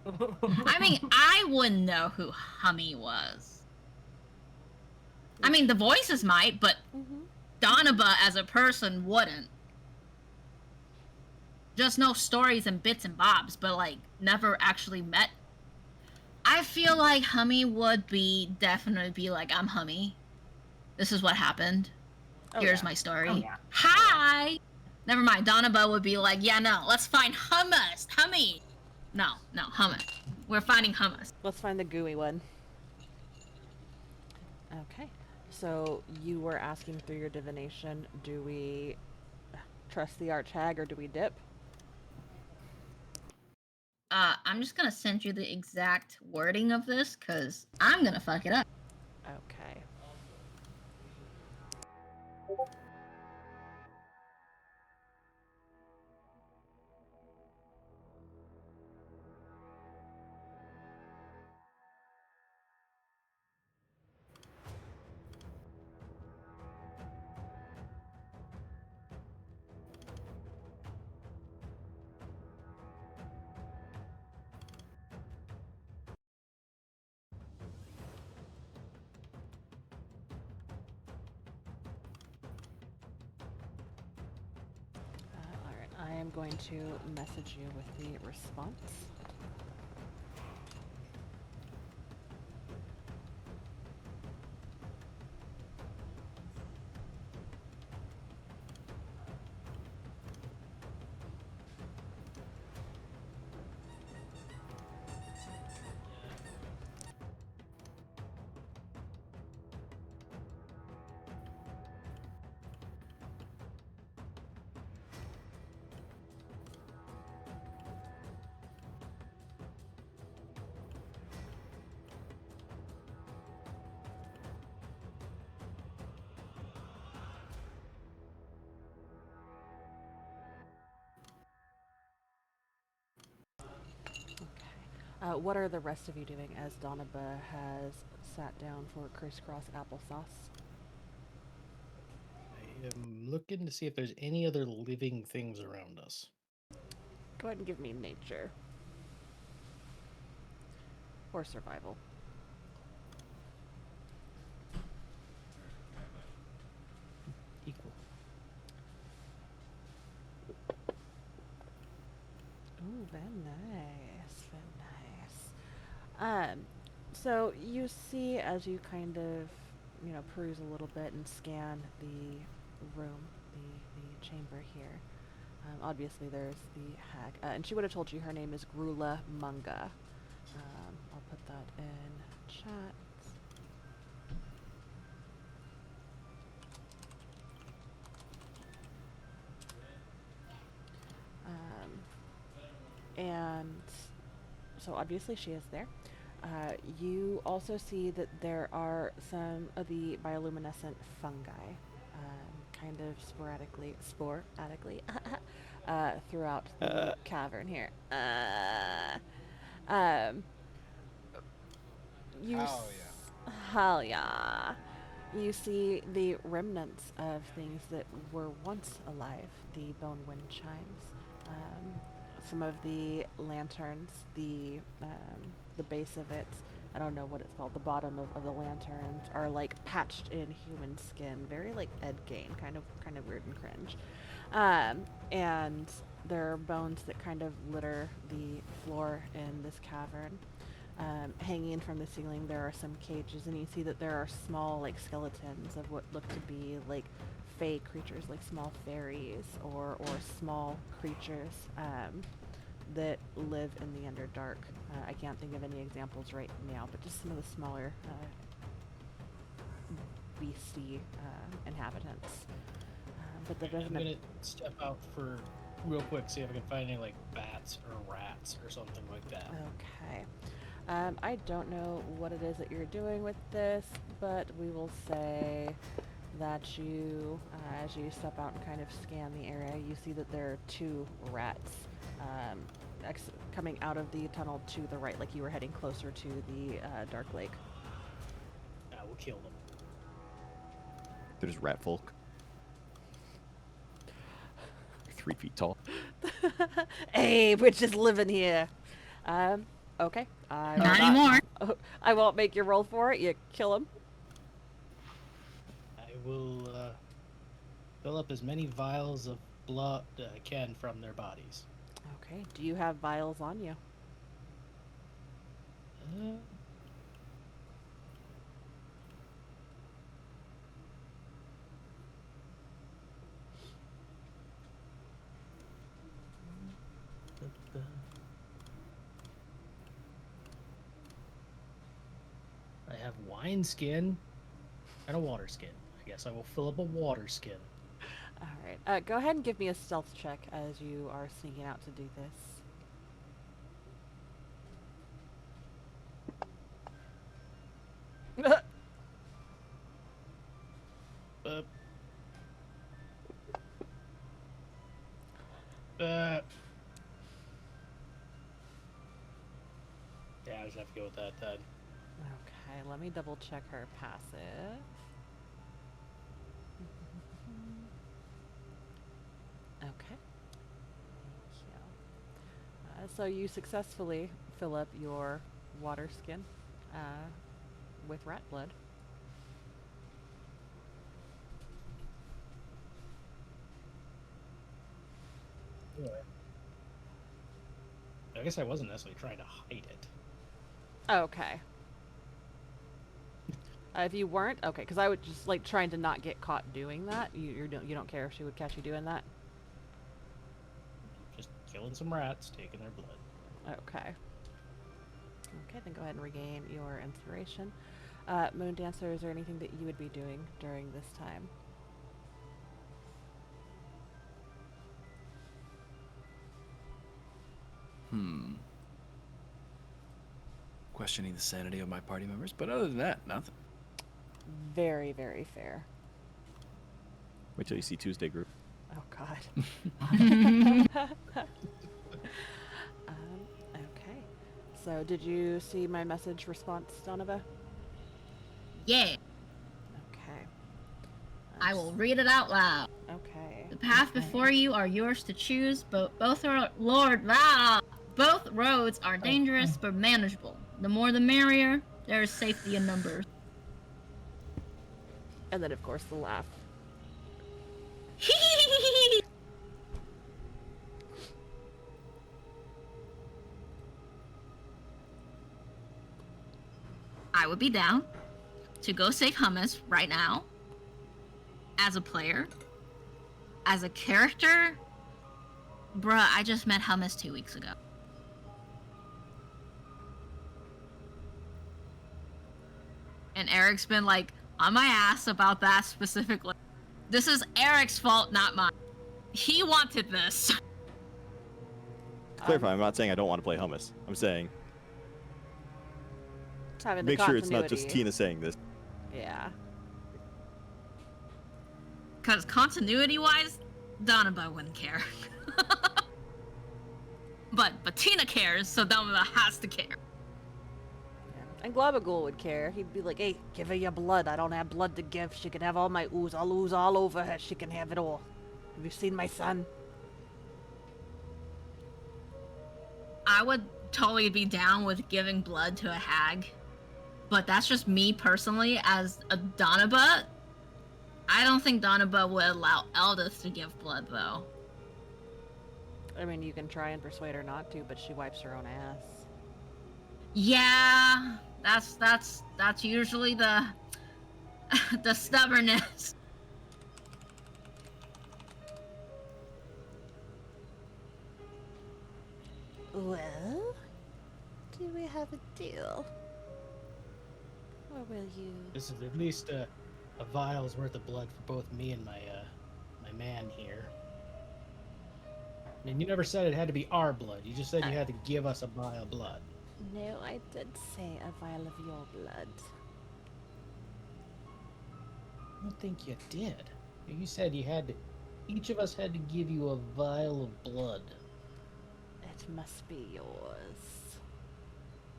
Speaker 2: I mean, I wouldn't know who Hummy was. I mean, the voices might, but Donaba as a person wouldn't. Just know stories and bits and bobs, but like never actually met. I feel like Hummy would definitely be like, I'm Hummy. This is what happened.
Speaker 1: Oh,
Speaker 2: Here's
Speaker 1: yeah.
Speaker 2: my story.
Speaker 5: Oh, yeah.
Speaker 2: Hi! Never mind, Donaba would be like, yeah, no, let's find Hummy. No, hummus. We're finding hummus.
Speaker 1: Let's find the gooey one. Okay. So you were asking through your divination, do we trust the Archhag or do we dip?
Speaker 2: I'm just gonna send you the exact wording of this, because I'm gonna fuck it up.
Speaker 1: Okay. Alright, I am going to message you with the response. What are the rest of you doing as Donaba has sat down for crisscross applesauce?
Speaker 6: I am looking to see if there's any other living things around us.
Speaker 1: Go ahead and give me nature. Or survival.
Speaker 6: Equal.
Speaker 1: Ooh, very nice, very nice. So you see as you kind of, peruse a little bit and scan the room, the chamber here. Obviously there's the hag, and she would have told you her name is Grula Munga. I'll put that in chat. And so obviously she is there. You also see that there are some of the bioluminescent fungi, kind of sporadically throughout the cavern here. You
Speaker 10: Oh,
Speaker 1: hell yeah. You see the remnants of things that were once alive, the bone wind chimes, some of the lanterns, the base of it, I don't know what it's called, the bottom of the lanterns are like patched in human skin, very like Ed Gein, kind of weird and cringe. And there are bones that kind of litter the floor in this cavern. Hanging from the ceiling there are some cages, and you see that there are small like skeletons of what look to be like fey creatures, like small fairies or small creatures that live in the Underdark. I can't think of any examples right now, but just some of the smaller beastie inhabitants. But there
Speaker 6: I'm
Speaker 1: doesn't.
Speaker 6: gonna step out for real quick, see if I can find any like bats or rats or something like that.
Speaker 1: Okay. I don't know what it is that you're doing with this, but we will say that you, as you step out and kind of scan the area, you see that there are 2 rats coming out of the tunnel to the right, like you were heading closer to the Dark Lake.
Speaker 6: I will kill them.
Speaker 3: There's rat folk. 3 feet tall.
Speaker 1: Hey, we're just living here. Okay.
Speaker 2: Not anymore.
Speaker 1: I won't make you roll for it. You kill him.
Speaker 6: I will fill up as many vials of blood I can from their bodies.
Speaker 1: Okay. Do you have vials on you?
Speaker 6: I have wine skin and a water skin. I guess I will fill up a water skin.
Speaker 1: All right. Go ahead and give me a stealth check as you are sneaking out to do this.
Speaker 6: Yeah, I just have to go with that then.
Speaker 1: Okay, let me double check her passive. Okay. Thank you. So you successfully fill up your water skin with rat blood.
Speaker 6: I guess I wasn't necessarily trying to hide it.
Speaker 1: Okay. If you weren't, okay, because I would just like trying to not get caught doing that. You don't care if she would catch you doing that.
Speaker 6: Just killing some rats, taking their blood.
Speaker 1: Okay. Okay, then go ahead and regain your inspiration. Moon Dancer, is there anything that you would be doing during this time?
Speaker 9: Questioning the sanity of my party members, but other than that, nothing.
Speaker 1: Very, very fair.
Speaker 3: Wait till you see Tuesday group.
Speaker 1: Oh God. Okay. So, did you see my message response, Donova?
Speaker 2: Yeah,
Speaker 1: Okay.
Speaker 2: I will read it out loud.
Speaker 1: Okay.
Speaker 2: The path before you are yours to choose, but both roads are dangerous but manageable. The more the merrier. There is safety in numbers.
Speaker 1: And then, of course, the laugh.
Speaker 2: I would be down to go save Hummus right now. As a player. As a character. Bruh, I just met Hummus 2 weeks ago. And Eric's been like on my ass about that specifically. This is Eric's fault, not mine. He wanted this.
Speaker 3: To clarify, I'm not saying I don't want to play hummus. I'm saying
Speaker 5: having the
Speaker 3: make sure it's not just
Speaker 5: continuity.
Speaker 3: Tina saying this.
Speaker 5: Yeah.
Speaker 2: Because continuity-wise, Donovan wouldn't care. but Tina cares, so Donovan has to care.
Speaker 5: Yeah. And Globagul would care. He'd be like, hey, give her your blood. I don't have blood to give. She can have all my ooze. I'll ooze all over her. She can have it all. Have you seen my son?
Speaker 2: I would totally be down with giving blood to a hag, but that's just me personally as a Donaba. I don't think Donaba would allow Eldith to give blood, though.
Speaker 5: I mean, you can try and persuade her not to, but she wipes her own ass.
Speaker 2: Yeah, that's usually the the stubbornness.
Speaker 5: Well, do we have a deal? Or will you...
Speaker 6: This is at least a vial's worth of blood for both me and my man here. And you never said it had to be our blood. You just said you had to give us a vial of blood.
Speaker 5: No, I did say a vial of your blood.
Speaker 6: I don't think you did. You said you had to. Each of us had to give you a vial of blood.
Speaker 5: It must be yours.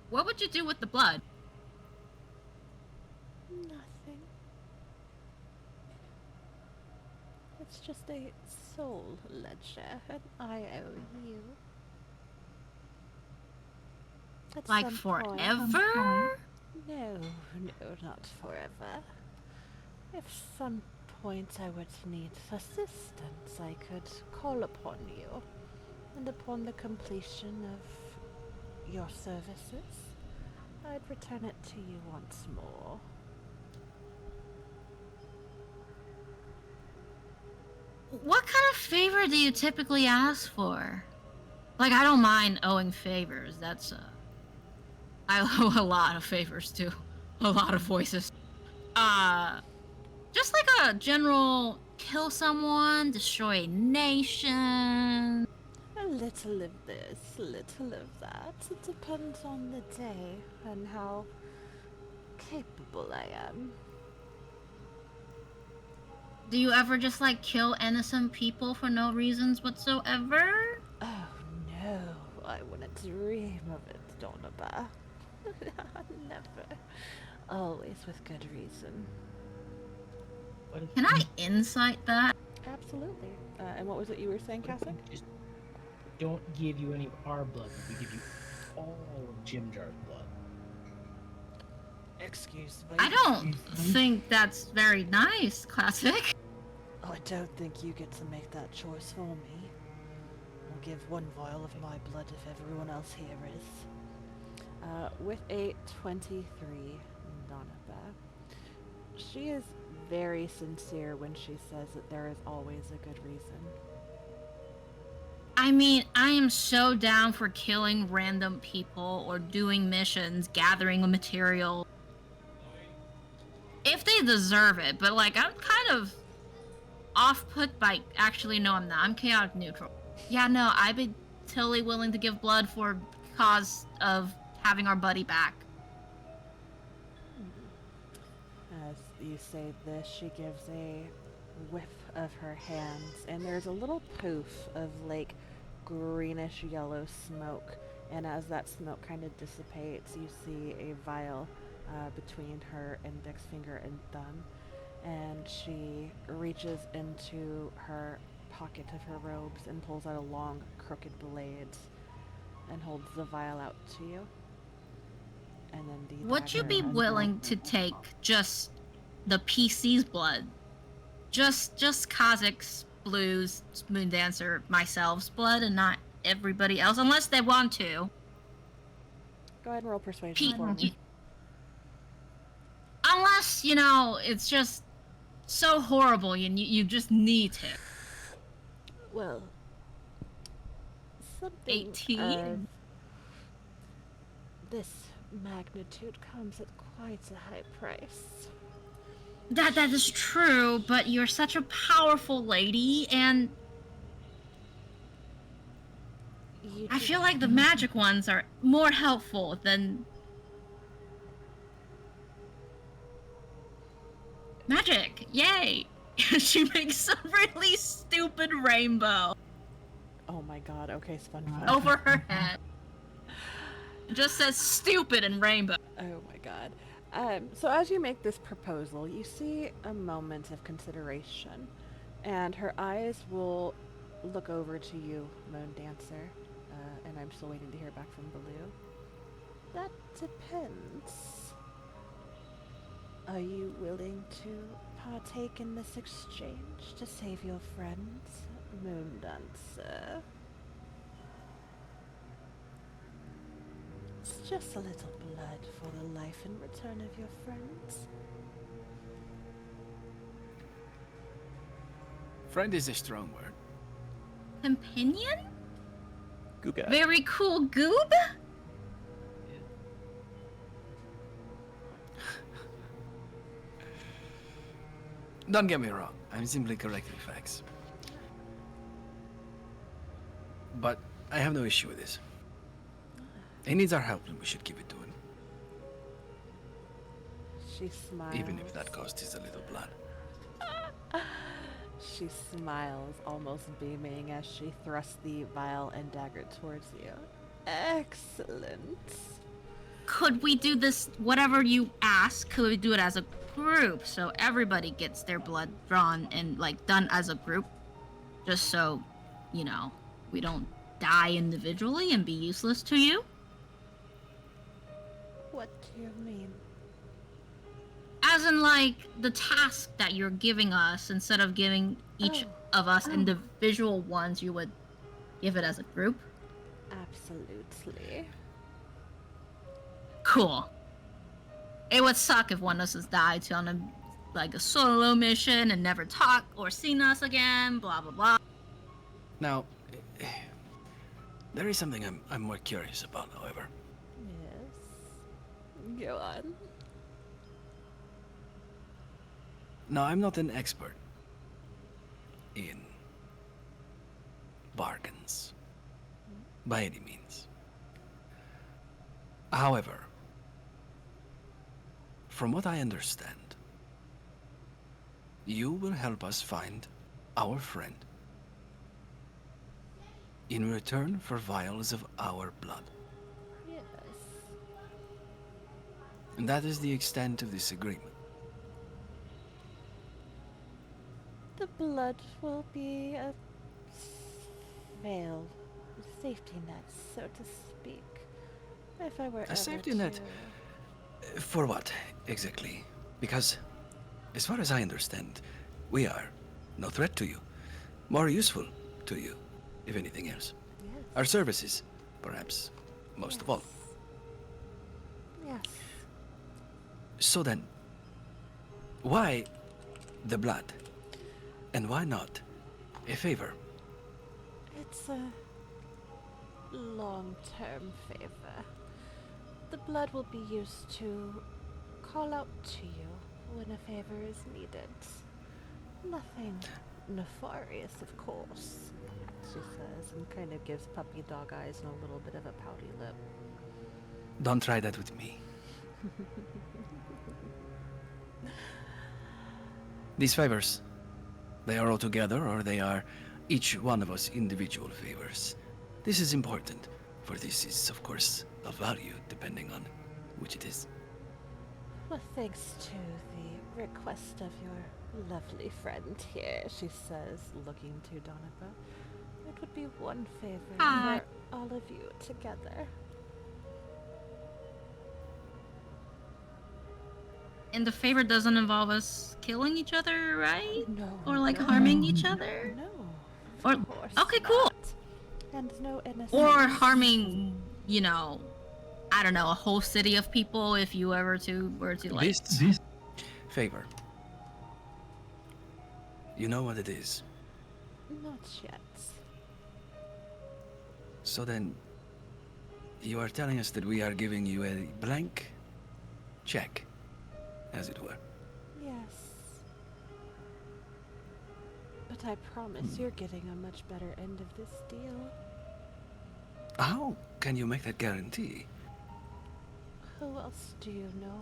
Speaker 2: What would you do with the blood?
Speaker 5: Nothing. It's just a soul ledger, and I owe you. At
Speaker 2: Like
Speaker 5: some point-
Speaker 2: forever?
Speaker 5: No, not forever. If some point I were to need assistance, I could call upon you. And upon the completion of your services, I'd return it to you once more.
Speaker 2: What kind of favor do you typically ask for? Like, I don't mind owing favors. That's, I owe a lot of favors to a lot of voices. Just like a general kill someone, destroy a nation.
Speaker 5: A little of this, little of that. It depends on the day and how capable I am.
Speaker 2: Do you ever just, like, kill innocent people for no reasons whatsoever?
Speaker 5: Oh no, I wouldn't dream of it, Donaba. Never. Always with good reason.
Speaker 6: What if
Speaker 2: Can I insight that?
Speaker 5: Absolutely. And what was it you were saying,
Speaker 6: what if
Speaker 5: Cassie?
Speaker 6: we just don't give you any of our blood, but we give you all of Jimjar's blood?
Speaker 5: Excuse me.
Speaker 2: I don't think that's very nice, Classic.
Speaker 5: Oh, I don't think you get to make that choice for me. I'll give one vial of my blood if everyone else here is. With a 23, Donaba. She is very sincere when she says that there is always a good reason.
Speaker 2: I mean, I am so down for killing random people or doing missions, gathering material. If they deserve it, but like, I'm kind of off-put by, actually, no, I'm not. I'm chaotic neutral. Yeah, no, I'd be totally willing to give blood for cause of having our buddy back.
Speaker 5: As you say this, she gives a whiff of her hands, and there's a little poof of like greenish yellow smoke. And as that smoke kind of dissipates, you see a vial between her index finger and thumb, and she reaches into her pocket of her robes and pulls out a long, crooked blade and holds the vial out to you. And then the
Speaker 2: Would you
Speaker 5: dagger
Speaker 2: be
Speaker 5: as
Speaker 2: willing
Speaker 5: well.
Speaker 2: to take just the PC's blood? Just Kazakh's, Blues, Moon Dancer, myself's blood, and not everybody else, unless they want to.
Speaker 5: Go ahead and roll persuasion for me.
Speaker 2: Pete, unless, you know, it's just so horrible and you just need to.
Speaker 5: Well, something
Speaker 2: 18?
Speaker 5: of this magnitude comes at quite a high price.
Speaker 2: That is true, but you're such a powerful lady, and
Speaker 5: You
Speaker 2: I
Speaker 5: do-
Speaker 2: feel like the magic ones are more helpful than magic. Yay! She makes a really stupid rainbow
Speaker 5: Oh my god, okay, SpongeBob.
Speaker 2: over her head. It just says stupid and rainbow.
Speaker 5: Oh my god. So as you make this proposal, you see a moment of consideration, and her eyes will look over to you, Moon Dancer, and I'm still waiting to hear back from Baloo. That depends. Are you willing to partake in this exchange to save your friends, Moon Dancer? It's just a little blood for the life and return of your friends.
Speaker 9: Friend is a strong word.
Speaker 2: Companion?
Speaker 3: Guga.
Speaker 2: Very cool goob?
Speaker 9: Don't get me wrong, I'm simply correcting facts. But I have no issue with this. He needs our help and we should give it to him,
Speaker 5: She smiles.
Speaker 9: even if that cost is a little blood.
Speaker 5: She smiles, almost beaming, as she thrusts the vial and dagger towards you. Excellent.
Speaker 2: Could we do this, whatever you ask, could we do it as a group so everybody gets their blood drawn and, like, done as a group? Just so, you know, we don't die individually and be useless to you?
Speaker 5: What do you mean?
Speaker 2: As in, like, the task that you're giving us, instead of giving each of us individual ones, you would give it as a group?
Speaker 5: Absolutely.
Speaker 2: Cool. It would suck if one of us died on a solo mission and never talk or seen us again, blah blah blah.
Speaker 9: Now, there is something I'm more curious about, however.
Speaker 5: Yes. Go on.
Speaker 9: Now, I'm not an expert in bargains, by any means. However, from what I understand, you will help us find our friend in return for vials of our blood.
Speaker 5: Yes.
Speaker 9: And that is the extent of this agreement.
Speaker 5: The blood will be a veil, safety net, so to speak. If I were
Speaker 9: A safety net? For what, exactly? Because, as far as I understand, we are no threat to you. More useful to you, if anything else.
Speaker 5: Yes.
Speaker 9: Our services, perhaps, most of all.
Speaker 5: Yes.
Speaker 9: So then, why the blood? And why not a favor?
Speaker 5: It's a long-term favor. The blood will be used to call out to you when a favor is needed. Nothing nefarious, of course, she says, and kind of gives puppy dog eyes and a little bit of a pouty lip.
Speaker 9: Don't try that with me. These favors, they are all together or they are each one of us individual favors. This is important, for this is, of course, of value depending on which it is.
Speaker 5: Well, thanks to the request of your lovely friend here, she says, looking to Donovan. It would be one favor
Speaker 2: Hi.
Speaker 5: for all of you together.
Speaker 2: And the favor doesn't involve us killing each other, right?
Speaker 5: No.
Speaker 2: Or like
Speaker 5: no,
Speaker 2: harming each other?
Speaker 5: No.
Speaker 2: Or
Speaker 5: Of course
Speaker 2: okay, cool.
Speaker 5: not. And no innocent.
Speaker 2: Or harming, you know, I don't know, a whole city of people if you ever were to like
Speaker 9: This favor. You know what it is.
Speaker 5: Not yet.
Speaker 9: So then, you are telling us that we are giving you a blank check, as it were.
Speaker 5: Yes. But I promise you're getting a much better end of this deal.
Speaker 9: How can you make that guarantee?
Speaker 5: Who else do you know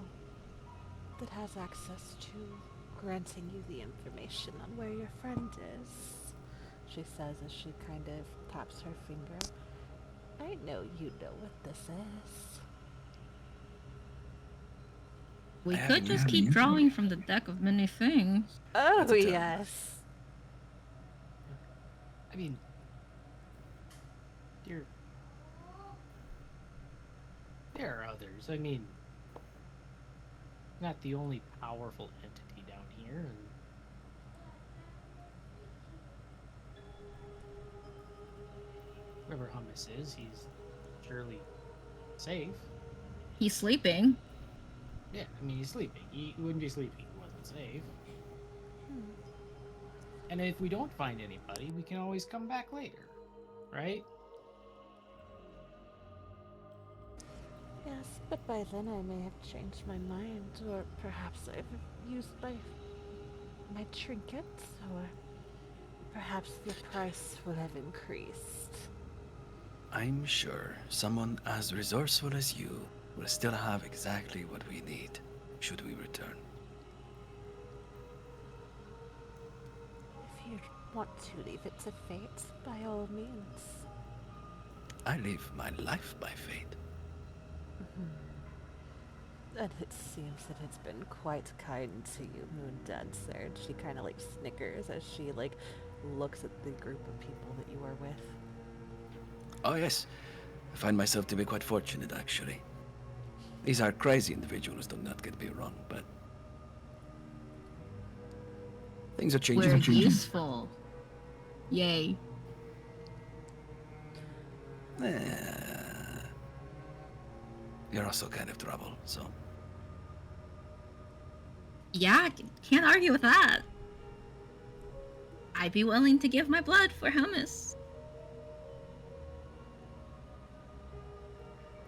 Speaker 5: that has access to granting you the information on where your friend is? She says as she kind of taps her finger. I know you know what this is.
Speaker 2: We
Speaker 9: I
Speaker 2: could
Speaker 9: haven't
Speaker 2: just
Speaker 9: had
Speaker 2: keep
Speaker 9: any-
Speaker 2: drawing from the deck of many things.
Speaker 5: Oh,
Speaker 9: That's a tough one.
Speaker 5: yes.
Speaker 6: I mean, there are others. I mean, not the only powerful entity down here, and whoever Hummus is, he's surely safe.
Speaker 2: He's sleeping.
Speaker 6: Yeah, I mean, he's sleeping. He wouldn't be sleeping if he wasn't safe. And if we don't find anybody, we can always come back later, right?
Speaker 5: Yes, but by then I may have changed my mind, or perhaps I've used my trinkets, or perhaps the price will have increased.
Speaker 9: I'm sure someone as resourceful as you will still have exactly what we need, should we return.
Speaker 5: If you want to leave it to fate, by all means.
Speaker 9: I live my life by fate.
Speaker 5: And it seems that it's been quite kind to you, Moondancer. And she kind of like snickers as she like looks at the group of people that you are with.
Speaker 9: Oh yes, I find myself to be quite fortunate actually. These are crazy individuals, do not get me wrong, but things are changing.
Speaker 2: We're useful. Yay.
Speaker 9: You're also kind of trouble, so.
Speaker 2: Yeah, can't argue with that. I'd be willing to give my blood for Hummus.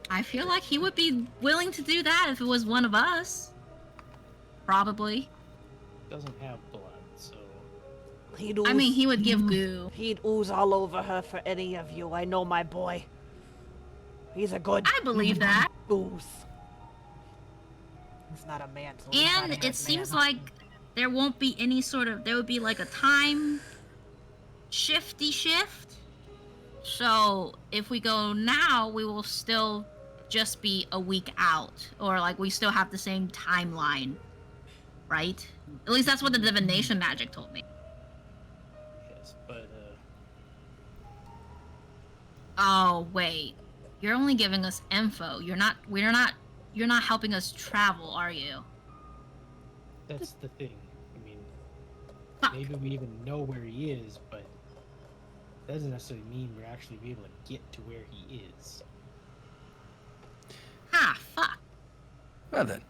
Speaker 2: I feel like he would be willing to do that if it was one of us. Probably.
Speaker 6: Doesn't have blood, so
Speaker 5: He'd
Speaker 2: I mean, he would give goo.
Speaker 5: He'd ooze all over her for any of you. I know my boy. He's a good
Speaker 2: I believe that.
Speaker 5: ooze. He's not a man, so he's not a
Speaker 2: And
Speaker 5: good
Speaker 2: it seems
Speaker 5: man.
Speaker 2: like there won't be any sort of, there would be like a time shifty shift. So if we go now, we will still just be a week out, or like we still have the same timeline, right? At least that's what the divination magic told me.
Speaker 6: yes, but
Speaker 2: Oh wait, you're only giving us info. You're not helping us travel, are you?
Speaker 6: that's the thing. I mean,
Speaker 2: Fuck.
Speaker 6: maybe we even know where he is, but that doesn't necessarily mean we're actually be able to get to where he is.
Speaker 2: Ah, fuck.
Speaker 9: Well then,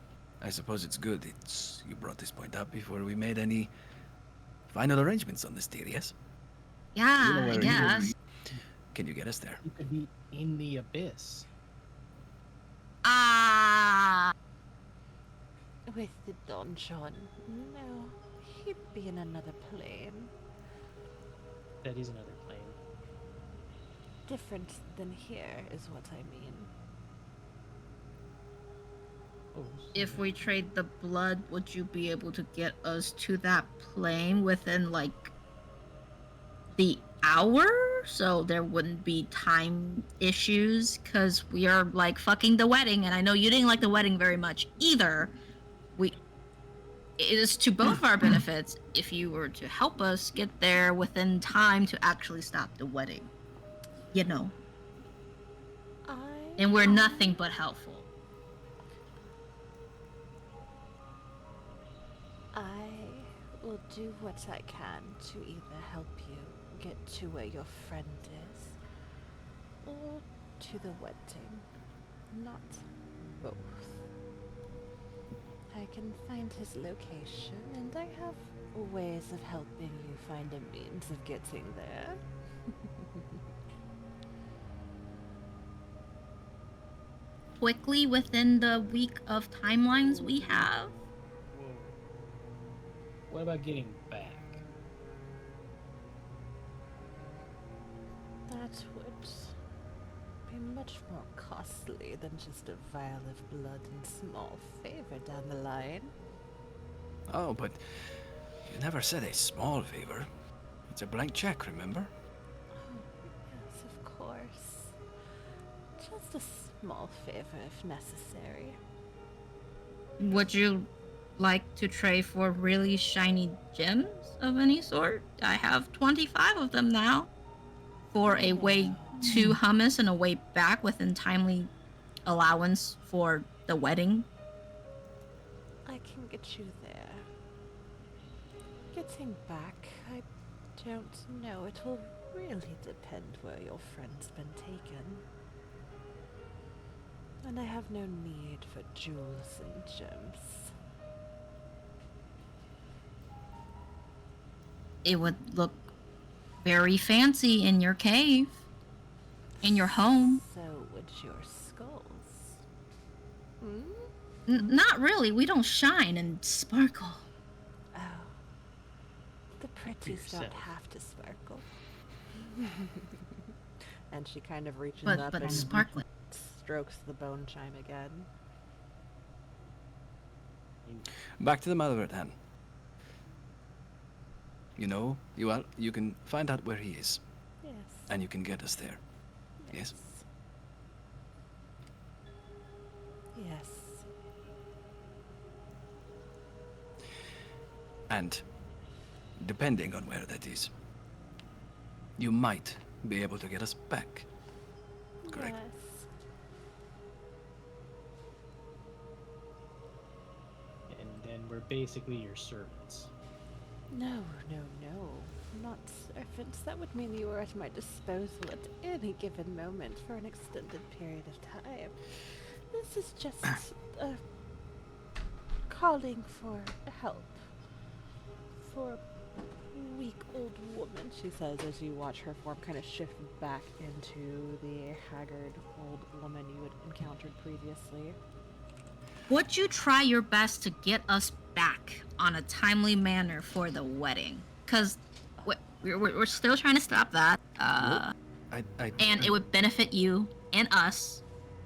Speaker 9: I suppose it's good you brought this point up before we made any final arrangements on this deal, yes?
Speaker 2: Yeah,
Speaker 9: You know
Speaker 2: I
Speaker 9: where he is.
Speaker 2: guess.
Speaker 9: Can you get us there?
Speaker 6: He could be in the abyss.
Speaker 2: Ah.
Speaker 5: With the Don John, no, he'd be in another plane.
Speaker 6: That is another plane.
Speaker 5: Different than here is what I mean.
Speaker 6: Oh,
Speaker 2: If we trade the blood, would you be able to get us to that plane within like the hour? So there wouldn't be time issues, because we are like fucking the wedding, and I know you didn't like the wedding very much either. It is to both our benefits if you were to help us get there within time to actually stop the wedding. You know. And we're nothing but helpful.
Speaker 5: I will do what I can to either help you get to where your friend is, or to the wedding. Not both. I can find his location, and I have ways of helping you find a means of getting there.
Speaker 2: Quickly within the week of timelines we have.
Speaker 6: whoa. What about getting back?
Speaker 5: That would much more costly than just a vial of blood and small favor down the line.
Speaker 9: Oh, but you never said a small favor. It's a blank check, remember?
Speaker 5: Oh, yes, of course. Just a small favor if necessary.
Speaker 2: Would you like to trade for really shiny gems of any sort? I have 25 of them now. For a way to hummus and a way back within timely allowance for the wedding.
Speaker 5: I can get you there. Getting back, I don't know. It will really depend where your friend's been taken. And I have no need for jewels and gems.
Speaker 2: It would look very fancy in your cave, in your home.
Speaker 5: So would your skulls. Hmm?
Speaker 2: Not really. We don't shine and sparkle.
Speaker 5: Oh. The pretties don't
Speaker 6: yourself.
Speaker 5: have to sparkle. And she kind of reaches
Speaker 2: But
Speaker 5: up and
Speaker 2: sparkling.
Speaker 5: strokes the bone chime again.
Speaker 9: Back to the Malvern then. You know, you can find out where he is,
Speaker 5: Yes.
Speaker 9: and you can get us there. Yes?
Speaker 5: Yes.
Speaker 9: And depending on where that is, you might be able to get us back. Correct?
Speaker 5: Yes.
Speaker 6: And then we're basically your servants.
Speaker 5: No. Not servants. That would mean you were at my disposal at any given moment for an extended period of time. This is just calling for help. For a weak old woman, she says as you watch her form kind of shift back into the haggard old woman you had encountered previously.
Speaker 2: Would you try your best to get us back on a timely manner for the wedding? Because we're still trying to stop that. And it would benefit you and us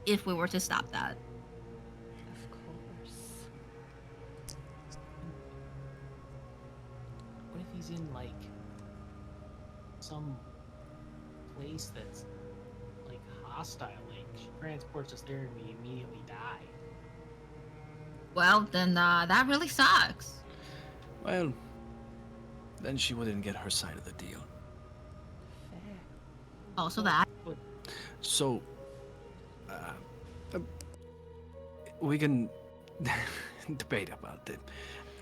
Speaker 2: if we were to stop that.
Speaker 5: Of course.
Speaker 6: What if he's in like some place that's like hostile? Like she transports us there and we immediately die.
Speaker 2: Well, then that really sucks.
Speaker 9: Well, then she wouldn't get her side of the deal.
Speaker 5: Fair.
Speaker 2: Also that.
Speaker 6: But
Speaker 9: So, we can debate about the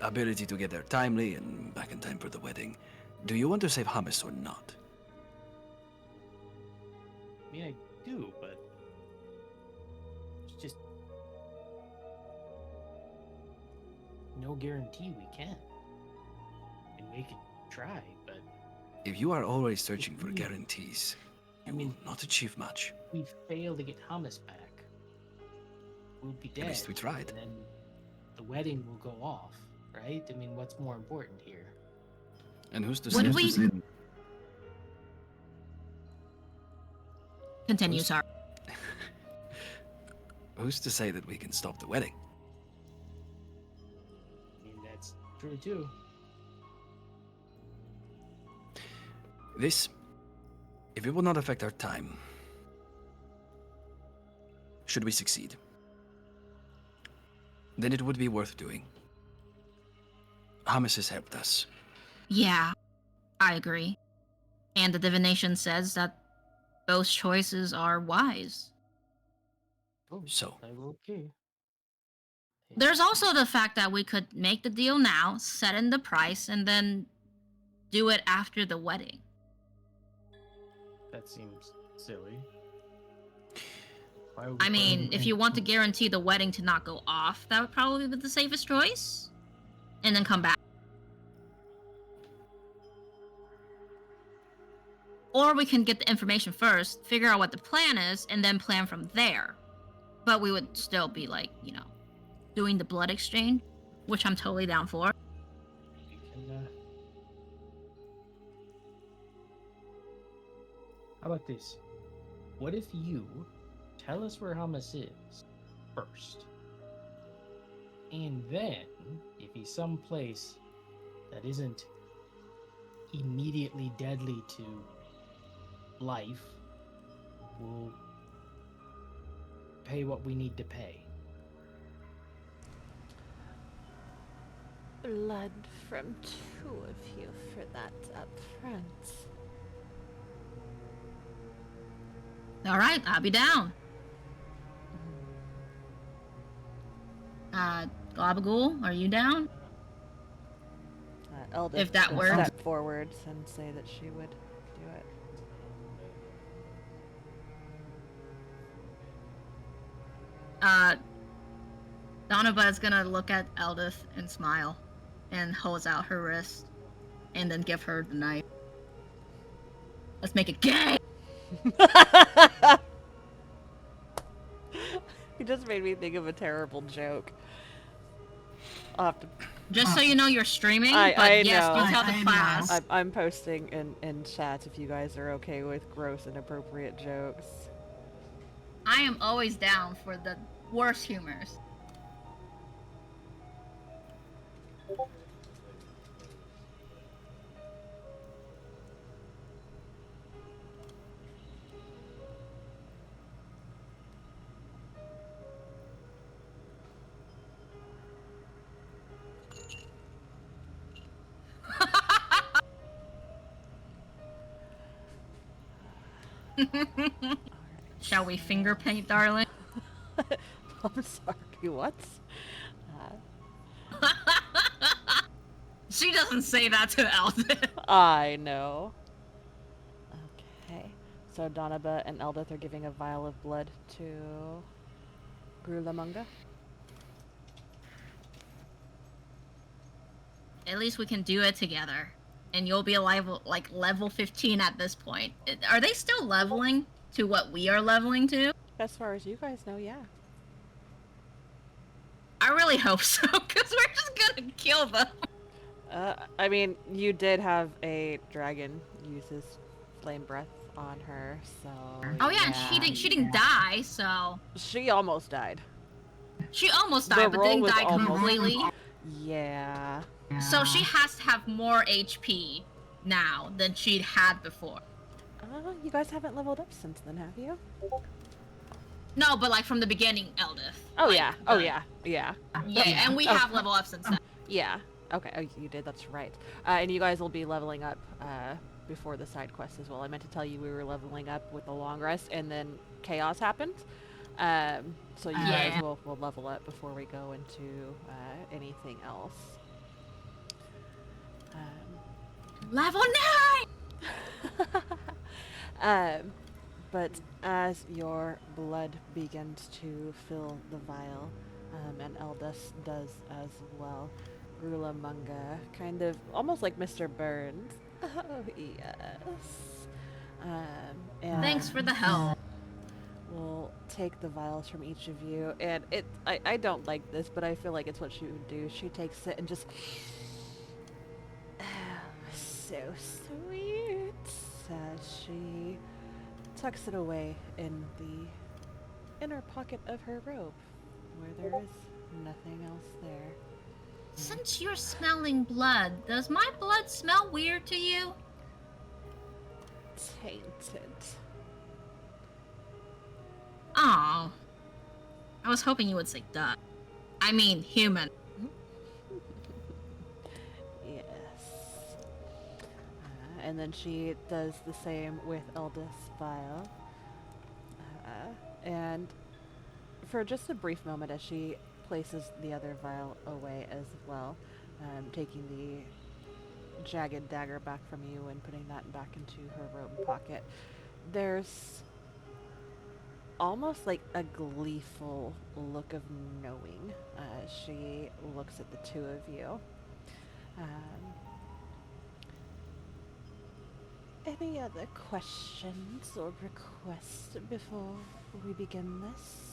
Speaker 9: ability to get there timely and back in time for the wedding. Do you want to save Hummus or not?
Speaker 6: I mean, I do, but it's just no guarantee we can. And we can try, but
Speaker 9: If you are always searching for guarantees, you will not achieve much.
Speaker 6: we fail to get Hummus back. We'll be dead.
Speaker 9: At least we tried.
Speaker 6: And then the wedding will go off, right? I mean, what's more important here?
Speaker 9: And who's to
Speaker 2: Would
Speaker 9: say?
Speaker 2: we continue, sorry.
Speaker 9: Who's to say that we can stop the wedding?
Speaker 6: I mean, that's true too.
Speaker 9: This, if it will not affect our time, should we succeed, then it would be worth doing. Hummus has helped us.
Speaker 2: Yeah, I agree. And the divination says that those choices are wise.
Speaker 6: Oh,
Speaker 9: So.
Speaker 6: okay.
Speaker 2: There's also the fact that we could make the deal now, set in the price, and then do it after the wedding.
Speaker 6: That seems silly.
Speaker 2: I mean, if you want to guarantee the wedding to not go off, that would probably be the safest choice. And then come back. Or we can get the information first, figure out what the plan is, and then plan from there. But we would still be like, doing the blood exchange, which I'm totally down for.
Speaker 6: We can, How about this? What if you tell us where Hummus is first. And then, if he's someplace that isn't immediately deadly to life, we'll pay what we need to pay.
Speaker 5: Blood from 2 of you for that up front.
Speaker 2: All right, I'll be down. Gabagool, are you down?
Speaker 5: Eldith
Speaker 2: If that
Speaker 5: will
Speaker 2: works.
Speaker 5: step forwards and say that she would do it.
Speaker 2: Donnaba's gonna look at Eldith and smile, and holds out her wrist, and then give her the knife. Let's make it gay.
Speaker 5: You just made me think of a terrible joke. I'll have to
Speaker 2: Just so you know, you're streaming.
Speaker 5: I
Speaker 2: but yes,
Speaker 5: know.
Speaker 2: you tell the class.
Speaker 5: I'm posting in chat if you guys are okay with gross, inappropriate jokes.
Speaker 2: I am always down for the worst humors. Shall we finger paint, darling?
Speaker 5: I'm sorry, what?
Speaker 2: She doesn't say that to Eldith.
Speaker 5: I know. Okay, so Donaba and Eldith are giving a vial of blood to Grulamunga.
Speaker 2: At least we can do it together. And you'll be a level 15 at this point. Are they still leveling to what we are leveling to?
Speaker 5: As far as you guys know, yeah.
Speaker 2: I really hope so, because we're just gonna kill them.
Speaker 5: I mean, you did have a dragon use his flame breath on her, so...
Speaker 2: Oh yeah, and she didn't die, so...
Speaker 5: She almost died.
Speaker 2: She almost
Speaker 5: The
Speaker 2: died, but
Speaker 5: roll
Speaker 2: didn't
Speaker 5: was
Speaker 2: die
Speaker 5: almost-
Speaker 2: completely.
Speaker 5: Yeah.
Speaker 2: So she has to have more HP now than she'd had before.
Speaker 5: You guys haven't leveled up since then, have you?
Speaker 2: No, but like from the beginning, Eldith.
Speaker 5: Oh
Speaker 2: Like,
Speaker 5: yeah. Oh yeah. Yeah.
Speaker 2: Yeah, and we have level up since then.
Speaker 5: Yeah. Okay. Oh, you did. That's right. And you guys will be leveling up before the side quest as well. I meant to tell you we were leveling up with the long rest, and then chaos happened. So you guys will level up before we go into anything else.
Speaker 2: Level 9!
Speaker 5: But as your blood begins to fill the vial, and Eldest does as well, Grulamunga, kind of almost like Mr. Burns. Oh, yes. And
Speaker 2: Thanks for the help.
Speaker 5: we'll take the vials from each of you, and I don't like this, but I feel like it's what she would do. She takes it and just... so sweet, as she tucks it away in the inner pocket of her robe, where there is nothing else there.
Speaker 2: Since you're smelling blood, does my blood smell weird to you?
Speaker 5: Tainted.
Speaker 2: Oh. I was hoping you would say duh. I mean, human.
Speaker 5: Yes. And then she does the same with Eldith's vial. And for just a brief moment, as she places the other vial away as well, taking the jagged dagger back from you and putting that back into her robe pocket, there's almost like a gleeful look of knowing as she looks at the two of you. Any other questions or requests before we begin this?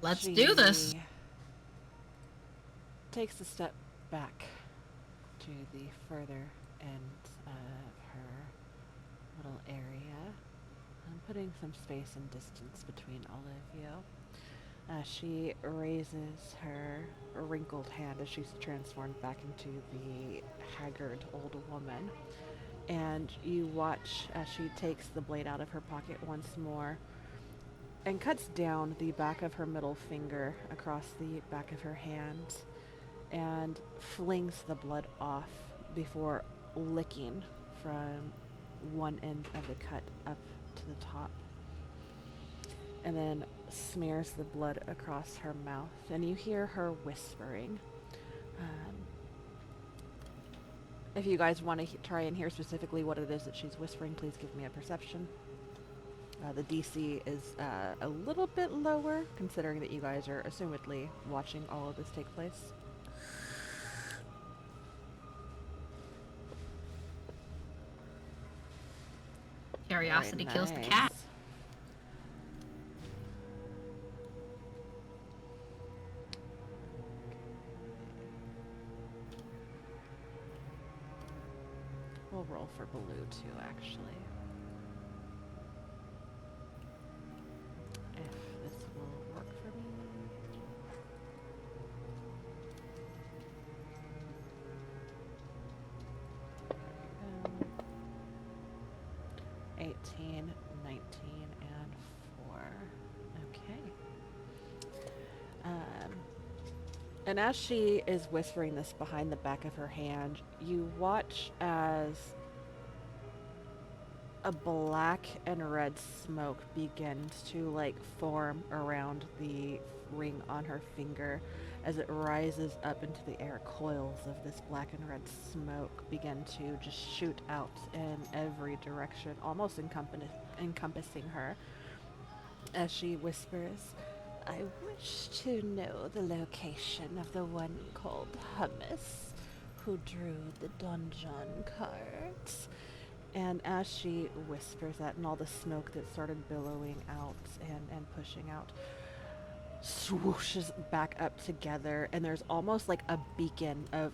Speaker 2: Let's do this.
Speaker 5: She takes a step back to the further end of her little area. I'm putting some space and distance between all of you. She raises her wrinkled hand as she's transformed back into the haggard old woman. And you watch as she takes the blade out of her pocket once more and cuts down the back of her middle finger across the back of her hand and flings the blood off before licking from one end of the cut up to the top. And then smears the blood across her mouth, and you hear her whispering. If you guys want to try and hear specifically what it is that she's whispering, please give me a perception. The DC is a little bit lower, considering that you guys are assumedly watching all of this take place.
Speaker 2: Curiosity
Speaker 5: Very
Speaker 2: kills the
Speaker 5: nice.
Speaker 2: cat.
Speaker 5: We'll roll for Baloo too, actually. If this will work for me. 18, 19, and 4. Okay. And as she is whispering this behind the back of her hand, you watch as a black and red smoke begins to form around the ring on her finger. As it rises up into the air, coils of this black and red smoke begin to just shoot out in every direction, almost encompassing her. As she whispers, "I wish to know the location of the one called Hummus, who drew the donjon cards." And as she whispers that, and all the smoke that started billowing out and pushing out swooshes back up together, and there's almost like a beacon of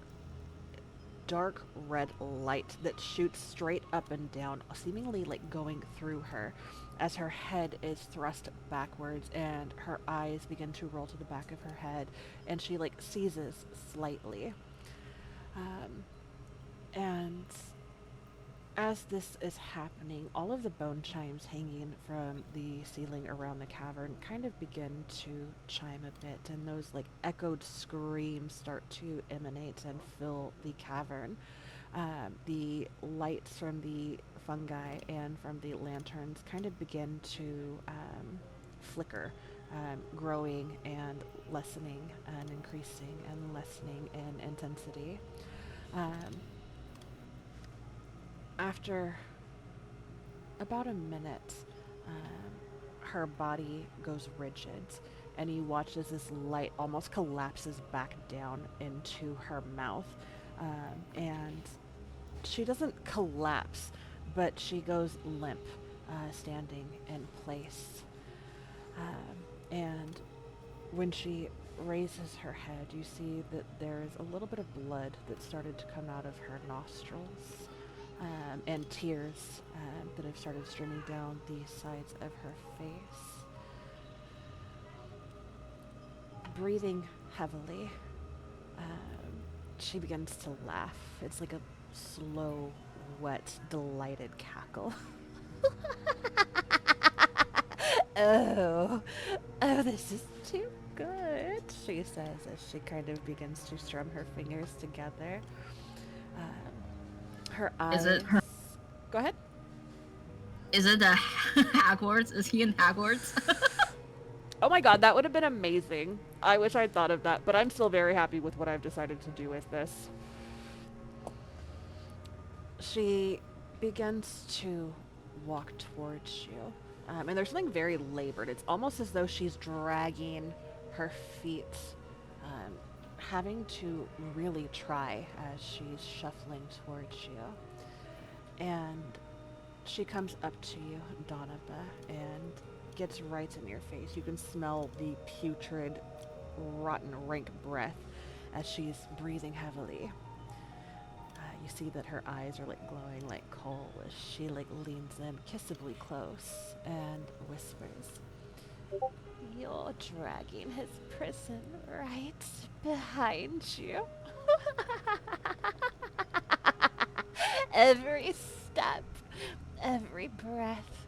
Speaker 5: dark red light that shoots straight up and down, seemingly going through her, as her head is thrust backwards and her eyes begin to roll to the back of her head, and she seizes slightly. And as this is happening, all of the bone chimes hanging from the ceiling around the cavern kind of begin to chime a bit, and those echoed screams start to emanate and fill the cavern. The lights from the fungi and from the lanterns kind of begin to flicker, growing and lessening and increasing and lessening in intensity. After about a minute, her body goes rigid, and you watch as this light almost collapses back down into her mouth. And she doesn't collapse, but she goes limp, standing in place. And when she raises her head, you see that there's a little bit of blood that started to come out of her nostrils. And tears that have started streaming down the sides of her face. Breathing heavily, she begins to laugh. It's like a slow, wet, delighted cackle. Oh, this is too good, she says as she kind of begins to strum her fingers together. Her eyes...
Speaker 2: Is it her?
Speaker 5: Go ahead.
Speaker 2: Is it Hogwarts? Is he in Hogwarts?
Speaker 5: Oh my god, that would have been amazing. I wish I'd thought of that, but I'm still very happy with what I've decided to do with this. She begins to walk towards you. And there's something very labored. It's almost as though she's dragging her feet, having to really try as she's shuffling towards you. And she comes up to you, Donaba, and gets right in your face. You can smell the putrid, rotten, rank breath as she's breathing heavily. You see that her eyes are like glowing like coal as she like leans in kissably close and whispers, "You're dragging his prison right behind you." Every step, every breath,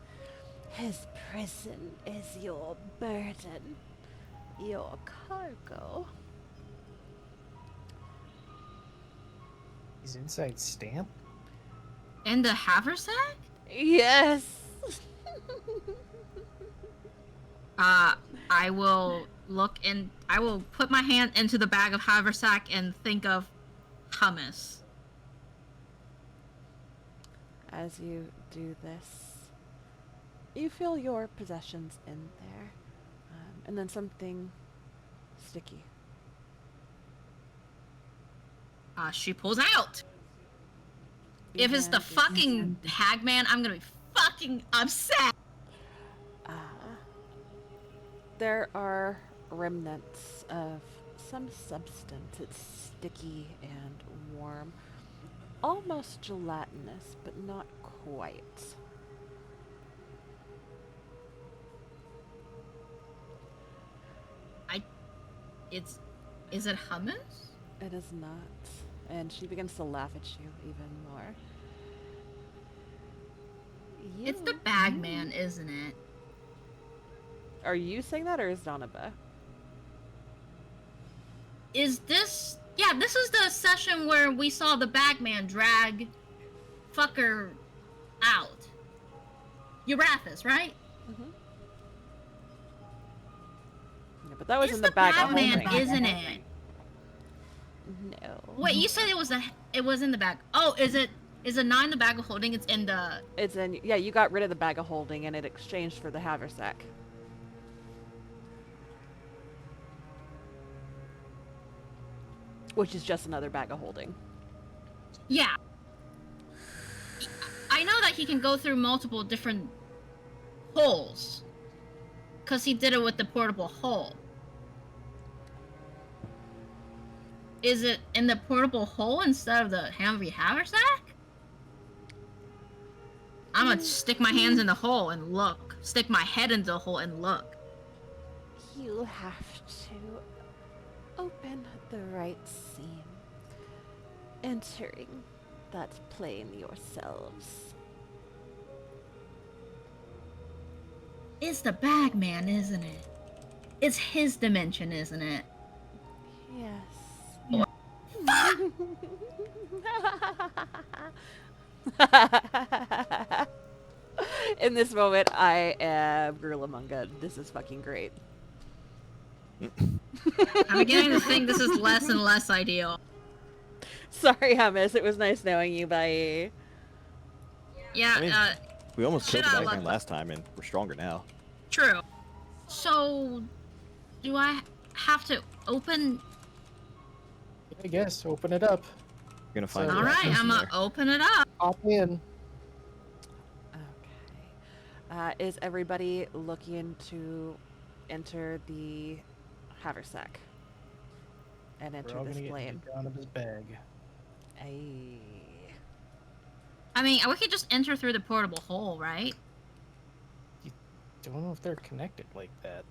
Speaker 5: his prison is your burden, your cargo.
Speaker 6: He's inside Stamp?
Speaker 2: In the haversack?
Speaker 5: Yes.
Speaker 2: I will look in. I will put my hand into the bag of haversack and think of hummus.
Speaker 5: As you do this, you feel your possessions in there, and then something sticky.
Speaker 2: She pulls out. If it's the
Speaker 5: And
Speaker 2: fucking Hagman, I'm gonna be fucking upset.
Speaker 5: There are remnants of some substance. It's sticky and warm. Almost gelatinous, but not quite.
Speaker 2: Is it hummus?
Speaker 5: It is not. And she begins to laugh at you even more.
Speaker 2: It's the Bagman, isn't it?
Speaker 5: Are you saying that, or is Donaba?
Speaker 2: Is this... Yeah, this is the session where we saw the Bagman drag fucker out. Urathis, right?
Speaker 5: Mm-hmm. Yeah, but that was
Speaker 2: It's
Speaker 5: in the bag of
Speaker 2: Bagman,
Speaker 5: holding.
Speaker 2: isn't it?
Speaker 5: No.
Speaker 2: Wait, you said it was in the bag. Oh, is it not in the bag of holding? It's in the...
Speaker 5: It's in... Yeah, you got rid of the bag of holding, and it exchanged for the haversack. Which is just another bag of holding.
Speaker 2: Yeah. I know that he can go through multiple different holes. Because he did it with the portable hole. Is it in the portable hole instead of the Humvee haversack? I'm gonna stick my hands in the hole and look. Stick my head into the hole and look.
Speaker 5: You have to open the right seam, entering that plane yourselves.
Speaker 2: It's the Bagman, isn't it? It's his dimension, isn't it?
Speaker 5: Yes. In this moment, I am Gurlamunga. This is fucking great.
Speaker 2: I'm beginning to think this is less and less ideal.
Speaker 5: Sorry, Hummus. It was nice knowing you. Bye.
Speaker 2: Yeah,
Speaker 3: I mean, we almost
Speaker 2: shit
Speaker 3: killed the
Speaker 2: out of
Speaker 3: Bagman
Speaker 2: luck.
Speaker 3: last time, and we're stronger now.
Speaker 2: True. So, do I have to open?
Speaker 6: I guess. Open it up.
Speaker 3: We're gonna find.
Speaker 6: So-
Speaker 2: All
Speaker 3: the
Speaker 2: right,
Speaker 3: access
Speaker 2: I'm
Speaker 3: in
Speaker 2: gonna
Speaker 3: there.
Speaker 2: open it up.
Speaker 6: Hop in.
Speaker 5: Okay. Is everybody looking to enter the haversack and
Speaker 6: We're
Speaker 5: enter
Speaker 6: all
Speaker 5: this
Speaker 6: gonna
Speaker 5: plane?
Speaker 6: get down of his bag.
Speaker 5: Ayy.
Speaker 2: I mean, we could just enter through the portable hole, right?
Speaker 6: Don't know if they're connected like that.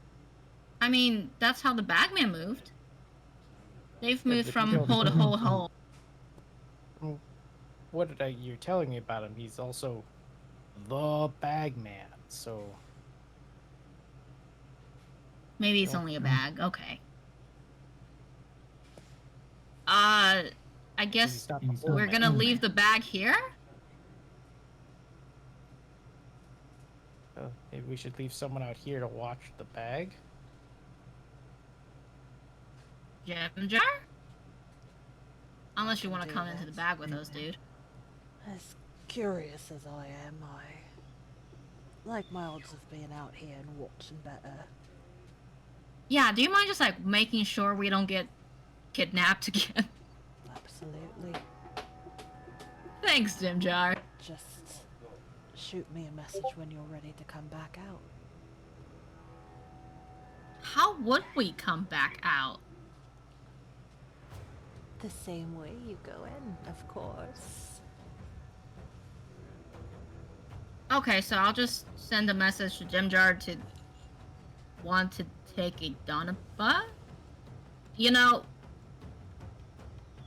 Speaker 2: I mean, that's how the Bagman moved. They've
Speaker 6: Yeah,
Speaker 2: moved
Speaker 6: but
Speaker 2: from
Speaker 6: you don't
Speaker 2: hole to
Speaker 6: know.
Speaker 2: hole to hole.
Speaker 6: You're telling me about him? He's also the Bagman. So
Speaker 2: Maybe it's
Speaker 6: Don't
Speaker 2: only a
Speaker 6: know.
Speaker 2: bag. Okay. I guess
Speaker 6: he's not the whole
Speaker 2: we're
Speaker 6: man.
Speaker 2: gonna leave the bag here.
Speaker 6: Maybe we should leave someone out here to watch the bag.
Speaker 2: Jim Jar? Unless you want to
Speaker 5: Do
Speaker 2: come into
Speaker 5: that.
Speaker 2: the bag with us, dude.
Speaker 5: As curious as I am, I like my odds of being out here and watching better.
Speaker 2: Yeah, do you mind just like making sure we don't get kidnapped again?
Speaker 5: Absolutely.
Speaker 2: Thanks, Jim Jar.
Speaker 5: Just shoot me a message when you're ready to come back out.
Speaker 2: how would we come back out?
Speaker 1: The same way you go in, of course.
Speaker 2: Okay, so I'll just send a message to Jimjar to want to take a Donaba. You know,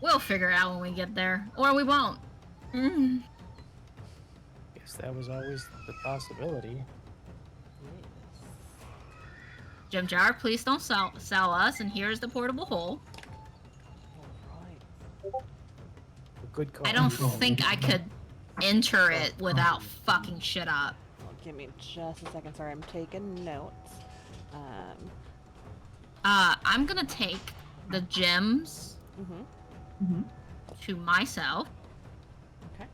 Speaker 2: we'll figure it out when we get there, or we won't. Mm.
Speaker 6: Guess that was always the possibility.
Speaker 1: Yes.
Speaker 2: Jimjar, please don't sell us. And here's the portable hole.
Speaker 1: Alright.
Speaker 6: Good call.
Speaker 2: I don't think I could enter it without fucking shit up.
Speaker 1: Well, give me just a second. Sorry, I'm taking notes.
Speaker 2: I'm gonna take the gems
Speaker 1: Mm-hmm.
Speaker 2: to myself.
Speaker 1: Okay.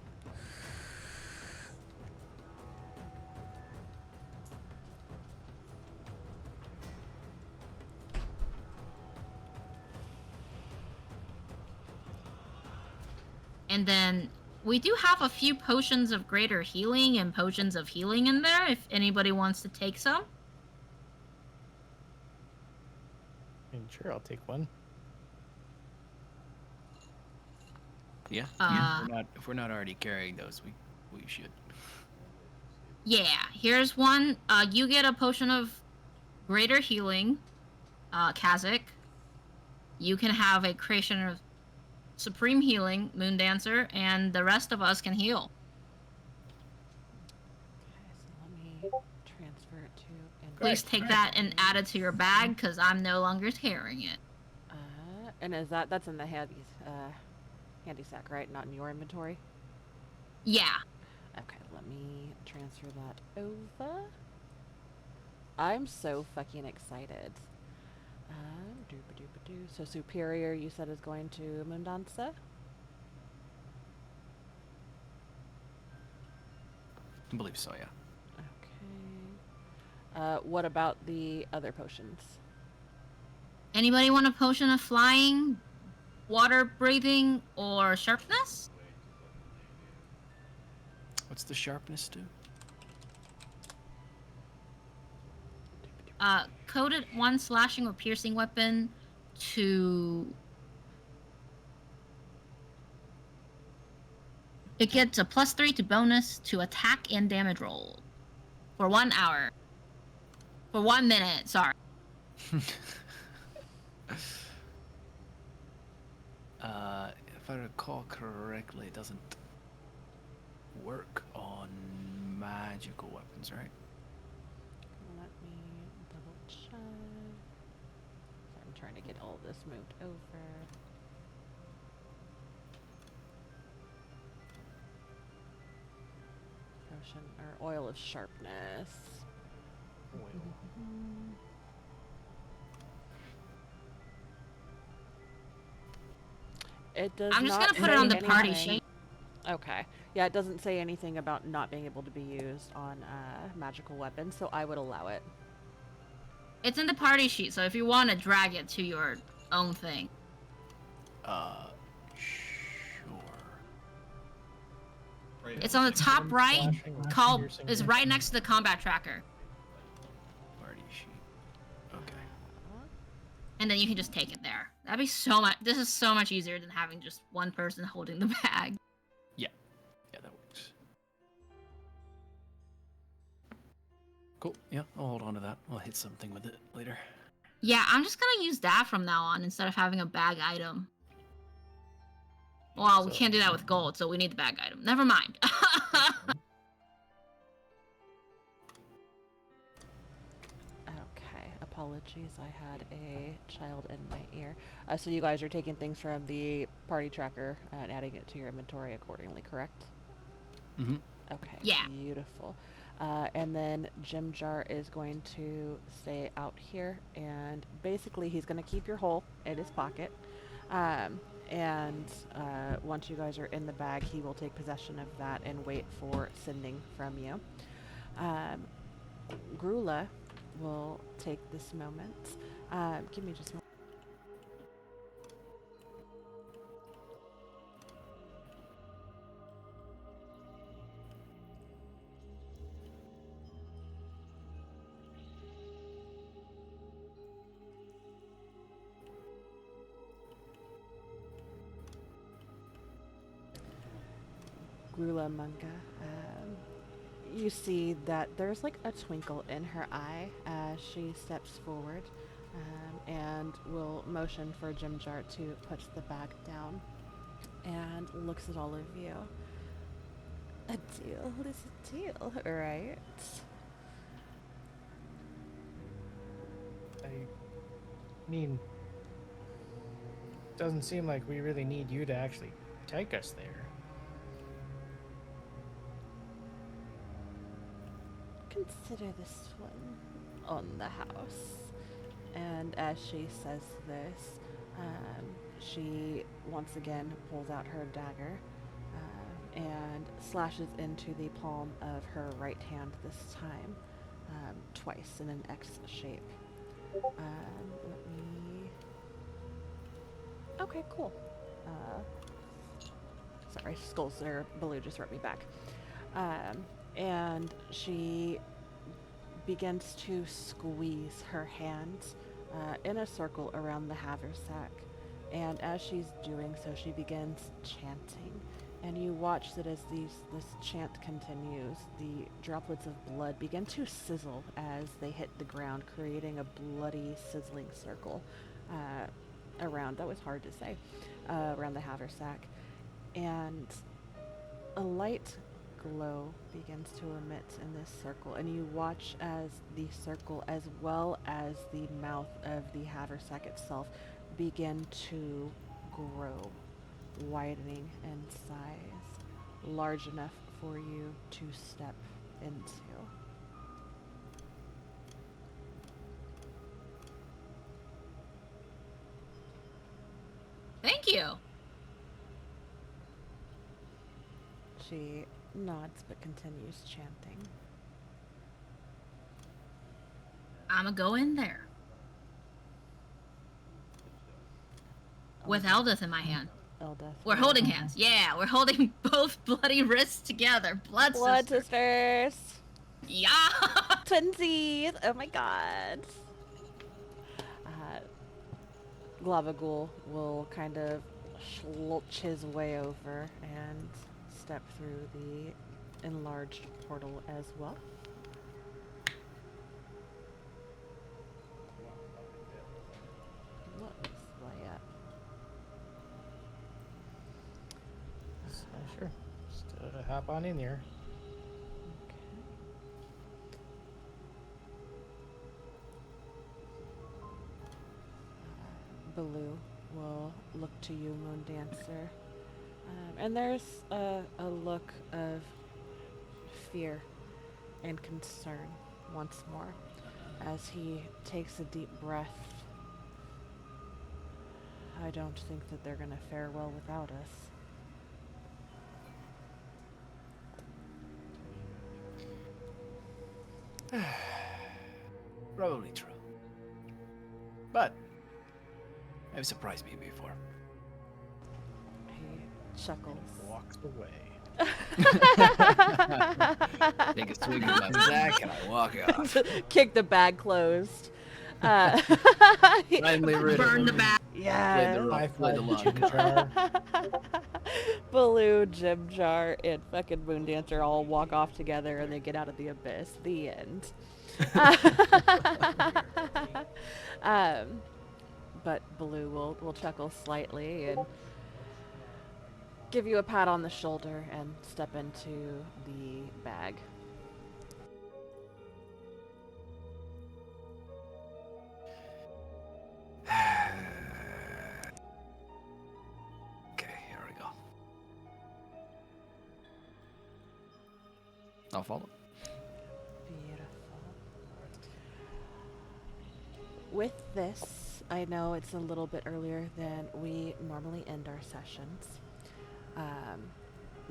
Speaker 2: And then we do have a few potions of greater healing and potions of healing in there if anybody wants to take some.
Speaker 6: And sure, I'll take one.
Speaker 4: Yeah.
Speaker 2: Uh,
Speaker 4: If we're not already carrying those, we should.
Speaker 2: Yeah, here's one. You get a potion of greater healing, Kazakh. You can have a creation of supreme healing, Moon Dancer, and the rest of us can heal.
Speaker 1: Okay, so let me transfer it to.
Speaker 2: Please take that and add it to your bag, because I'm no longer carrying it.
Speaker 1: And is that's in the handy sack, right? Not in your inventory.
Speaker 2: Yeah.
Speaker 1: Okay, let me transfer that over. I'm so fucking excited. Doo-ba-doo-ba-doo. So Superior, you said, is going to Mundansa?
Speaker 4: I believe so, yeah.
Speaker 1: Okay. What about the other potions?
Speaker 2: Anybody want a potion of flying, water breathing, or sharpness?
Speaker 4: What's the sharpness do?
Speaker 2: Coated one slashing or piercing weapon to... It gets a +3 to bonus to attack and damage roll. For 1 hour. For 1 minute, sorry.
Speaker 4: If I recall correctly, it doesn't work on magical weapons, right?
Speaker 1: Let me double check. So I'm trying to get all this moved over. Potion or oil of sharpness. It does
Speaker 2: I'm just
Speaker 1: not
Speaker 2: gonna put it on the
Speaker 1: say
Speaker 2: party
Speaker 1: anything-
Speaker 2: sheet.
Speaker 1: Okay. Yeah, it doesn't say anything about not being able to be used on magical weapons, so I would allow it.
Speaker 2: It's in the party sheet, so if you want to drag it to your own thing.
Speaker 4: Sure.
Speaker 2: It's on the top right.
Speaker 6: Slashing,
Speaker 2: Called
Speaker 6: piercing,
Speaker 2: is right next to the combat tracker,
Speaker 4: Party sheet. Okay.
Speaker 2: and then you can just take it there. That'd be so much. This is so much easier than having just one person holding the bag.
Speaker 4: Yeah, that works. Cool. Yeah, I'll hold on to that. I'll hit something with it later.
Speaker 2: Yeah, I'm just gonna use that from now on instead of having a bag item. Well, we can't do that with gold, so we need the bag item. Never mind.
Speaker 1: Okay, apologies. I had a child in my ear. So you guys are taking things from the party tracker and adding it to your inventory accordingly, correct?
Speaker 4: Mm-hmm.
Speaker 1: Okay.
Speaker 2: Yeah.
Speaker 1: Beautiful. And then Jimjar is going to stay out here, and basically he's going to keep your hole in his pocket. And once you guys are in the bag, he will take possession of that and wait for sending from you. Grula will take this moment. Give me just a moment. Grula Munga, you see that there's like a twinkle in her eye as she steps forward and will motion for Jimjar to put the bag down and looks at all of you. A deal is a deal, right?
Speaker 6: I mean, doesn't seem like we really need you to actually take us there.
Speaker 1: Consider this one on the house. And as she says this, she once again pulls out her dagger and slashes into the palm of her right hand this time, twice in an X shape. Okay, cool. Sorry, Skulls or Baloo just wrote me back. And she begins to squeeze her hands in a circle around the haversack. And as she's doing so, she begins chanting. And you watch that as this chant continues, the droplets of blood begin to sizzle as they hit the ground, creating a bloody, sizzling circle around, that was hard to say, around the haversack. And a light glow begins to emit in this circle, and you watch as the circle, as well as the mouth of the haversack itself, begin to grow, widening in size, large enough for you to step into.
Speaker 2: Thank you.
Speaker 1: She nods but continues chanting.
Speaker 2: I'ma go in there. With Eldith in my hand.
Speaker 1: Eldith.
Speaker 2: We're holding hands. Yeah, we're holding both bloody wrists together. Blood
Speaker 1: sisters.
Speaker 2: Yeah.
Speaker 1: Twinsies. Oh my god. Glavagul will kind of schlulch his way over and step through the enlarged portal as well. Looks like
Speaker 6: Sure. Just hop on in there.
Speaker 1: Baloo will look to you, Moondancer. And there's a look of fear and concern once more as he takes a deep breath. I don't think that they're going to fare well without us.
Speaker 9: Probably true. But have surprised me before.
Speaker 1: He chuckles.
Speaker 6: Walks away.
Speaker 9: Take a swig of my sack and I walk off.
Speaker 1: Kick the bag closed.
Speaker 9: Finally rid of
Speaker 2: Burn
Speaker 9: him.
Speaker 2: the back.
Speaker 1: Yeah.
Speaker 9: Play the long
Speaker 1: Baloo, Jimjar, and fucking Moondancer all walk off together and they get out of the abyss. The end. But Baloo will chuckle slightly and give you a pat on the shoulder and step into the bag.
Speaker 9: Okay, here we go. I'll follow.
Speaker 1: Beautiful. With this, I know it's a little bit earlier than we normally end our sessions,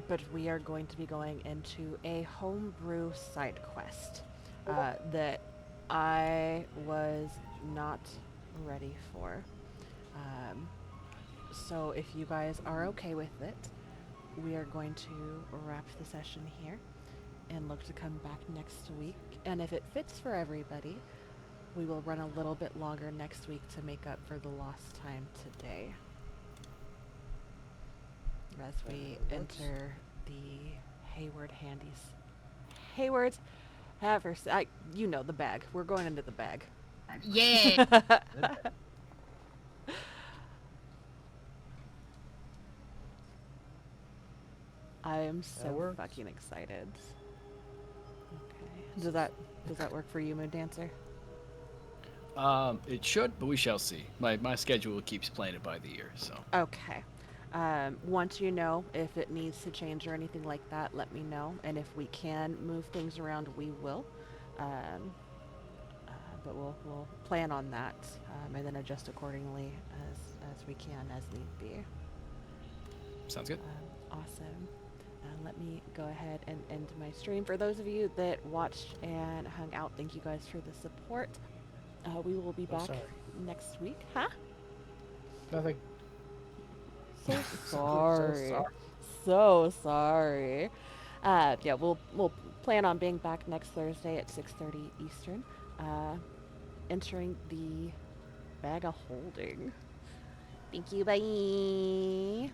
Speaker 1: but we are going to be going into a homebrew side quest that I was not ready for. So if you guys are okay with it, we are going to wrap the session here and look to come back next week. And if it fits for everybody, we will run a little bit longer next week to make up for the lost time today. As we enter
Speaker 5: the Hayward handies. Hayward, you know the bag. We're going into the bag.
Speaker 2: Yeah.
Speaker 5: I am so
Speaker 6: works.
Speaker 5: fucking excited. Okay. Does that work for you, Moon Dancer?
Speaker 4: It should, but we shall see. My schedule keeps playing it by the ear, so.
Speaker 5: Okay. Once you know if it needs to change or anything like that, let me know. And if we can move things around, we will. But we'll plan on that, and then adjust accordingly as we can, as need be.
Speaker 4: Sounds good.
Speaker 5: Awesome. Let me go ahead and end my stream. For those of you that watched and hung out, thank you guys for the support. We will be back
Speaker 6: sorry.
Speaker 5: next week. Huh?
Speaker 6: Nothing.
Speaker 5: So sorry. So sorry. Yeah, we'll plan on being back next Thursday at 6:30 Eastern. Entering the bag of holding. Thank you. Bye.